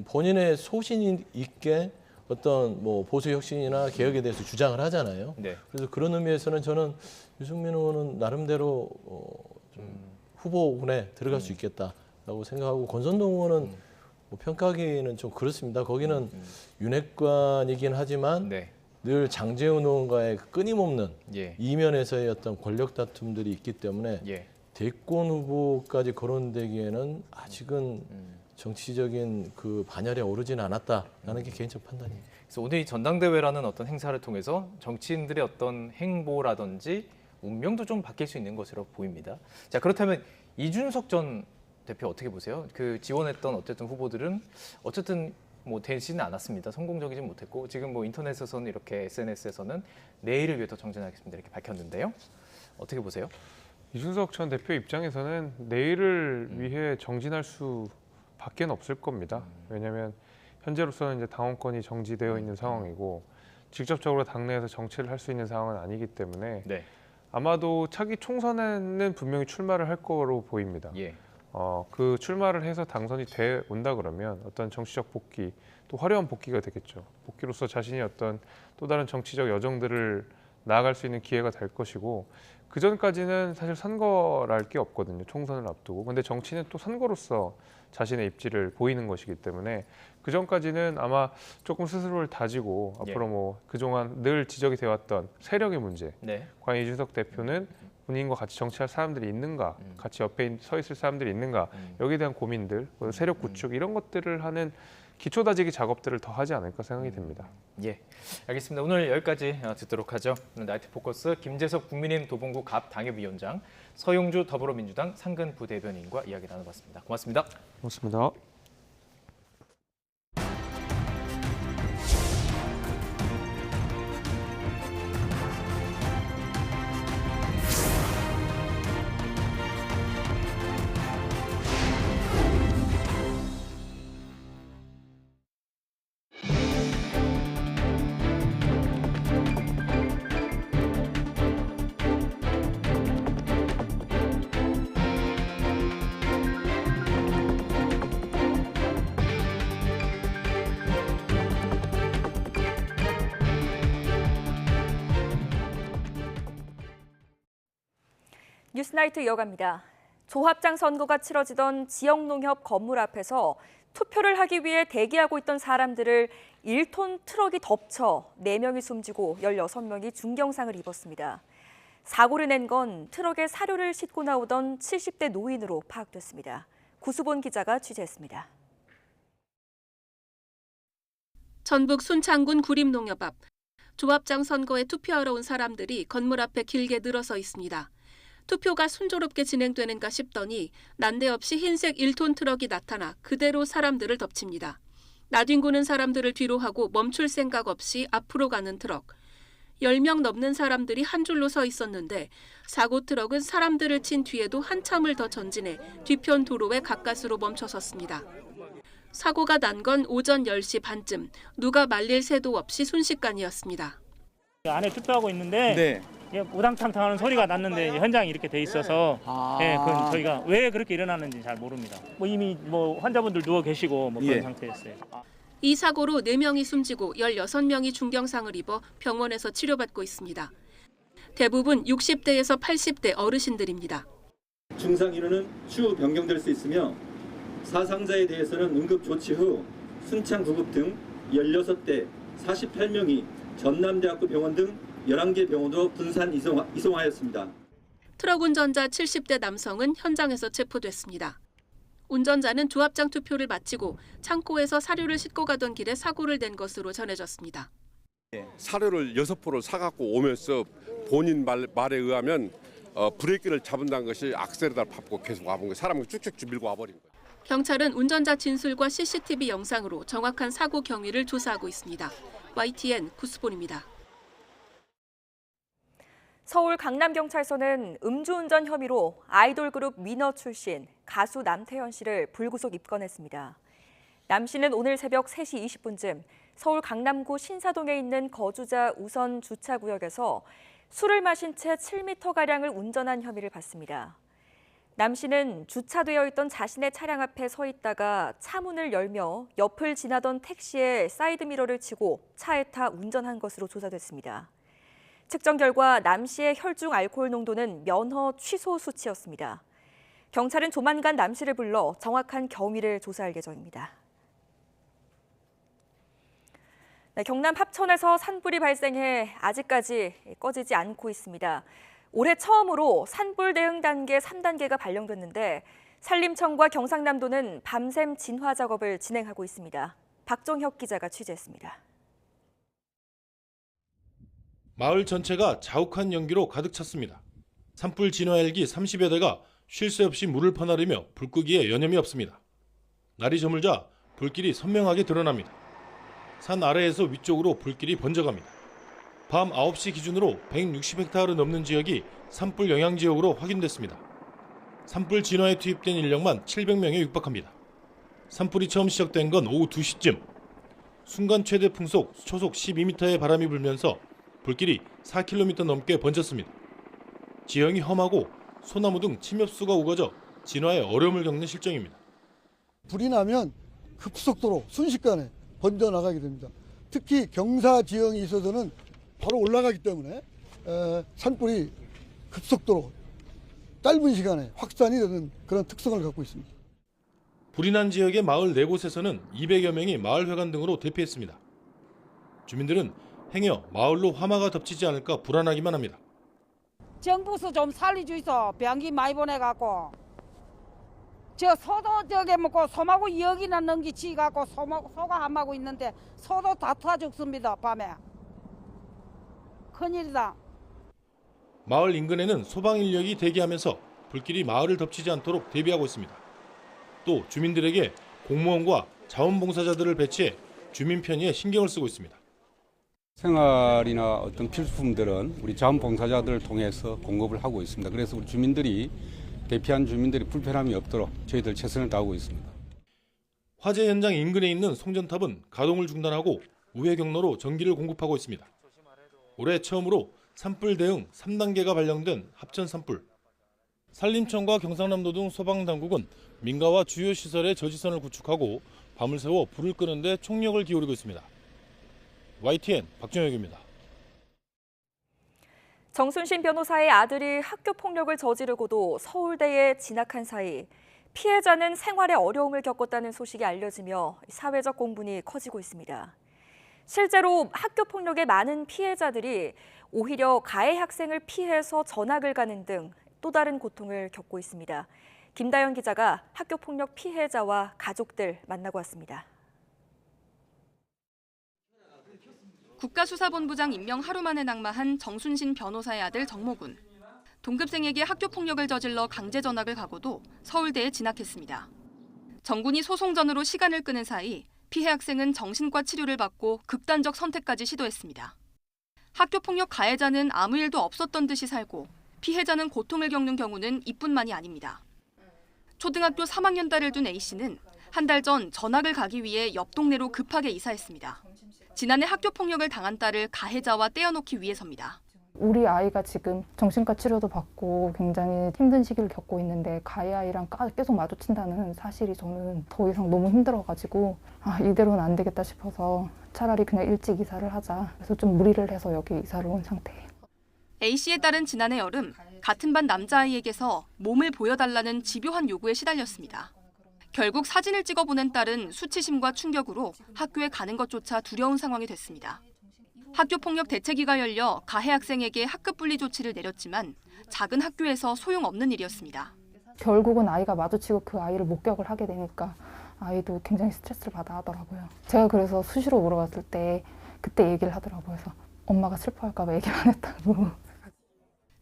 본인의 소신 있게 어떤 뭐 보수 혁신이나 개혁에 대해서 주장을 하잖아요. 네. 그래서 그런 의미에서는 저는 유승민 의원은 나름대로 좀 후보군에 들어갈 수 있겠다라고 생각하고 권선동 의원은 뭐 평가하기는 좀 그렇습니다. 거기는 윤핵관이긴 하지만 늘 장제훈 의원과의 끊임없는 이면에서의 어떤 권력 다툼들이 있기 때문에 대권 후보까지 거론되기에는 아직은 정치적인 그 반열에 오르지는 않았다라는 게 개인적 판단이에요. 그래서 오늘 이 전당대회라는 어떤 행사를 통해서 정치인들의 어떤 행보라든지 운명도 좀 바뀔 수 있는 것으로 보입니다. 자, 그렇다면 이준석 전 대표 어떻게 보세요? 그 지원했던 어쨌든 후보들은 어쨌든 뭐 되지는 않았습니다. 성공적이진 못했고 지금 뭐 인터넷에서는 이렇게 SNS에서는 내일을 위해 더 정진하겠습니다 이렇게 밝혔는데요. 어떻게 보세요? 이준석 전 대표 입장에서는 내일을 위해 정진할 수밖에 없을 겁니다. 왜냐하면 현재로서는 이제 당원권이 정지되어 있는 상황이고 직접적으로 당내에서 정치를 할 수 있는 상황은 아니기 때문에 아마도 차기 총선에는 분명히 출마를 할 거로 보입니다. 그 출마를 해서 당선이 돼 온다 그러면 어떤 정치적 복귀, 또 화려한 복귀가 되겠죠. 복귀로서 자신이 어떤 또 다른 정치적 여정들을 나아갈 수 있는 기회가 될 것이고 그 전까지는 사실 선거랄 게 없거든요. 총선을 앞두고. 근데 정치는 또 선거로서 자신의 입지를 보이는 것이기 때문에 그 전까지는 아마 조금 스스로를 다지고 앞으로 뭐 그동안 늘 지적이 되어왔던 세력의 문제. 과연 이준석 대표는 본인과 같이 정치할 사람들이 있는가, 같이 옆에 서 있을 사람들이 있는가, 여기에 대한 고민들, 세력 구축 이런 것들을 하는 기초 다지기 작업들을 더 하지 않을까 생각이 됩니다. 예, 알겠습니다. 오늘 여기까지 듣도록 하죠. 오늘 나이트 포커스 김재석 국민의힘 도봉구 갑 당협위원장, 서용주 더불어민주당 상근 부대변인과 이야기 나눠봤습니다. 고맙습니다. 고맙습니다. 뉴스나이트 이어갑니다. 조합장 선거가 치러지던 지역농협 건물 앞에서 투표를 하기 위해 대기하고 있던 사람들을 1톤 트럭이 덮쳐 4명이 숨지고 16명이 중경상을 입었습니다. 사고를 낸 건 트럭에 사료를 싣고 나오던 70대 노인으로 파악됐습니다. 구수본 기자가 취재했습니다. 전북 순창군 구림농협 앞 조합장 선거에 투표하러 온 사람들이 건물 앞에 길게 늘어서 있습니다. 투표가 순조롭게 진행되는가 싶더니 난데없이 흰색 1톤 트럭이 나타나 그대로 사람들을 덮칩니다. 나뒹구는 사람들을 뒤로 하고 멈출 생각 없이 앞으로 가는 트럭. 10명 넘는 사람들이 한 줄로 서 있었는데 사고 트럭은 사람들을 친 뒤에도 한참을 더 전진해 뒤편 도로에 가까스로 멈춰섰습니다. 사고가 난 건 오전 10시 반쯤, 누가 말릴 새도 없이 순식간이었습니다. 안에 투표하고 있는데 우당탕탕하는 소리가 났는데 현장이 이렇게 돼 있어서 그건 저희가 왜 그렇게 일어났는지 잘 모릅니다. 뭐 이미 뭐 환자분들 누워 계시고 뭐 그런 상태였어요. 이 사고로 4명이 숨지고 16명이 중경상을 입어 병원에서 치료받고 있습니다. 대부분 60대에서 80대 어르신들입니다. 중상 인원은 추후 변경될 수 있으며 사상자에 대해서는 응급 조치 후 순창 구급 등 16대 48명이 전남대학교 병원 등 11개 병원으로 분산 이송하였습니다. 트럭 운전자 70대 남성은 현장에서 체포됐습니다. 운전자는 조합장 투표를 마치고 창고에서 사료를 싣고 가던 길에 사고를 낸 것으로 전해졌습니다. 사료를 6포를 사갖고 오면서 본인 말에 의하면 브레이크를 잡은다는 것이 악셀에다 밟고 계속 와본 거예요. 사람을 쭉쭉 밀고 와버린 거예요. 경찰은 운전자 진술과 CCTV 영상으로 정확한 사고 경위를 조사하고 있습니다. YTN 구수본입니다. 서울 강남경찰서는 음주운전 혐의로 아이돌 그룹 위너 출신 가수 남태현 씨를 불구속 입건했습니다. 남 씨는 오늘 새벽 3시 20분쯤 서울 강남구 신사동에 있는 거주자 우선 주차구역에서 술을 마신 채 7m가량을 운전한 혐의를 받습니다. 남 씨는 주차되어 있던 자신의 차량 앞에 서 있다가 차 문을 열며 옆을 지나던 택시에 사이드미러를 치고 차에 타 운전한 것으로 조사됐습니다. 측정 결과 남 씨의 혈중 알코올 농도는 면허 취소 수치였습니다. 경찰은 조만간 남 씨를 불러 정확한 경위를 조사할 예정입니다. 네, 경남 합천에서 산불이 발생해 아직까지 꺼지지 않고 있습니다. 올해 처음으로 산불 대응 단계 3단계가 발령됐는데 산림청과 경상남도는 밤샘 진화 작업을 진행하고 있습니다. 박정혁 기자가 취재했습니다. 마을 전체가 자욱한 연기로 가득 찼습니다. 산불 진화 헬기 30여 대가 쉴 새 없이 물을 퍼나르며 불 끄기에 여념이 없습니다. 날이 저물자 불길이 선명하게 드러납니다. 산 아래에서 위쪽으로 불길이 번져갑니다. 밤 9시 기준으로 160헥타르 넘는 지역이 산불 영향 지역으로 확인됐습니다. 산불 진화에 투입된 인력만 700명에 육박합니다. 산불이 처음 시작된 건 오후 2시쯤. 순간 최대 풍속 초속 12m의 바람이 불면서 불길이 4km 넘게 번졌습니다. 지형이 험하고 소나무 등 침엽수가 우거져 진화에 어려움을 겪는 실정입니다. 불이 나면 급속도로 순식간에 번져나가게 됩니다. 특히 경사 지형이 있어서는 바로 올라가기 때문에 산불이 급속도로 짧은 시간에 확산이 되는 그런 특성을 갖고 있습니다. 불이 난 지역의 마을 4곳에서는 200여 명이 마을회관 등으로 대피했습니다. 주민들은 행여 마을로 화마가 덮치지 않을까 불안하기만 합니다. 정부에서 좀 살려주이소. 병기 많이 보내갖고 저 소도 저기 먹고 소마고 여기나 넘기치 갖고 소가 안 마고 있는데 소도 다 타 죽습니다. 밤에 큰일이다. 마을 인근에는 소방 인력이 대기하면서 불길이 마을을 덮치지 않도록 대비하고 있습니다. 또 주민들에게 공무원과 자원봉사자들을 배치해 주민 편의에 신경을 쓰고 있습니다. 생활이나 어떤 필수품들은 우리 자원봉사자들을 통해서 공급을 하고 있습니다. 그래서 우리 주민들이 대피한 주민들이 불편함이 없도록 저희들 최선을 다하고 있습니다. 화재 현장 인근에 있는 송전탑은 가동을 중단하고 우회 경로로 전기를 공급하고 있습니다. 올해 처음으로 산불 대응 3단계가 발령된 합천 산불. 산림청과 경상남도 등 소방당국은 민가와 주요 시설의 저지선을 구축하고 밤을 새워 불을 끄는 데 총력을 기울이고 있습니다. YTN 박정혁입니다. 정순신 변호사의 아들이 학교 폭력을 저지르고도 서울대에 진학한 사이 피해자는 생활에 어려움을 겪었다는 소식이 알려지며 사회적 공분이 커지고 있습니다. 실제로 학교 폭력의 많은 피해자들이 오히려 가해 학생을 피해서 전학을 가는 등 또 다른 고통을 겪고 있습니다. 김다연 기자가 학교 폭력 피해자와 가족들 만나고 왔습니다. 국가수사본부장 임명 하루 만에 낙마한 정순신 변호사의 아들 정모군. 동급생에게 학교 폭력을 저질러 강제 전학을 가고도 서울대에 진학했습니다. 정군이 소송전으로 시간을 끄는 사이 피해 학생은 정신과 치료를 받고 극단적 선택까지 시도했습니다. 학교 폭력 가해자는 아무 일도 없었던 듯이 살고 피해자는 고통을 겪는 경우는 이뿐만이 아닙니다. 초등학교 3학년 딸을 둔 A씨는 한 달 전 전학을 가기 위해 옆 동네로 급하게 이사했습니다. 지난해 학교 폭력을 당한 딸을 가해자와 떼어놓기 위해서입니다. 우리 아이가 지금 정신과 치료도 받고 굉장히 힘든 시기를 겪고 있는데 가해 아이랑 계속 마주친다는 사실이 저는 더 이상 너무 힘들어가지고 이대로는 안 되겠다 싶어서 차라리 그냥 일찍 이사를 하자. 그래서 좀 무리를 해서 여기 이사를 온 상태예요. A씨의 딸은 지난해 여름 같은 반 남자아이에게서 몸을 보여달라는 집요한 요구에 시달렸습니다. 결국 사진을 찍어 보낸 딸은 수치심과 충격으로 학교에 가는 것조차 두려운 상황이 됐습니다. 학교폭력 대책위가 열려 가해 학생에게 학급 분리 조치를 내렸지만 작은 학교에서 소용없는 일이었습니다. 결국은 아이가 마주치고 그 아이를 목격을 하게 되니까 아이도 굉장히 스트레스를 받아 하더라고요. 제가 그래서 수시로 물어봤을 때 그때 얘기를 하더라고요. 그래서 엄마가 슬퍼할까 봐 얘기를 안 했다고.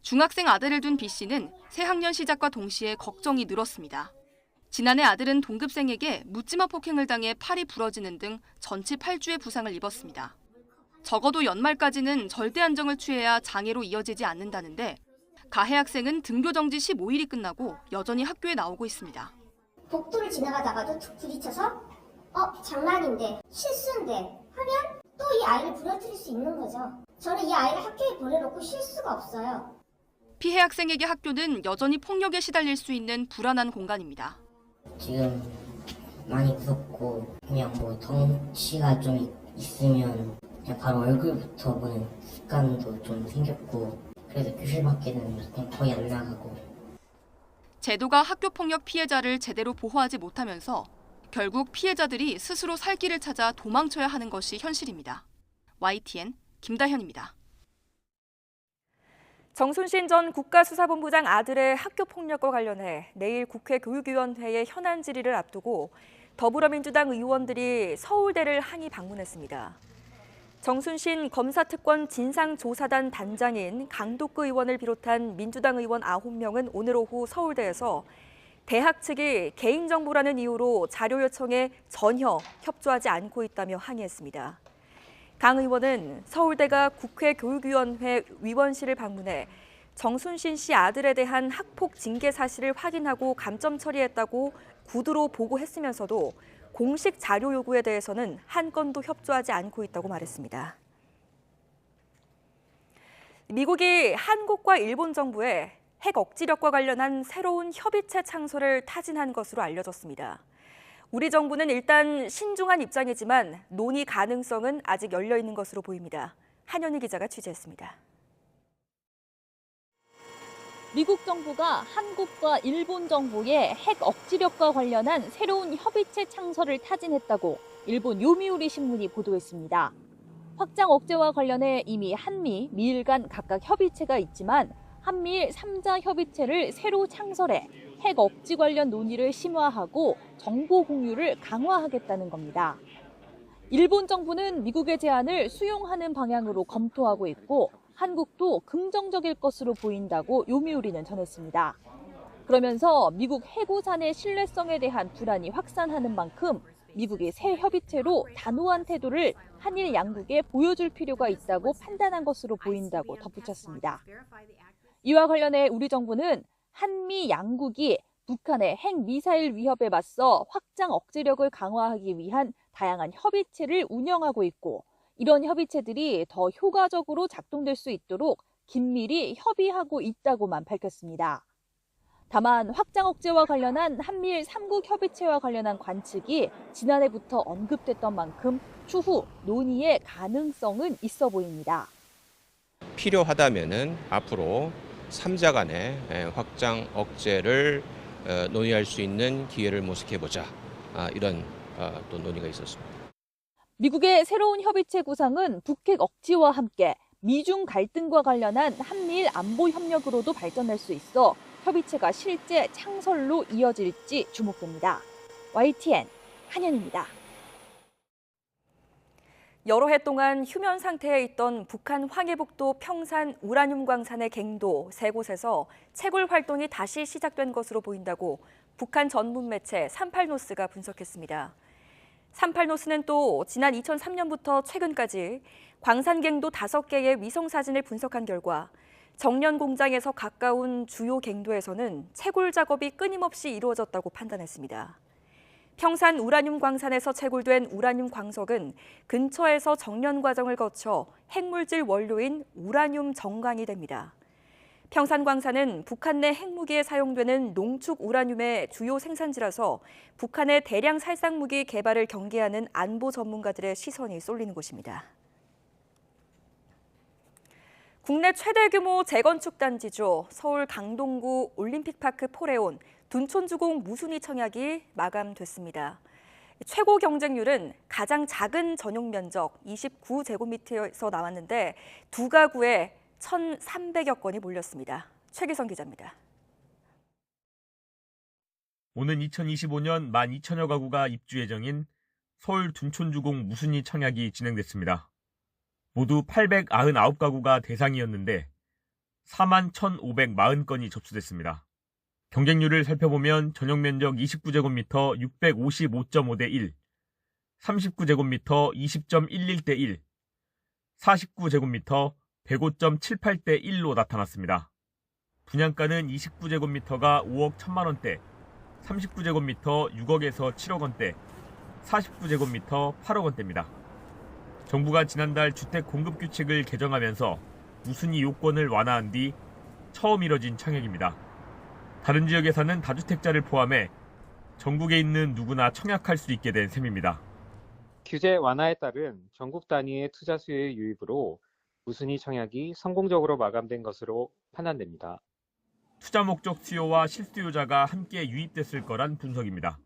중학생 아들을 둔 B씨는 새학년 시작과 동시에 걱정이 늘었습니다. 지난해 아들은 동급생에게 묻지마 폭행을 당해 팔이 부러지는 등 전치 8주의 부상을 입었습니다. 적어도 연말까지는 절대 안정을 취해야 장애로 이어지지 않는다는데 가해 학생은 등교 정지 15일이 끝나고 여전히 학교에 나오고 있습니다. 복도를 지나가다가도 툭 부딪혀서 장난인데, 실수인데 하면 또 이 아이를 부러뜨릴 수 있는 거죠. 저는 이 아이를 학교에 보내놓고 쉴 수가 없어요. 피해 학생에게 학교는 여전히 폭력에 시달릴 수 있는 불안한 공간입니다. 지금 많이 무섭고 그냥 뭐 덩치가 좀 있으면 그냥 바로 얼굴부터 보는 습관도 좀 생겼고 그래서 교실 밖에는 그냥 거의 안 나가고. 제도가 학교폭력 피해자를 제대로 보호하지 못하면서 결국 피해자들이 스스로 살 길을 찾아 도망쳐야 하는 것이 현실입니다. YTN 김다현입니다. 정순신 전 국가수사본부장 아들의 학교폭력과 관련해 내일 국회 교육위원회의 현안 질의를 앞두고 더불어민주당 의원들이 서울대를 항의 방문했습니다. 정순신 검사특권 진상조사단 단장인 강도끄 의원을 비롯한 민주당 의원 9명은 오늘 오후 서울대에서 대학 측이 개인정보라는 이유로 자료 요청에 전혀 협조하지 않고 있다며 항의했습니다. 강 의원은 서울대가 국회 교육위원회 위원실을 방문해 정순신 씨 아들에 대한 학폭 징계 사실을 확인하고 감점 처리했다고 구두로 보고했으면서도 공식 자료 요구에 대해서는 한 건도 협조하지 않고 있다고 말했습니다. 미국이 한국과 일본 정부에 핵 억지력과 관련한 새로운 협의체 창설을 타진한 것으로 알려졌습니다. 우리 정부는 일단 신중한 입장이지만 논의 가능성은 아직 열려 있는 것으로 보입니다. 한현희 기자가 취재했습니다. 미국 정부가 한국과 일본 정부의 핵 억지력과 관련한 새로운 협의체 창설을 타진했다고 일본 요미우리 신문이 보도했습니다. 확장 억제와 관련해 이미 한미, 미일 간 각각 협의체가 있지만 한미일 3자 협의체를 새로 창설해 핵 억지 관련 논의를 심화하고 정보 공유를 강화하겠다는 겁니다. 일본 정부는 미국의 제안을 수용하는 방향으로 검토하고 있고 한국도 긍정적일 것으로 보인다고 요미우리는 전했습니다. 그러면서 미국 해고산의 신뢰성에 대한 불안이 확산하는 만큼 미국이 새 협의체로 단호한 태도를 한일 양국에 보여줄 필요가 있다고 판단한 것으로 보인다고 덧붙였습니다. 이와 관련해 우리 정부는 한미 양국이 북한의 핵미사일 위협에 맞서 확장 억제력을 강화하기 위한 다양한 협의체를 운영하고 있고 이런 협의체들이 더 효과적으로 작동될 수 있도록 긴밀히 협의하고 있다고만 밝혔습니다. 다만 확장 억제와 관련한 한미일 3국 협의체와 관련한 관측이 지난해부터 언급됐던 만큼 추후 논의의 가능성은 있어 보입니다. 필요하다면은 앞으로 3자 간의 확장 억제를 논의할 수 있는 기회를 모색해보자. 이런 또 논의가 있었습니다. 미국의 새로운 협의체 구상은 북핵 억지와 함께 미중 갈등과 관련한 한미일 안보 협력으로도 발전할 수 있어 협의체가 실제 창설로 이어질지 주목됩니다. YTN 한현입니다. 여러 해 동안 휴면 상태에 있던 북한 황해북도 평산 우라늄 광산의 갱도 3곳에서 채굴 활동이 다시 시작된 것으로 보인다고 북한 전문 매체 38노스가 분석했습니다. 38노스는 또 지난 2003년부터 최근까지 광산갱도 5개의 위성사진을 분석한 결과 정년 공장에서 가까운 주요 갱도에서는 채굴 작업이 끊임없이 이루어졌다고 판단했습니다. 평산 우라늄 광산에서 채굴된 우라늄 광석은 근처에서 정년 과정을 거쳐 핵물질 원료인 우라늄 정광이 됩니다. 평산 광산은 북한 내 핵무기에 사용되는 농축 우라늄의 주요 생산지라서 북한의 대량 살상무기 개발을 경계하는 안보 전문가들의 시선이 쏠리는 곳입니다. 국내 최대 규모 재건축 단지죠. 서울 강동구 올림픽파크 포레온 둔촌주공 무순위 청약이 마감됐습니다. 최고 경쟁률은 가장 작은 전용 면적 29제곱미터에서 나왔는데 두 가구에 1,300여 건이 몰렸습니다. 최기성 기자입니다. 오는 2025년 12,000여 가구가 입주 예정인 서울 둔촌주공 무순위 청약이 진행됐습니다. 모두 899가구가 대상이었는데 41,540건이 접수됐습니다. 경쟁률을 살펴보면 전용 면적 29제곱미터 655.5대 1, 39제곱미터 20.11대 1, 49제곱미터 105.78대 1로 나타났습니다. 분양가는 29제곱미터가 5억 1천만 원대, 39제곱미터 6억에서 7억 원대, 49제곱미터 8억 원대입니다. 정부가 지난달 주택 공급 규칙을 개정하면서 우순위 요건을 완화한 뒤 처음 이뤄진 청약입니다. 다른 지역에 사는 다주택자를 포함해 전국에 있는 누구나 청약할 수 있게 된 셈입니다. 규제 완화에 따른 전국 단위의 투자 수요의 유입으로 우순위 청약이 성공적으로 마감된 것으로 판단됩니다. 투자 목적 수요와 실수요자가 함께 유입됐을 거란 분석입니다.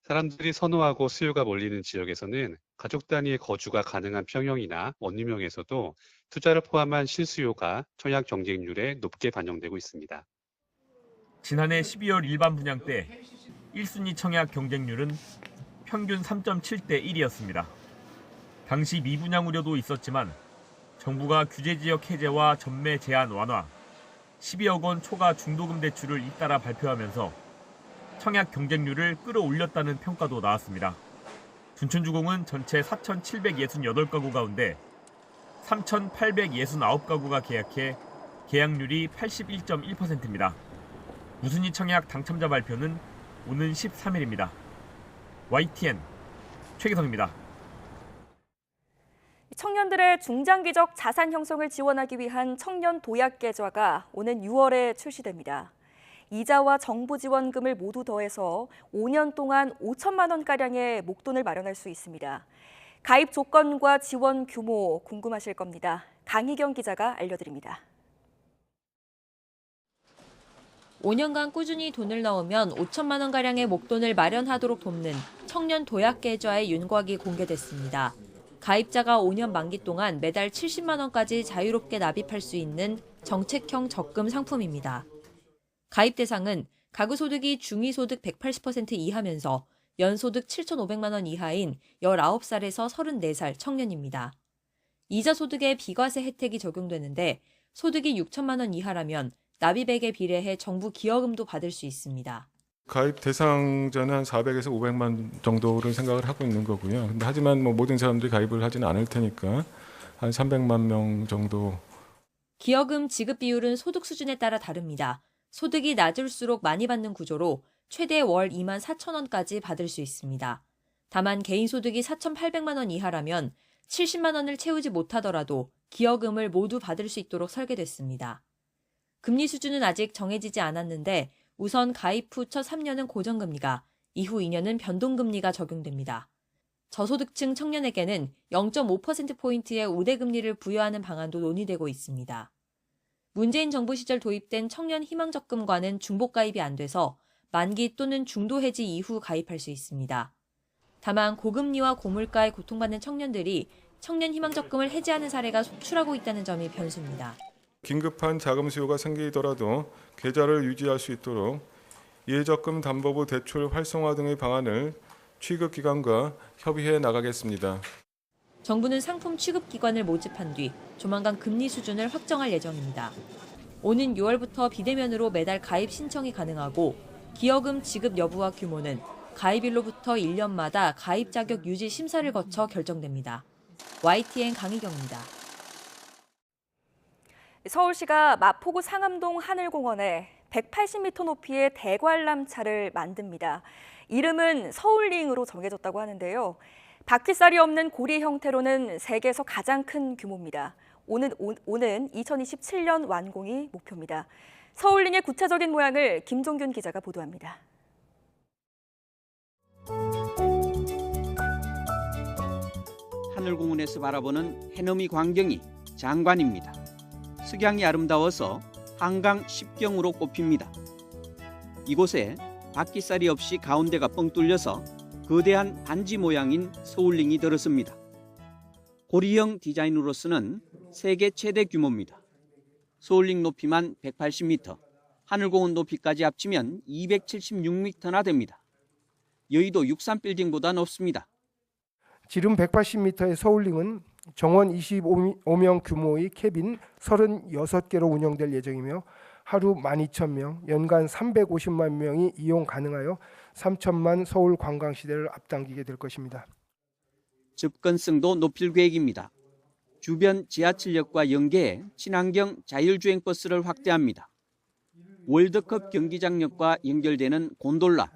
사람들이 선호하고 수요가 몰리는 지역에서는 가족 단위의 거주가 가능한 평형이나 원룸형에서도 투자를 포함한 실수요가 청약 경쟁률에 높게 반영되고 있습니다. 지난해 12월 일반 분양 때 1순위 청약 경쟁률은 평균 3.7대 1이었습니다. 당시 미분양 우려도 있었지만 정부가 규제지역 해제와 전매 제한 완화, 12억 원 초과 중도금 대출을 잇따라 발표하면서 청약 경쟁률을 끌어올렸다는 평가도 나왔습니다. 둔촌주공은 전체 4,768가구 가운데 3,869가구가 계약해 계약률이 81.1%입니다. 우순위 청약 당첨자 발표는 오는 13일입니다. YTN 최기성입니다. 청년들의 중장기적 자산 형성을 지원하기 위한 청년 도약 계좌가 오는 6월에 출시됩니다. 이자와 정부 지원금을 모두 더해서 5년 동안 5천만 원가량의 목돈을 마련할 수 있습니다. 가입 조건과 지원 규모 궁금하실 겁니다. 강희경 기자가 알려드립니다. 5년간 꾸준히 돈을 넣으면 5천만 원가량의 목돈을 마련하도록 돕는 청년 도약 계좌의 윤곽이 공개됐습니다. 가입자가 5년 만기 동안 매달 70만 원까지 자유롭게 납입할 수 있는 정책형 적금 상품입니다. 가입 대상은 가구 소득이 중위소득 180% 이하면서 연소득 7,500만 원 이하인 19살에서 34살 청년입니다. 이자 소득에 비과세 혜택이 적용되는데 소득이 6천만 원 이하라면 납입액에 비례해 정부 기여금도 받을 수 있습니다. 가입 대상자는 한 400에서 500만 정도를 생각을 하고 있는 거고요. 근데 하지만 모든 사람들이 가입을 하지는 않을 테니까 한 300만 명 정도. 기여금 지급 비율은 소득 수준에 따라 다릅니다. 소득이 낮을수록 많이 받는 구조로 최대 월 2만 4천 원까지 받을 수 있습니다. 다만 개인 소득이 4,800만 원 이하라면 70만 원을 채우지 못하더라도 기여금을 모두 받을 수 있도록 설계됐습니다. 금리 수준은 아직 정해지지 않았는데 우선 가입 후 첫 3년은 고정금리가, 이후 2년은 변동금리가 적용됩니다. 저소득층 청년에게는 0.5%포인트의 우대금리를 부여하는 방안도 논의되고 있습니다. 문재인 정부 시절 도입된 청년 희망적금과는 중복가입이 안 돼서 만기 또는 중도 해지 이후 가입할 수 있습니다. 다만 고금리와 고물가에 고통받는 청년들이 청년 희망적금을 해지하는 사례가 속출하고 있다는 점이 변수입니다. 긴급한 자금 수요가 생기더라도 계좌를 유지할 수 있도록 예적금 담보부 대출 활성화 등의 방안을 취급기관과 협의해 나가겠습니다. 정부는 상품 취급기관을 모집한 뒤 조만간 금리 수준을 확정할 예정입니다. 오는 6월부터 비대면으로 매달 가입 신청이 가능하고 기여금 지급 여부와 규모는 가입일로부터 1년마다 가입 자격 유지 심사를 거쳐 결정됩니다. YTN 강희경입니다. 서울시가 마포구 상암동 하늘공원에 180m 높이의 대관람차를 만듭니다. 이름은 서울링으로 정해졌다고 하는데요. 바퀴살이 없는 고리 형태로는 세계에서 가장 큰 규모입니다. 오는 2027년 완공이 목표입니다. 서울링의 구체적인 모양을 김종균 기자가 보도합니다. 하늘공원에서 바라보는 해넘이 광경이 장관입니다. 석양이 아름다워서 한강 10경으로 꼽힙니다. 이곳에 바퀴살이 없이 가운데가 뻥 뚫려서 거대한 반지 모양인 서울링이 들었습니다. 고리형 디자인으로서는 세계 최대 규모입니다. 서울링 높이만 180m, 하늘공원 높이까지 합치면 276m나 됩니다. 여의도 63빌딩보다 높습니다. 지름 180m의 서울링은 정원 25명 규모의 캐빈 36개로 운영될 예정이며 하루 12,000명, 연간 350만 명이 이용 가능하여 3천만 서울 관광 시대를 앞당기게 될 것입니다. 접근성도 높일 계획입니다. 주변 지하철역과 연계해 친환경 자율주행 버스를 확대합니다. 월드컵 경기장역과 연결되는 곤돌라,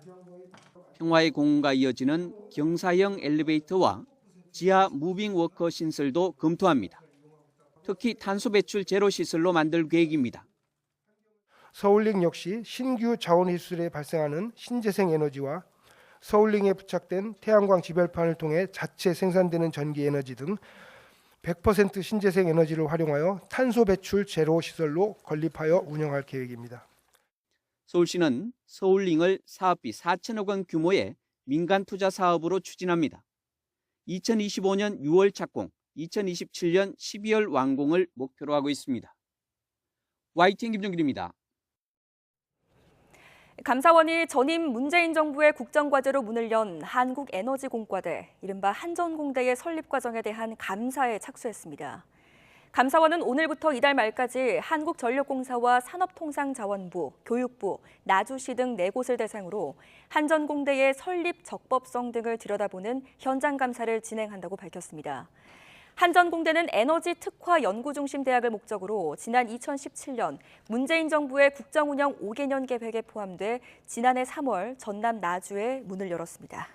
평화의 공원과 이어지는 경사형 엘리베이터와 지하 무빙워커 신설도 검토합니다. 특히 탄소 배출 제로 시설로 만들 계획입니다. 서울링 역시 신규 자원시설에 발생하는 신재생 에너지와 서울링에 부착된 태양광 지별판을 통해 자체 생산되는 전기 에너지 등 100% 신재생 에너지를 활용하여 탄소 배출 제로 시설로 건립하여 운영할 계획입니다. 서울시는 서울링을 사업비 4천억 원 규모의 민간 투자 사업으로 추진합니다. 2025년 6월 착공, 2027년 12월 완공을 목표로 하고 있습니다. YTN 김정길입니다. 감사원이 전임 문재인 정부의 국정과제로 문을 연 한국에너지공과대, 이른바 한전공대의 설립 과정에 대한 감사에 착수했습니다. 감사원은 오늘부터 이달 말까지 한국전력공사와 산업통상자원부, 교육부, 나주시 등 4곳을 대상으로 한전공대의 설립 적법성 등을 들여다보는 현장 감사를 진행한다고 밝혔습니다. 한전공대는 에너지 특화 연구중심 대학을 목적으로 지난 2017년 문재인 정부의 국정운영 5개년 계획에 포함돼 지난해 3월 전남 나주에 문을 열었습니다.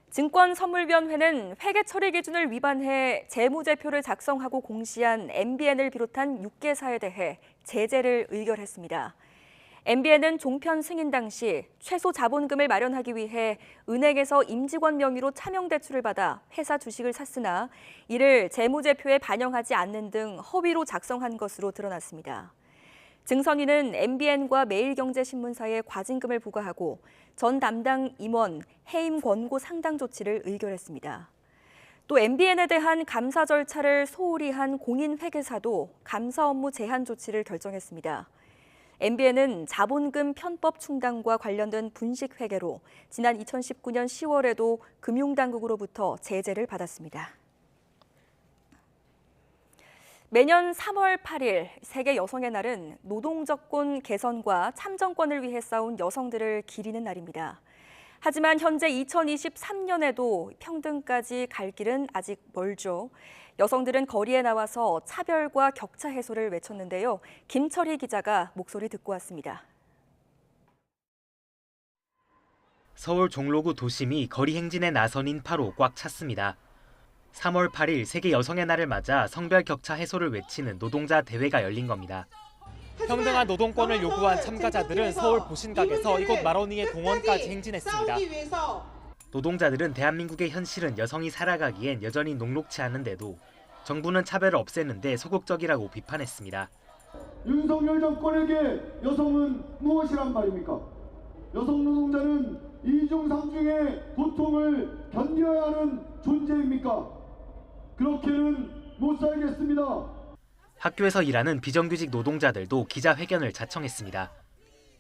증권선물위원회는 회계 처리 기준을 위반해 재무제표를 작성하고 공시한 MBN을 비롯한 6개사에 대해 제재를 의결했습니다. MBN은 종편 승인 당시 최소 자본금을 마련하기 위해 은행에서 임직원 명의로 차명 대출을 받아 회사 주식을 샀으나 이를 재무제표에 반영하지 않는 등 허위로 작성한 것으로 드러났습니다. 증선위는 MBN과 매일경제신문사에 과징금을 부과하고 전 담당 임원 해임 권고 상당 조치를 의결했습니다. 또 MBN에 대한 감사 절차를 소홀히 한 공인회계사도 감사 업무 제한 조치를 결정했습니다. MBN은 자본금 편법 충당과 관련된 분식회계로 지난 2019년 10월에도 금융당국으로부터 제재를 받았습니다. 매년 3월 8일 세계 여성의 날은 노동조건 개선과 참정권을 위해 싸운 여성들을 기리는 날입니다. 하지만 현재 2023년에도 평등까지 갈 길은 아직 멀죠. 여성들은 거리에 나와서 차별과 격차 해소를 외쳤는데요. 김철희 기자가 목소리 듣고 왔습니다. 서울 종로구 도심이 거리 행진에 나선 인파로 꽉 찼습니다. 3월 8일 세계 여성의 날을 맞아 성별 격차 해소를 외치는 노동자 대회가 열린 겁니다. 평등한 노동권을 요구한 참가자들은 서울 보신각에서 이곳 마로니에 공원까지 행진했습니다. 노동자들은 대한민국의 현실은 여성이 살아가기엔 여전히 녹록치 않은데도 정부는 차별을 없애는데 소극적이라고 비판했습니다. 윤석열 정권에게 여성은 무엇이란 말입니까? 여성 노동자는 이중 삼중의 고통을 견뎌야 하는 존재입니까? 그렇게는 못 살겠습니다. 학교에서 일하는 비정규직 노동자들도 기자회견을 자청했습니다.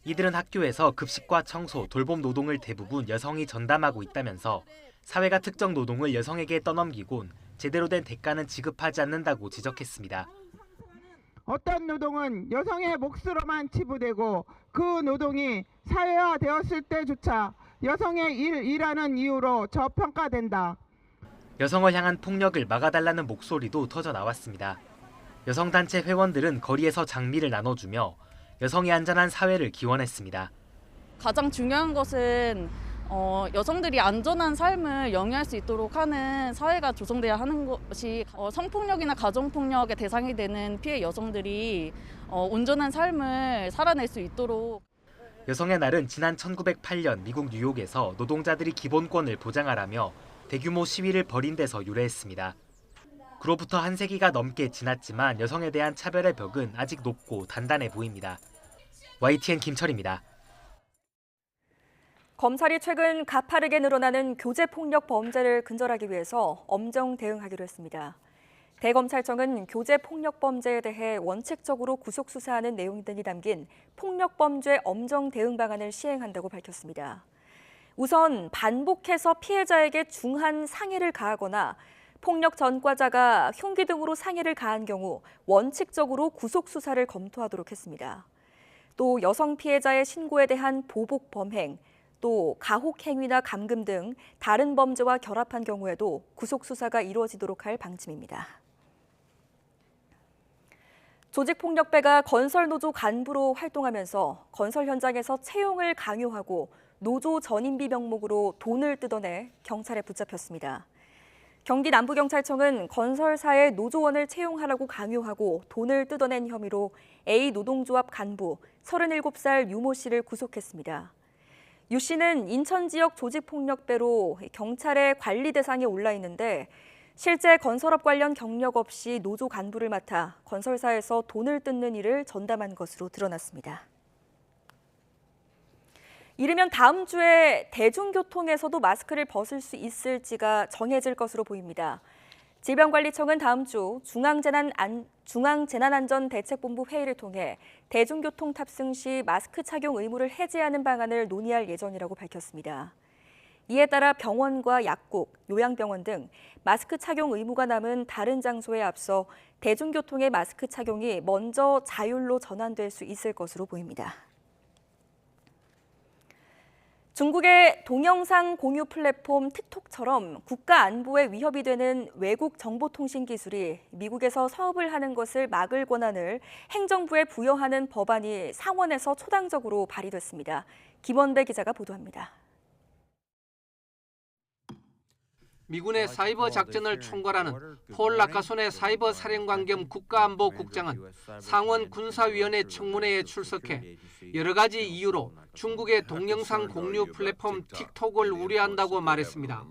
이들은 학교에서 급식과 청소, 돌봄 노동을 대부분 여성이 전담하고 있다면서 사회가 특정 노동을 여성에게 떠넘기곤 제대로 된 대가는 지급하지 않는다고 지적했습니다. 어떤 노동은 여성의 몫으로만 치부되고 그 노동이 사회화되었을 때조차 여성의 일하는 이유로 저평가된다. 여성을 향한 폭력을 막아달라는 목소리도 터져 나왔습니다. 여성단체 회원들은 거리에서 장미를 나눠주며 여성의 안전한 사회를 기원했습니다. 가장 중요한 것은 여성들이 안전한 삶을 영위할 수 있도록 하는 사회가 조성돼야 하는 것이 성폭력이나 가정폭력의 대상이 되는 피해 여성들이 온전한 삶을 살아낼 수 있도록. 여성의 날은 지난 1908년 미국 뉴욕에서 노동자들이 기본권을 보장하라며 대규모 시위를 벌인 데서 유래했습니다. 그로부터 한 세기가 넘게 지났지만 여성에 대한 차별의 벽은 아직 높고 단단해 보입니다. YTN 김철입니다. 검찰이 최근 가파르게 늘어나는 교제폭력 범죄를 근절하기 위해서 엄정 대응하기로 했습니다. 대검찰청은 교제폭력 범죄에 대해 원칙적으로 구속 수사하는 내용 등이 담긴 폭력범죄 엄정 대응 방안을 시행한다고 밝혔습니다. 우선 반복해서 피해자에게 중한 상해를 가하거나 폭력 전과자가 흉기 등으로 상해를 가한 경우 원칙적으로 구속 수사를 검토하도록 했습니다. 또 여성 피해자의 신고에 대한 보복 범행, 또 가혹 행위나 감금 등 다른 범죄와 결합한 경우에도 구속 수사가 이루어지도록 할 방침입니다. 조직폭력배가 건설노조 간부로 활동하면서 건설 현장에서 채용을 강요하고 노조 전임비 명목으로 돈을 뜯어내 경찰에 붙잡혔습니다. 경기 남부경찰청은 건설사의 노조원을 채용하라고 강요하고 돈을 뜯어낸 혐의로 A 노동조합 간부 37살 유모 씨를 구속했습니다. 유 씨는 인천 지역 조직폭력배로 경찰의 관리 대상에 올라 있는데 실제 건설업 관련 경력 없이 노조 간부를 맡아 건설사에서 돈을 뜯는 일을 전담한 것으로 드러났습니다. 이르면 다음 주에 대중교통에서도 마스크를 벗을 수 있을지가 정해질 것으로 보입니다. 질병관리청은 다음 주 중앙재난안전대책본부 회의를 통해 대중교통 탑승 시 마스크 착용 의무를 해제하는 방안을 논의할 예정이라고 밝혔습니다. 이에 따라 병원과 약국, 요양병원 등 마스크 착용 의무가 남은 다른 장소에 앞서 대중교통의 마스크 착용이 먼저 자율로 전환될 수 있을 것으로 보입니다. 중국의 동영상 공유 플랫폼 틱톡처럼 국가 안보에 위협이 되는 외국 정보통신 기술이 미국에서 사업을 하는 것을 막을 권한을 행정부에 부여하는 법안이 상원에서 초당적으로 발의됐습니다. 김원배 기자가 보도합니다. 미군의 사이버 작전을 총괄하는 폴 라카손의 사이버 사령관 겸 국가안보국장은 상원 군사위원회 청문회에 출석해 여러 가지 이유로 중국의 동영상 공유 플랫폼 틱톡을 우려한다고 말했습니다.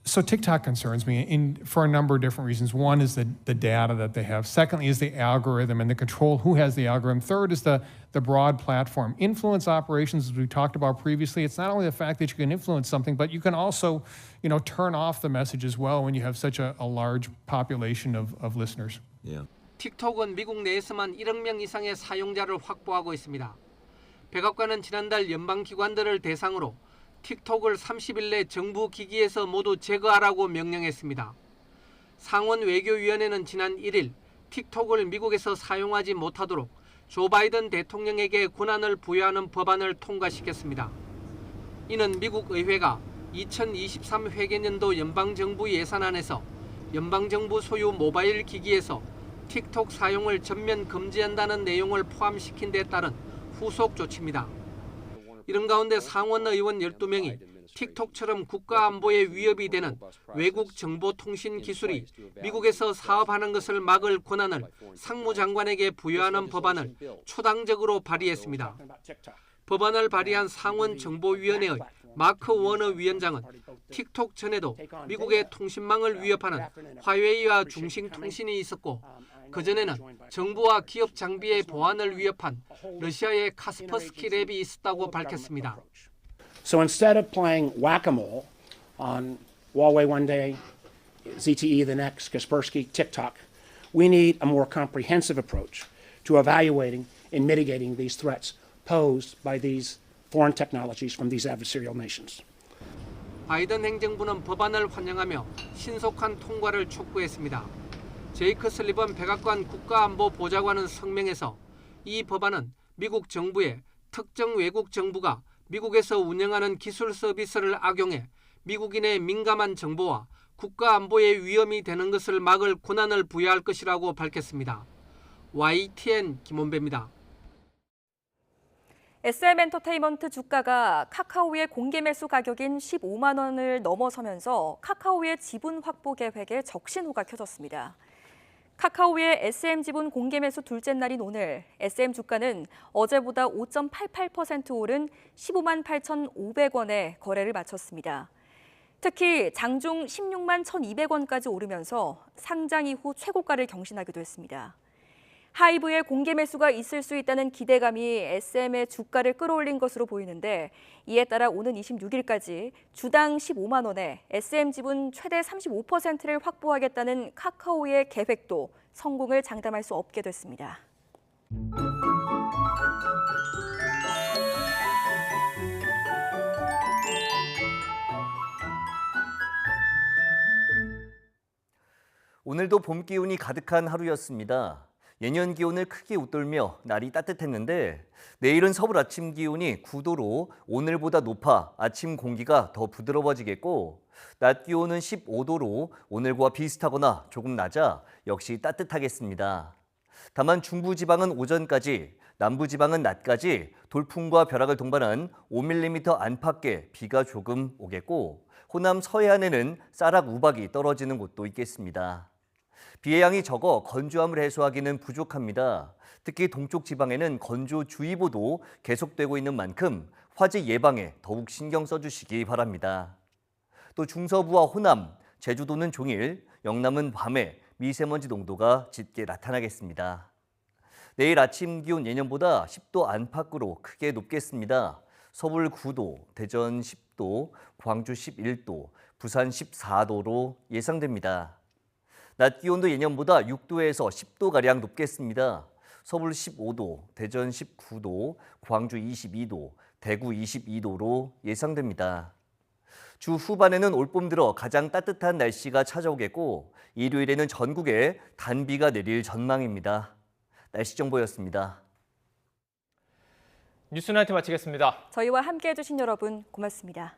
So TikTok concerns me for a number of different reasons. One is the data that they have. Secondly is the algorithm and the control who has the algorithm. Third is the broad platform. Influence operations, as we talked about previously, it's not only the fact that you can influence something, but you can also, turn off the message as well when you have such a large population of listeners. Yeah. 틱톡은 미국 내에서만 1억 명 이상의 사용자를 확보하고 있습니다. 백악관은 지난달 연방기관들을 대상으로 틱톡을 30일 내 정부 기기에서 모두 제거하라고 명령했습니다. 상원 외교위원회는 지난 1일 틱톡을 미국에서 사용하지 못하도록 조 바이든 대통령에게 권한을 부여하는 법안을 통과시켰습니다. 이는 미국 의회가 2023 회계년도 연방정부 예산안에서 연방정부 소유 모바일 기기에서 틱톡 사용을 전면 금지한다는 내용을 포함시킨 데 따른 후속 조치입니다. 이런 가운데 상원 의원 12명이 틱톡처럼 국가안보에 위협이 되는 외국 정보통신 기술이 미국에서 사업하는 것을 막을 권한을 상무장관에게 부여하는 법안을 초당적으로 발의했습니다. 법안을 발의한 상원 정보위원회의 마크 워너 위원장은 틱톡 전에도 미국의 통신망을 위협하는 화웨이와 중싱통신이 있었고 그전에는 정부와 기업 장비의 보안을 위협한 러시아의 카스퍼스키 랩이 있었다고 밝혔습니다. So instead of playing whack-a-mole on Huawei one day, ZTE the next, Kaspersky, TikTok, we need a more comprehensive approach to evaluating and mitigating these threats posed by these foreign technologies from these adversarial nations. 바이든 행정부는 법안을 환영하며 신속한 통과를 촉구했습니다. 제이크 슬리번 백악관 국가안보보좌관은 성명에서 이 법안은 미국 정부의 특정 외국 정부가 미국에서 운영하는 기술 서비스를 악용해 미국인의 민감한 정보와 국가안보에 위험이 되는 것을 막을 권한을 부여할 것이라고 밝혔습니다. YTN 김원배입니다. SM엔터테인먼트 주가가 카카오의 공개 매수 가격인 15만 원을 넘어서면서 카카오의 지분 확보 계획에 적신호가 켜졌습니다. 카카오의 SM 지분 공개 매수 둘째 날인 오늘 SM 주가는 어제보다 5.88% 오른 15만 8,500원에 거래를 마쳤습니다. 특히 장중 16만 1,200원까지 오르면서 상장 이후 최고가를 경신하기도 했습니다. 하이브의 공개 매수가 있을 수 있다는 기대감이 SM의 주가를 끌어올린 것으로 보이는데 이에 따라 오는 26일까지 주당 15만 원에 SM 지분 최대 35%를 확보하겠다는 카카오의 계획도 성공을 장담할 수 없게 됐습니다. 오늘도 봄 기운이 가득한 하루였습니다. 예년 기온을 크게 웃돌며 날이 따뜻했는데 내일은 서울 아침 기온이 9도로 오늘보다 높아 아침 공기가 더 부드러워지겠고 낮 기온은 15도로 오늘과 비슷하거나 조금 낮아 역시 따뜻하겠습니다. 다만 중부지방은 오전까지, 남부지방은 낮까지 돌풍과 벼락을 동반한 5mm 안팎의 비가 조금 오겠고 호남 서해안에는 쌀락 우박이 떨어지는 곳도 있겠습니다. 비의 양이 적어 건조함을 해소하기는 부족합니다. 특히 동쪽 지방에는 건조주의보도 계속되고 있는 만큼 화재 예방에 더욱 신경 써주시기 바랍니다. 또 중서부와 호남, 제주도는 종일, 영남은 밤에 미세먼지 농도가 짙게 나타나겠습니다. 내일 아침 기온 예년보다 10도 안팎으로 크게 높겠습니다. 서울 9도, 대전 10도, 광주 11도, 부산 14도로 예상됩니다. 낮 기온도 예년보다 6도에서 10도가량 높겠습니다. 서울 15도, 대전 19도, 광주 22도, 대구 22도로 예상됩니다. 주 후반에는 올봄 들어 가장 따뜻한 날씨가 찾아오겠고 일요일에는 전국에 단비가 내릴 전망입니다. 날씨 정보였습니다. 뉴스나이트 마치겠습니다. 저희와 함께해 주신 여러분 고맙습니다.